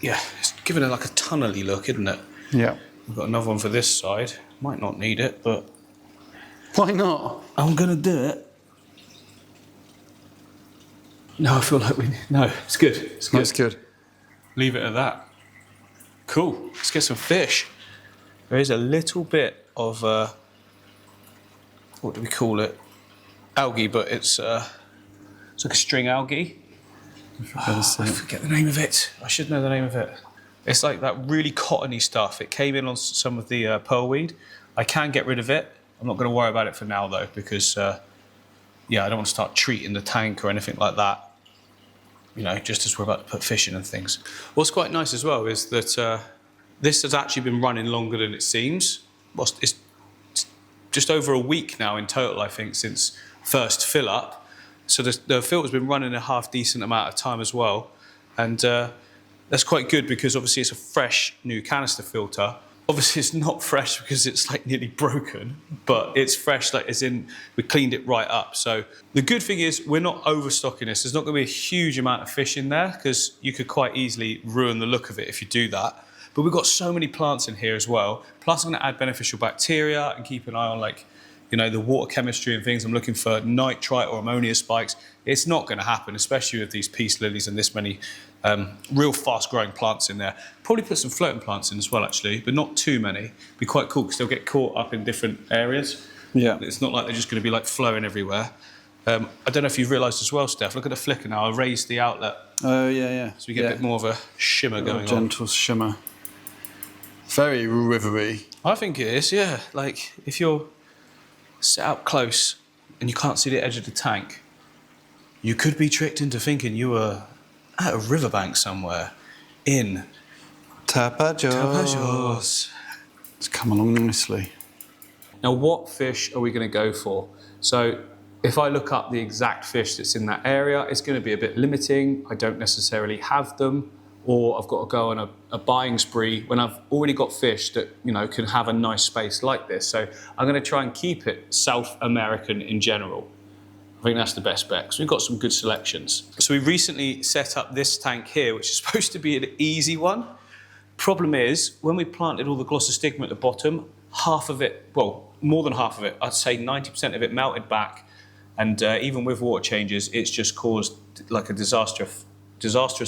Speaker 1: Yeah, it's giving it like a tunnely look, isn't it?
Speaker 2: Yeah.
Speaker 1: We've got another one for this side. Might not need it, but
Speaker 2: Why not?
Speaker 1: I'm gonna do it. No, I feel like no, it's good. It's good.
Speaker 2: That's good.
Speaker 1: Leave it at that. Cool. Let's get some fish. There is a little bit of what do we call it? Algae, but it's like a string algae. I forget the name of it. I should know the name of it. It's like that really cottony stuff. It came in on some of the pearlweed. I can get rid of it. I'm not going to worry about it for now though, because yeah, I don't want to start treating the tank or anything like that. You know, just as we're about to put fish in and things. What's quite nice as well is that this has actually been running longer than it seems. Well, it's just over a week now in total, I think, since first fill up. So the filter's been running a half decent amount of time as well. And that's quite good because obviously it's a fresh new canister filter. Obviously it's not fresh because it's like nearly broken, but it's fresh, like as in we cleaned it right up. So the good thing is we're not overstocking this. There's not going to be a huge amount of fish in there because you could quite easily ruin the look of it if you do that. But we've got so many plants in here as well. Plus I'm going to add beneficial bacteria and keep an eye on, like, you know, the water chemistry and things. I'm looking for nitrite or ammonia spikes. It's not going to happen, especially with these peace lilies and this many real fast-growing plants in there. Probably put some floating plants in as well, actually, but not too many. Be quite cool because they'll get caught up in different areas.
Speaker 2: Yeah.
Speaker 1: It's not like they're just going to be like flowing everywhere. I don't know if you've realised as well, Steph. Look at the flicker now. I raised the outlet.
Speaker 2: Oh, yeah.
Speaker 1: So we get a bit more of a shimmer going on.
Speaker 2: Gentle shimmer. Very rivery.
Speaker 1: I think it is, yeah. Like, if you're set up close and you can't see the edge of the tank, you could be tricked into thinking you were at a riverbank somewhere in
Speaker 2: Tapajos. It's come along nicely.
Speaker 1: Now, what fish are we going to go for? So, if I look up the exact fish that's in that area, it's going to be a bit limiting. I don't necessarily have them, or I've got to go on a buying spree when I've already got fish that, you know, can have a nice space like this. So I'm going to try and keep it South American in general. I think that's the best bet because we've got some good selections. So we recently set up this tank here, which is supposed to be an easy one. Problem is, when we planted all the glossostigma at the bottom, half of it, well, more than half of it, I'd say 90% of it melted back. And even with water changes, it's just caused like a disastrous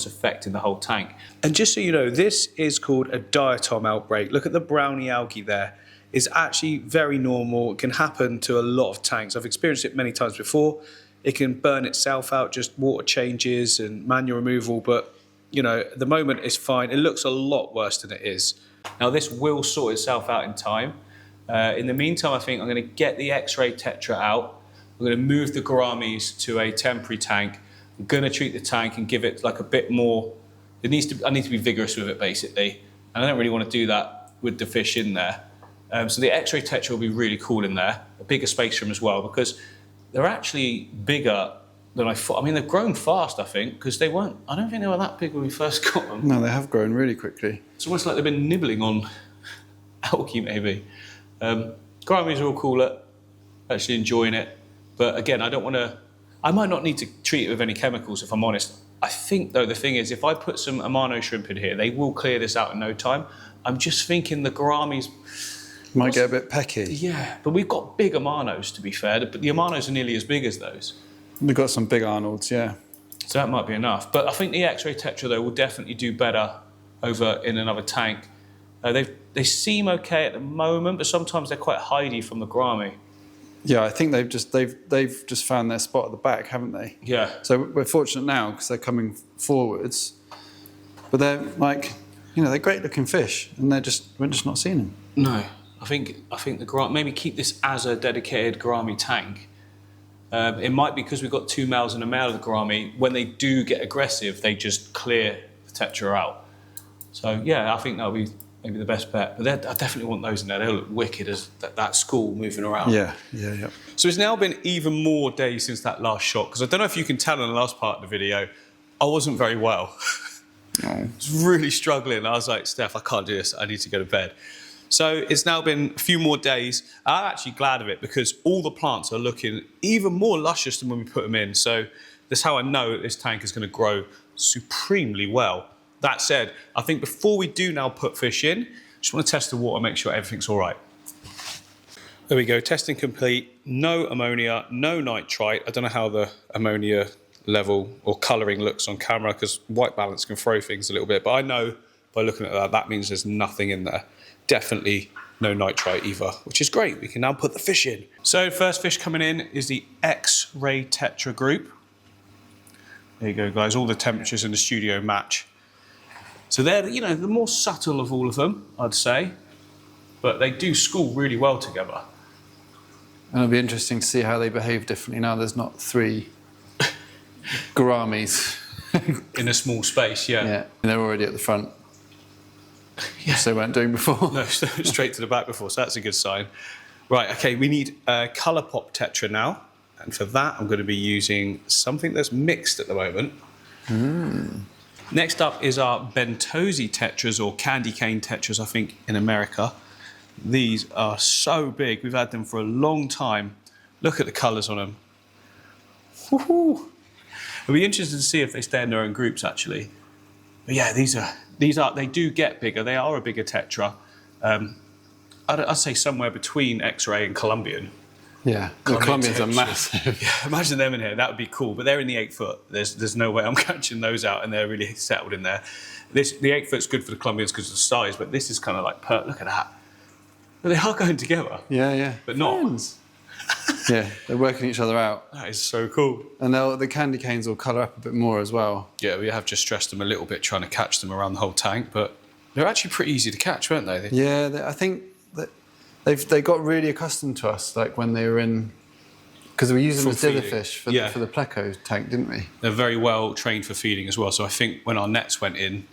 Speaker 1: effect in the whole tank. And just so you know, this is called a diatom outbreak. Look at the brownie algae there. It's actually very normal. It can happen to a lot of tanks. I've experienced it many times before. It can burn itself out, just water changes and manual removal. But, you know, at the moment it's fine. It looks a lot worse than it is. Now, this will sort itself out in time. In the meantime, I think I'm going to get the X-ray tetra out. I'm going to move the gouramis to a temporary tank. I'm going to treat the tank and give it like a bit more. I need to be vigorous with it, basically. And I don't really want to do that with the fish in there. So the X-ray tetra will be really cool in there. A bigger space for them as well, because they're actually bigger than I thought. I mean, they've grown fast, I think, because they weren't. I don't think they were that big when we first got them.
Speaker 2: No, they have grown really quickly.
Speaker 1: It's almost like they've been nibbling on algae, maybe. Gouramis are all cool at actually enjoying it. But again, I don't want to. I might not need to treat it with any chemicals, if I'm honest. I think, though, the thing is, if I put some amano shrimp in here, they will clear this out in no time. I'm just thinking the gouramis
Speaker 2: might get a bit pecky.
Speaker 1: Yeah, but we've got big amanos, to be fair. But the amanos are nearly as big as those.
Speaker 2: We've got some big Arnolds, yeah.
Speaker 1: So that might be enough. But I think the X-ray tetra, though, will definitely do better over in another tank. They seem okay at the moment, but sometimes they're quite hidey from the gourami.
Speaker 2: Yeah, I think they've just found their spot at the back, haven't they?
Speaker 1: Yeah.
Speaker 2: So we're fortunate now because they're coming forwards, but they're like, you know, they're great looking fish, and we're just not seeing them.
Speaker 1: No, I think the gourami, maybe keep this as a dedicated gourami tank. It might be because we've got 2 males and a male of the gourami. When they do get aggressive, they just clear the tetra out. So yeah, I think that'll be maybe the best bet. But I definitely want those in there. They'll look wicked as that school moving around.
Speaker 2: Yeah.
Speaker 1: So it's now been even more days since that last shot, because I don't know if you can tell in the last part of the video, I wasn't very well.
Speaker 2: No.
Speaker 1: I was really struggling. I was like, Steph, I can't do this. I need to go to bed. So it's now been a few more days. I'm actually glad of it because all the plants are looking even more luscious than when we put them in. So that's how I know that this tank is going to grow supremely well. That said, I think before we do now put fish in, I just want to test the water, make sure everything's all right. There we go, testing complete. No ammonia, no nitrite. I don't know how the ammonia level or colouring looks on camera because white balance can throw things a little bit, but I know by looking at that, that means there's nothing in there. Definitely no nitrite either, which is great. We can now put the fish in. So first fish coming in is the X-ray tetra group. There you go, guys. All the temperatures in the studio match. So they're, you know, the more subtle of all of them, I'd say, but they do school really well together.
Speaker 2: And it'll be interesting to see how they behave differently now. There's not 3 gouramis
Speaker 1: in a small space, yeah.
Speaker 2: Yeah, and they're already at the front. Yes, they weren't doing before.
Speaker 1: No, straight to the back before, so that's a good sign. Right, okay, we need colour pop tetra now, and for that I'm going to be using something that's mixed at the moment. Next up is our Bentosi tetras, or candy cane tetras, I think, in America. These are so big, we've had them for a long time. Look at the colours on them. Woohoo! It'll be interesting to see if they stay in their own groups, actually. But yeah, they do get bigger. They are a bigger tetra. I'd say somewhere between X-ray and Colombian.
Speaker 2: Yeah, the Colombians are massive.
Speaker 1: Yeah, imagine them in here. That would be cool. But they're in the 8 foot. There's no way I'm catching those out, and they're really settled in there. The 8 foot's good for the Colombians because of the size, but this is kind of like look at that. But they are going together.
Speaker 2: Yeah, yeah.
Speaker 1: But not.
Speaker 2: Friends. Yeah, they're working each other out.
Speaker 1: That is so cool.
Speaker 2: And the candy canes will colour up a bit more as well.
Speaker 1: Yeah, we have just stressed them a little bit trying to catch them around the whole tank, but they're actually pretty easy to catch, weren't they?
Speaker 2: Yeah, I think that they got really accustomed to us, like when they were in, because we used them as dinner fish for the pleco tank, didn't we?
Speaker 1: They're very well trained for feeding as well. So I think when our nets went in,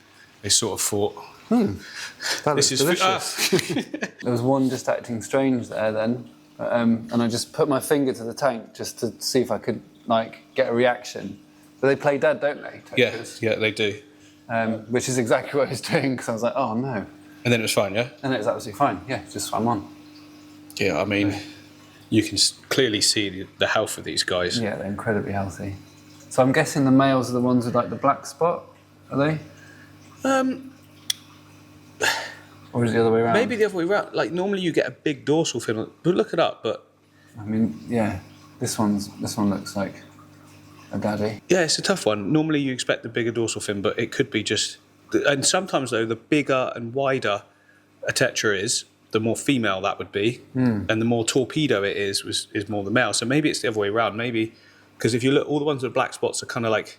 Speaker 1: they sort of thought,
Speaker 2: That looks delicious. There was one just acting strange there then, and I just put my finger to the tank just to see if I could get a reaction. But they play dead, don't they? Tetras?
Speaker 1: Yeah, they do.
Speaker 2: Which is exactly what I was doing, because I was like, oh no.
Speaker 1: And then it was fine, yeah?
Speaker 2: And it was absolutely fine, yeah, just swam on.
Speaker 1: Yeah, I mean, you can clearly see the health of these guys.
Speaker 2: Yeah, they're incredibly healthy. So I'm guessing the males are the ones with the black spot, are they? Or is it the other way around?
Speaker 1: Maybe the other way around. Like normally you get a big dorsal fin. But look it up. But
Speaker 2: I mean, yeah, this one looks like a daddy.
Speaker 1: Yeah, it's a tough one. Normally you expect the bigger dorsal fin, but it could be just. And sometimes though, the bigger and wider a tetra is, the more female that would be, and the more torpedo it is more the male. So maybe it's the other way around. Maybe because if you look, all the ones with black spots are kind of like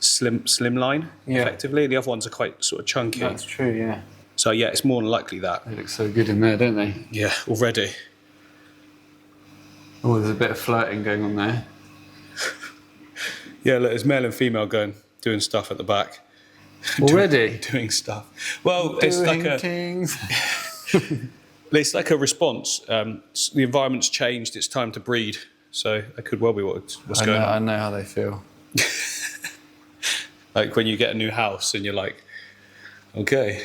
Speaker 1: slimline, effectively. The other ones are quite sort of chunky.
Speaker 2: That's true, yeah.
Speaker 1: So yeah, it's more than likely that.
Speaker 2: They look so good in there, don't they?
Speaker 1: Yeah, already.
Speaker 2: Oh, there's a bit of flirting going on there.
Speaker 1: Yeah, look, there's male and female doing stuff at the back.
Speaker 2: Already?
Speaker 1: doing stuff. Well, it's like it's like a response. The environment's changed. It's time to breed. So that could well be what's going on.
Speaker 2: I know how they feel.
Speaker 1: Like when you get a new house and you're like, okay,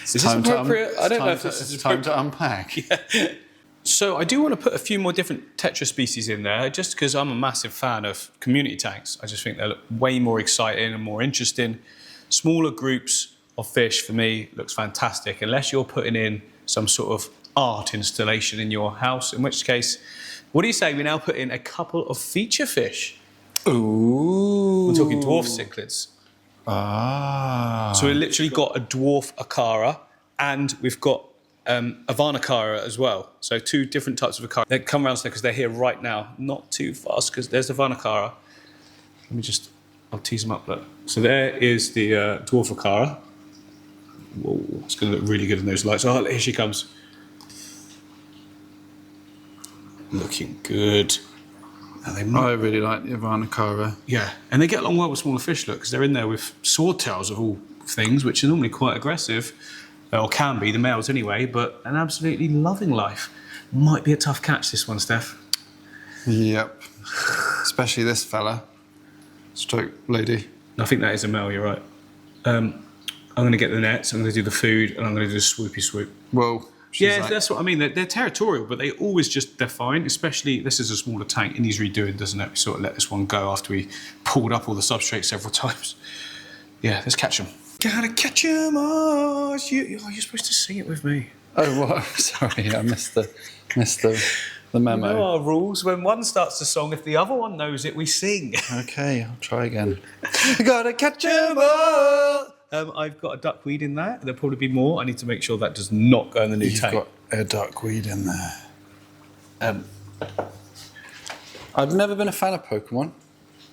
Speaker 1: is this appropriate? I don't know if this is
Speaker 2: time to unpack.
Speaker 1: Yeah. So I do want to put a few more different tetra species in there, just because I'm a massive fan of community tanks. I just think they look way more exciting and more interesting. Smaller groups of fish, for me, looks fantastic, unless you're putting in some sort of art installation in your house, in which case, what do you say we now put in a couple of feature fish?
Speaker 2: Ooh.
Speaker 1: We're talking dwarf cichlids.
Speaker 2: Ah.
Speaker 1: So we literally got a dwarf acara, and we've got a varnacara as well. So 2 different types of acara. They come around because they're here right now. Not too fast, because there's the varnacara. I'll tease them up. Look. So there is the dwarf acara. Whoa, it's going to look really good in those lights. Oh, here she comes. Looking good.
Speaker 2: I really like the varnacara.
Speaker 1: Yeah, and they get along well with smaller fish, look, because they're in there with swordtails of all things, which are normally quite aggressive, or can be, the males anyway, but an absolutely loving life. Might be a tough catch, this one, Steph.
Speaker 2: Yep. Especially this fella. Stroke lady.
Speaker 1: I think that is a male, you're right. I'm going to get the nets, I'm going to do the food, and I'm going to do the swoopy swoop.
Speaker 2: Whoa.
Speaker 1: Yeah, that's what I mean. They're territorial, but they always they're fine, especially, this is a smaller tank, and he's redoing, doesn't it? We sort of let this one go after we pulled up all the substrate several times. Yeah, let's catch them. Gotta catch them all. You're supposed to sing it with me.
Speaker 2: Oh, what? Sorry, I missed the memo.
Speaker 1: You know our rules. When one starts the song, if the other one knows it, we sing.
Speaker 2: Okay, I'll try again. Gotta catch 'em all.
Speaker 1: I've got a duckweed in there. There'll probably be more. I need to make sure that does not go in the new tank.
Speaker 2: You've got a duckweed in there. I've never been a fan of Pokemon.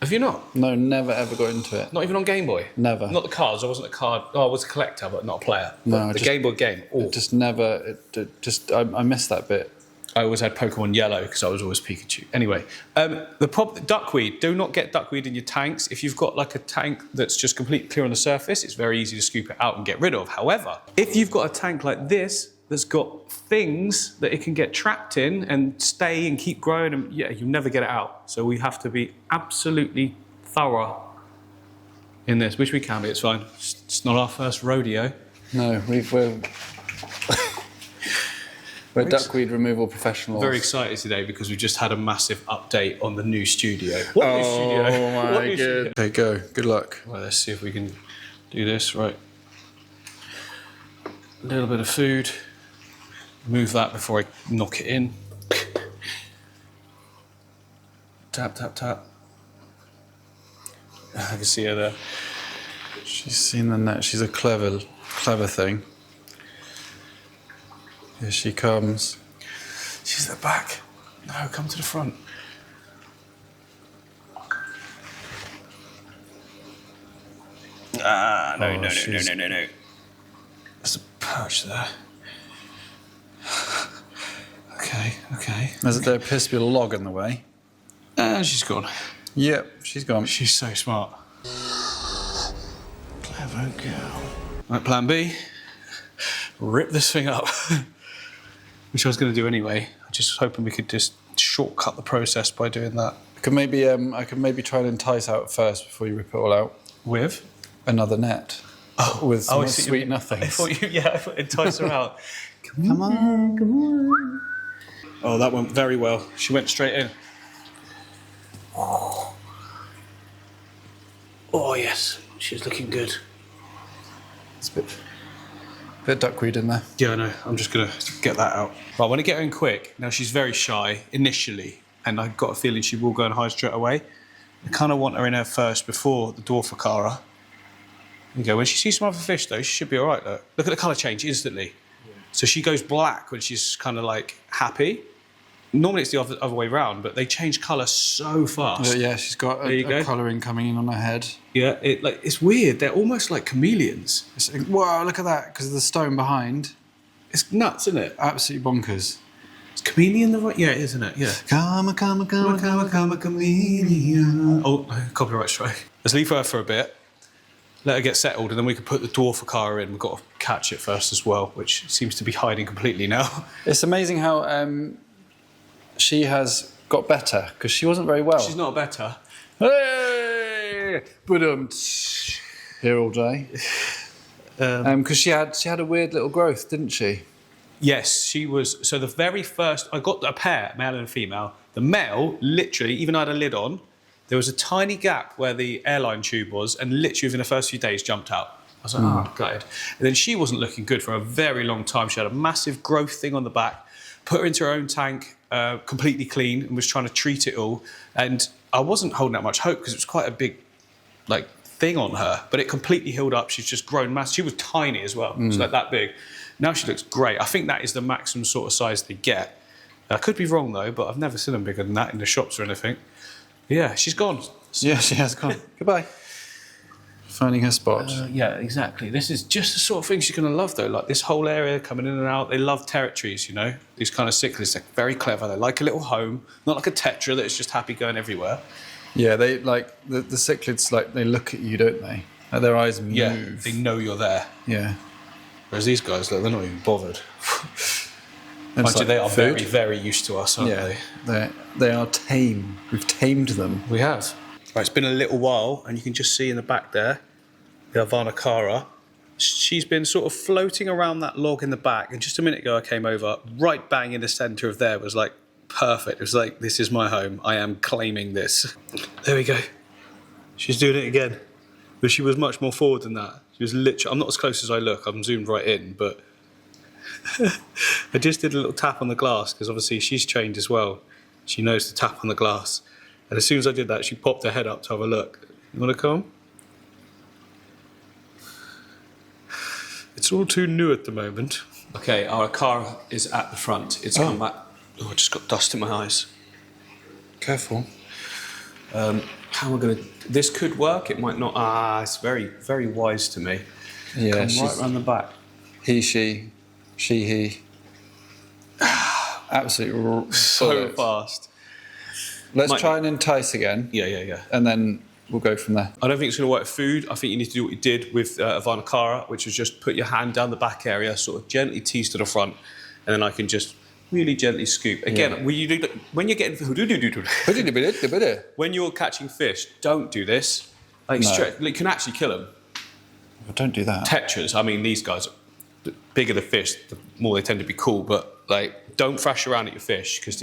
Speaker 1: Have you not?
Speaker 2: No, never ever got into it.
Speaker 1: Not even on Game Boy?
Speaker 2: Never.
Speaker 1: Not the cards. I wasn't a card. Oh, I was a collector, but not a player.
Speaker 2: No,
Speaker 1: the Game Boy game.
Speaker 2: It just never. I missed that bit.
Speaker 1: I always had Pokemon Yellow because I was always Pikachu. Anyway, duckweed. Do not get duckweed in your tanks. If you've got like a tank that's just completely clear on the surface, it's very easy to scoop it out and get rid of. However, if you've got a tank like this that's got things that it can get trapped in and stay and keep growing, and you'll never get it out. So we have to be absolutely thorough in this, which we can be. It's fine. It's not our first rodeo.
Speaker 2: No, we're duckweed removal professionals.
Speaker 1: Very excited today because we've just had a massive update on the new studio.
Speaker 2: What new studio? Oh my god. Okay, go. Good luck.
Speaker 1: Well, let's see if we can do this right. A little bit of food. Move that before I knock it in. Tap, tap, tap. I can see her there.
Speaker 2: She's seen the net. She's a clever thing. Here she comes.
Speaker 1: She's at the back. No, come to the front. Ah, no, no. There's a perch there. Okay.
Speaker 2: Is there appears to be a log in the way?
Speaker 1: She's gone.
Speaker 2: Yep, she's gone.
Speaker 1: She's so smart. Clever girl. Right, plan B. Rip this thing up. Which I was going to do anyway. I just was hoping we could just shortcut the process by doing that.
Speaker 2: I could maybe try and entice out first before you rip it all out.
Speaker 1: With?
Speaker 2: Another net. With some sweet nothings.
Speaker 1: I thought entice her out. Come on. Oh, that went very well. She went straight in. Oh, yes. She's looking good.
Speaker 2: It's a bit duckweed in there.
Speaker 1: Yeah, I know. I'm just going to get that out. Right, I want to get her in quick. Now, she's very shy initially, and I've got a feeling she will go and hide straight away. I kind of want her in there first before the dwarf acara. There you go. When she sees some other fish, though, she should be all right, though. Look at the colour change instantly. Yeah. So she goes black when she's kind of, like, happy. Normally it's the other way round, but they change colour so fast.
Speaker 2: Yeah, she's got a colouring coming in on her head.
Speaker 1: Yeah, it's weird. They're almost like chameleons.
Speaker 2: Wow, look at that, because of the stone behind.
Speaker 1: It's nuts, isn't it?
Speaker 2: Absolutely bonkers.
Speaker 1: Is chameleon the right? Yeah, it is, isn't it? Yeah.
Speaker 2: Come, chameleon.
Speaker 1: Oh, copyright strike. Let's leave her for a bit. Let her get settled, and then we can put the dwarf acara in. We've got to catch it first as well, which seems to be hiding completely now.
Speaker 2: It's amazing how she has got better, because she wasn't very well.
Speaker 1: She's not better.
Speaker 2: Hey! But here all day. Because she had a weird little growth, didn't she?
Speaker 1: Yes, she was. So the very first, I got a pair, male and female. The male, literally, even had a lid on. There was a tiny gap where the airline tube was, and literally within the first few days jumped out. I was like, oh, gutted. And then she wasn't looking good for a very long time. She had a massive growth thing on the back. Put her into her own tank, completely clean, and was trying to treat it all. And I wasn't holding out much hope because it was quite a big, thing on her. But it completely healed up. She's just grown massive. She was tiny as well. It's like that big. Now she looks great. I think that is the maximum sort of size they get. I could be wrong though, but I've never seen them bigger than that in the shops or anything. Yeah, she's gone.
Speaker 2: Yeah, she has gone. Goodbye. Finding her spot.
Speaker 1: Yeah, exactly. This is just the sort of thing she's going to love, though. Like this whole area coming in and out. They love territories, you know. These kind of cichlids, they're very clever. They like a little home, not like a tetra that's just happy going everywhere.
Speaker 2: Yeah, they like the cichlids. Like they look at you, don't they? Like their eyes move.
Speaker 1: Yeah, they know you're there.
Speaker 2: Yeah.
Speaker 1: Whereas these guys, look, they're not even bothered. Mind you,
Speaker 2: like
Speaker 1: they are
Speaker 2: food.
Speaker 1: very, very used to us, aren't they?
Speaker 2: They are tame. We've tamed them.
Speaker 1: We have. Right, it's been a little while, and you can just see in the back there, the Havana Cara. She's been sort of floating around that log in the back, and just a minute ago I came over, right bang in the centre of there was like perfect. It was like, this is my home. I am claiming this. There we go. She's doing it again. But she was much more forward than that. She was literally, I'm not as close as I look, I'm zoomed right in, but I just did a little tap on the glass, because obviously she's trained as well. She knows to tap on the glass. And as soon as I did that, she popped her head up to have a look. You want to come? It's all too new at the moment. Okay, our car is at the front. It's come back. Oh, I just got dust in my eyes. Careful. How am I going to... This could work, it might not. It's very, very wise to me.
Speaker 2: Yeah,
Speaker 1: come right around the back.
Speaker 2: He, she, he. Absolutely
Speaker 1: So fast.
Speaker 2: Let's try and entice again.
Speaker 1: Yeah.
Speaker 2: And then we'll go from there.
Speaker 1: I don't think it's going to work with food. I think you need to do what you did with Havana Cara, which was just put your hand down the back area, sort of gently tease to the front, and then I can just really gently scoop. Again, when you're getting... When you're catching fish, don't do this. You can actually kill them.
Speaker 2: Well, don't do that.
Speaker 1: Tetras, I mean, these guys, the bigger the fish, the more they tend to be cool, but don't thrash around at your fish, because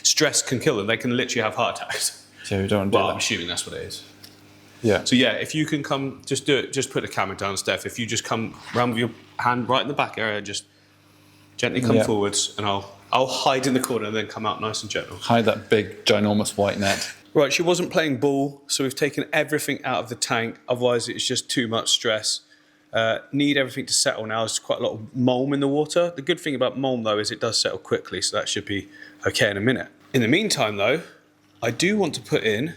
Speaker 1: stress can kill them. They can literally have heart attacks.
Speaker 2: So we don't do
Speaker 1: Well,
Speaker 2: that.
Speaker 1: I'm assuming that's what it is.
Speaker 2: Yeah.
Speaker 1: So yeah, if you can come, just do it. Just put the camera down, Steph. If you just come round with your hand right in the back area, just gently come forwards, and I'll hide in the corner and then come out nice and gentle.
Speaker 2: Hide that big, ginormous white net.
Speaker 1: Right, she wasn't playing ball, so we've taken everything out of the tank. Otherwise, it's just too much stress. Need everything to settle now. There's quite a lot of mulm in the water. The good thing about mulm, though, is it does settle quickly, so that should be okay in a minute. In the meantime, though, I do want to put in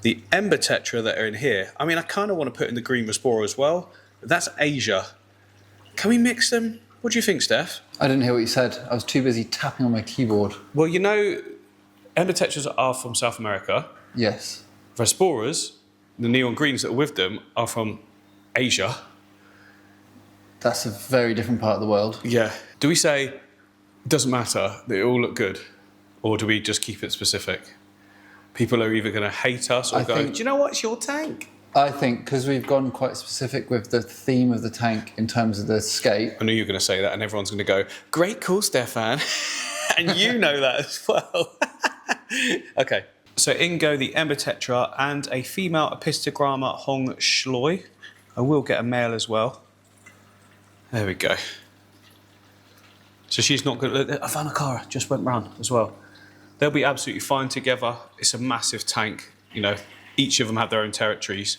Speaker 1: the ember tetra that are in here. I mean, I kind of want to put in the green Respora as well. But that's Asia. Can we mix them? What do you think, Steph?
Speaker 2: I didn't hear what you said. I was too busy tapping on my keyboard.
Speaker 1: Well, you know, ember tetras are from South America.
Speaker 2: Yes.
Speaker 1: Resporas, the neon greens that are with them, are from Asia.
Speaker 2: That's a very different part of the world.
Speaker 1: Yeah. Do we say it doesn't matter, they all look good? Or do we just keep it specific? People are either going to hate us or do you know what, it's your tank?
Speaker 2: I think because we've gone quite specific with the theme of the tank in terms of the scape.
Speaker 1: I knew you were going to say that, and everyone's going to go, great call, Stefan. And you know that as well. Okay. So in go the ember tetra and a female Epistogramma Hong Shloi. I will get a male as well. There we go. So she's not going to... Avanakara just went round as well. They'll be absolutely fine together. It's a massive tank. You know, each of them have their own territories.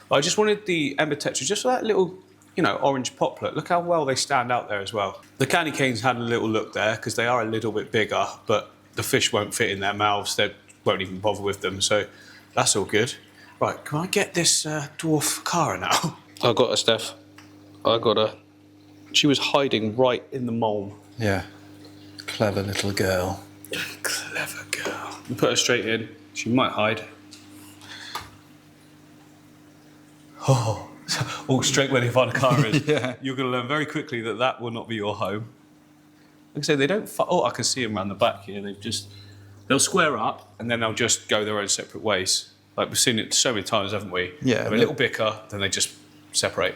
Speaker 1: I just wanted the ember tetra just for that little, you know, orange poplet. Look how well they stand out there as well. The candy canes had a little look there because they are a little bit bigger, but the fish won't fit in their mouths. They won't even bother with them. So that's all good. Right, can I get this dwarf Cara now? I got her, Steph. I got her. She was hiding right in the mulm.
Speaker 2: Yeah. Clever little girl.
Speaker 1: Clever girl. You put her straight in. She might hide. Oh, straight where the Avanakara is.
Speaker 2: Yeah.
Speaker 1: You're going to learn very quickly that that will not be your home. Like I say, they don't... Oh, I can see them around the back here. They'll square up and then they'll just go their own separate ways. Like we've seen it so many times, haven't we?
Speaker 2: Yeah.
Speaker 1: They have a little bicker, then they just separate.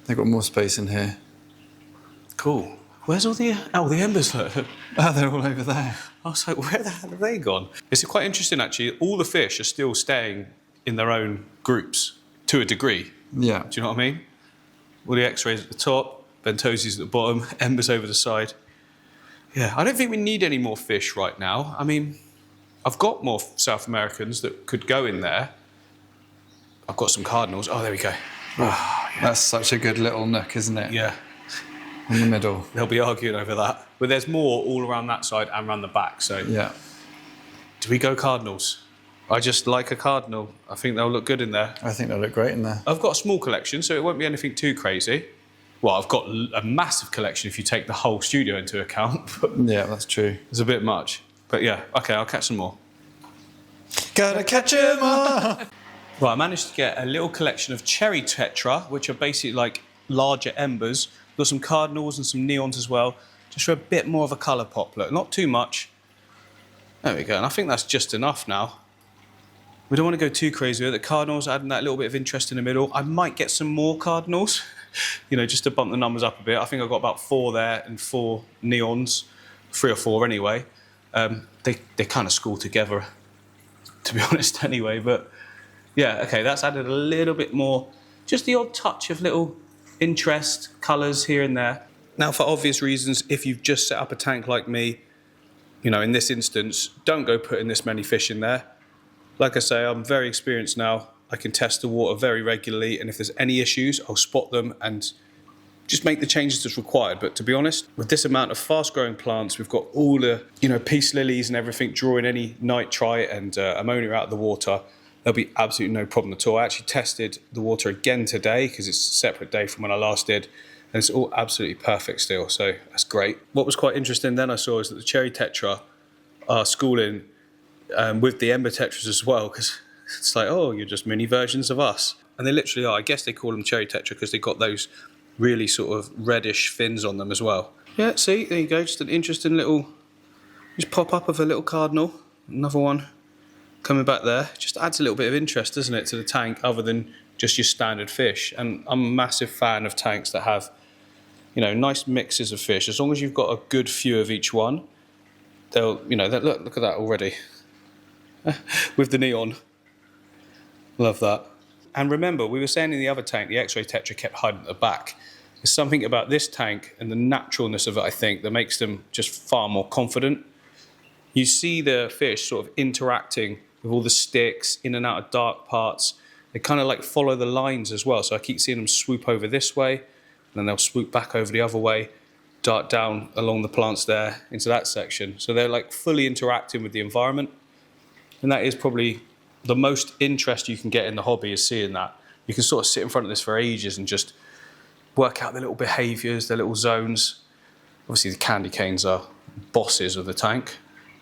Speaker 2: They've got more space in here.
Speaker 1: Cool. Where's all the... Oh, the embers.
Speaker 2: Oh, they're all over there.
Speaker 1: I was like, where the hell have they gone? It's quite interesting, actually. All the fish are still staying in their own groups to a degree.
Speaker 2: Yeah.
Speaker 1: Do you know what I mean? All the X-rays at the top, Bentosi's at the bottom, embers over the side. Yeah, I don't think we need any more fish right now. I mean, I've got more South Americans that could go in there. I've got some cardinals. Oh, there we go.
Speaker 2: Oh, yeah. That's such a good little nook, isn't it?
Speaker 1: Yeah.
Speaker 2: In the middle.
Speaker 1: They'll be arguing over that. But there's more all around that side and around the back, so...
Speaker 2: Yeah.
Speaker 1: Do we go cardinals? I just like a cardinal. I think they'll look good in there.
Speaker 2: I think they'll look great in there.
Speaker 1: I've got a small collection, so it won't be anything too crazy. Well, I've got a massive collection if you take the whole studio into account.
Speaker 2: Yeah, that's true.
Speaker 1: It's a bit much. But yeah, okay, I'll catch some more.
Speaker 2: Gotta catch 'em all!
Speaker 1: Right, I managed to get a little collection of cherry tetra, which are basically like larger embers. Got some cardinals and some neons as well, just for a bit more of a colour pop look. Not too much. There we go, and I think that's just enough now. We don't want to go too crazy with it. The cardinals adding that little bit of interest in the middle. I might get some more cardinals, you know, just to bump the numbers up a bit. I think I've got about 4 there and 4 neons, 3 or 4 anyway. They kind of school together, to be honest, anyway. But yeah, okay, that's added a little bit more, just the odd touch of little interest, colours here and there. Now, for obvious reasons, if you've just set up a tank like me, you know, in this instance, don't go putting this many fish in there. Like I say, I'm very experienced now. I can test the water very regularly, and if there's any issues, I'll spot them and just make the changes as required. But to be honest, with this amount of fast-growing plants, we've got all the, you know, peace lilies and everything drawing any nitrite and ammonia out of the water. There'll be absolutely no problem at all. I actually tested the water again today because it's a separate day from when I last did, and it's all absolutely perfect still, so that's great. What was quite interesting then I saw is that the cherry tetra are schooling with the ember tetras as well, because it's like, oh, you're just mini versions of us. And they literally are. I guess they call them cherry tetra because they've got those really sort of reddish fins on them as well. Yeah, see, there you go, just an interesting little, just pop up of a little cardinal, another one coming back there. Just adds a little bit of interest, doesn't it, to the tank other than just your standard fish. And I'm a massive fan of tanks that have, you know, nice mixes of fish. As long as you've got a good few of each one, they'll, you know, look at that already. With the neon. Love that. And remember, we were saying in the other tank, the X-ray tetra kept hiding at the back. There's something about this tank and the naturalness of it, I think, that makes them just far more confident. You see the fish sort of interacting with all the sticks in and out of dark parts. They kind of like follow the lines as well. So I keep seeing them swoop over this way, and then they'll swoop back over the other way, dart down along the plants there into that section. So they're like fully interacting with the environment. And that is probably the most interest you can get in the hobby, is seeing that. You can sort of sit in front of this for ages and just work out their little behaviours, their little zones. Obviously the candy canes are bosses of the tank.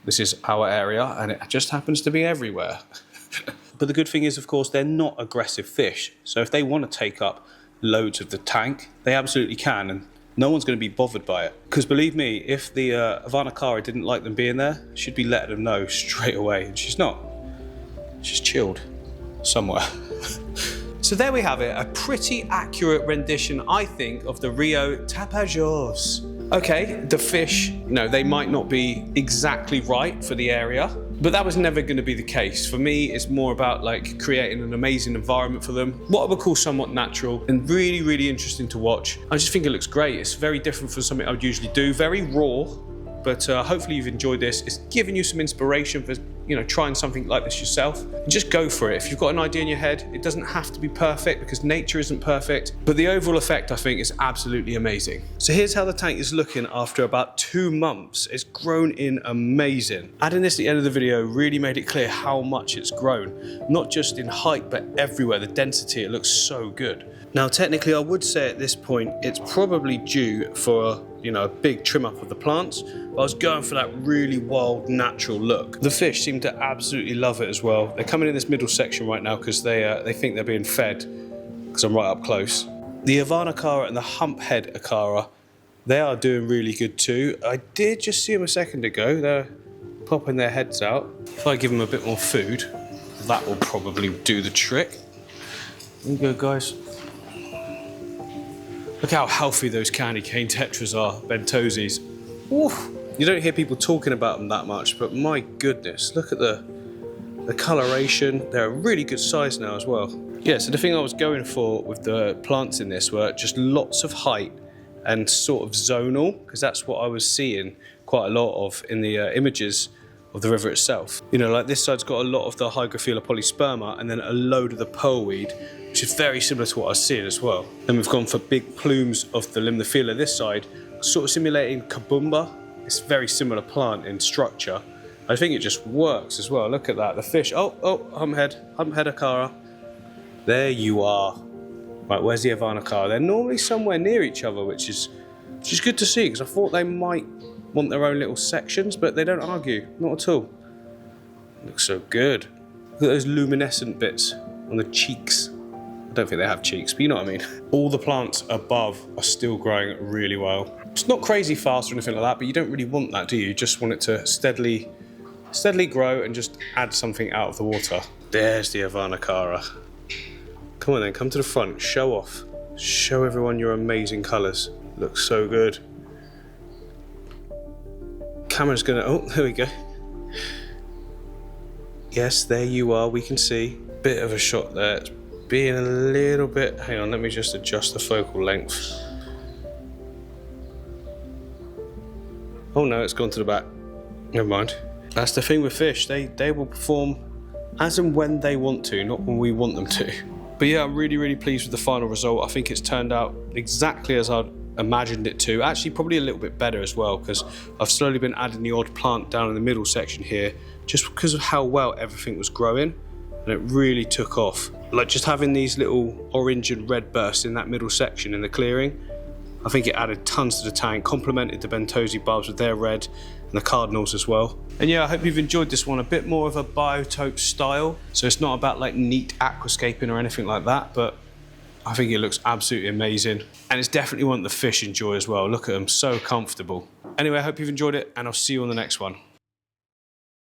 Speaker 1: This is our area and it just happens to be everywhere. But the good thing is, of course, they're not aggressive fish. So if they want to take up loads of the tank, they absolutely can, and no one's going to be bothered by it. Because believe me, if the Avanacara didn't like them being there, she'd be letting them know straight away. And she's not. She's chilled somewhere. So there we have it, a pretty accurate rendition, I think, of the Rio Tapajos. Okay, the fish, they might not be exactly right for the area, but that was never going to be the case. For me, it's more about like creating an amazing environment for them, what I would call somewhat natural and really, really interesting to watch. I just think it looks great. It's very different from something I would usually do, very raw, but hopefully you've enjoyed this. It's given you some inspiration for trying something like this yourself. And just go for it. If you've got an idea in your head, it doesn't have to be perfect because nature isn't perfect, but the overall effect I think is absolutely amazing. So here's how the tank is looking after about 2 months. It's grown in amazing. Adding this at the end of the video really made it clear how much it's grown, not just in height, but everywhere. The density, it looks so good. Now, technically, I would say at this point, it's probably due for a big trim up of the plants. But I was going for that really wild, natural look. The fish seem to absolutely love it as well. They're coming in this middle section right now because they think they're being fed because I'm right up close. The Avanacara and the humphead Acara, they are doing really good too. I did just see them a second ago. They're popping their heads out. If I give them a bit more food, that will probably do the trick. There you go, guys. Look how healthy those candy cane tetras are, bentozis. Oof. You don't hear people talking about them that much, but my goodness, look at the coloration. They're a really good size now as well. Yeah, so the thing I was going for with the plants in this were just lots of height and sort of zonal, because that's what I was seeing quite a lot of in the images of the river itself. Like this side's got a lot of the Hygrophila polysperma and then a load of the pearlweed, which is very similar to what I was seeing as well. Then we've gone for big plumes of the Limnophila this side, sort of simulating Kabumba. It's a very similar plant in structure. I think it just works as well. Look at that, the fish. Oh, humphead Acara. There you are. Right, where's the Avanacara? They're normally somewhere near each other, which is good to see, because I thought they might want their own little sections, but they don't argue, not at all. Looks so good. Look at those luminescent bits on the cheeks. I don't think they have cheeks, but you know what I mean. All the plants above are still growing really well. It's not crazy fast or anything like that, but you don't really want that, do you? You just want it to steadily grow and just add something out of the water. There's the Avanacara. Come on then, come to the front, show off. Show everyone your amazing colours. Looks so good. Camera's gonna, oh, there we go. Yes, there you are, we can see. Bit of a shot there. It's being a little bit, hang on, let me just adjust the focal length. Oh no, it's gone to the back. Never mind. That's the thing with fish, they will perform as and when they want to, not when we want them to. But yeah, I'm really, really pleased with the final result. I think it's turned out exactly as I'd imagined it to. Actually, probably a little bit better as well, because I've slowly been adding the odd plant down in the middle section here, just because of how well everything was growing, and it really took off. Like just having these little orange and red bursts in that middle section in the clearing, I think it added tons to the tank, complemented the Bentosi bulbs with their red, and the cardinals as well. And yeah, I hope you've enjoyed this one, a bit more of a biotope style. So it's not about like neat aquascaping or anything like that, but I think it looks absolutely amazing. And it's definitely one the fish enjoy as well. Look at them, so comfortable. Anyway, I hope you've enjoyed it, and I'll see you on the next one.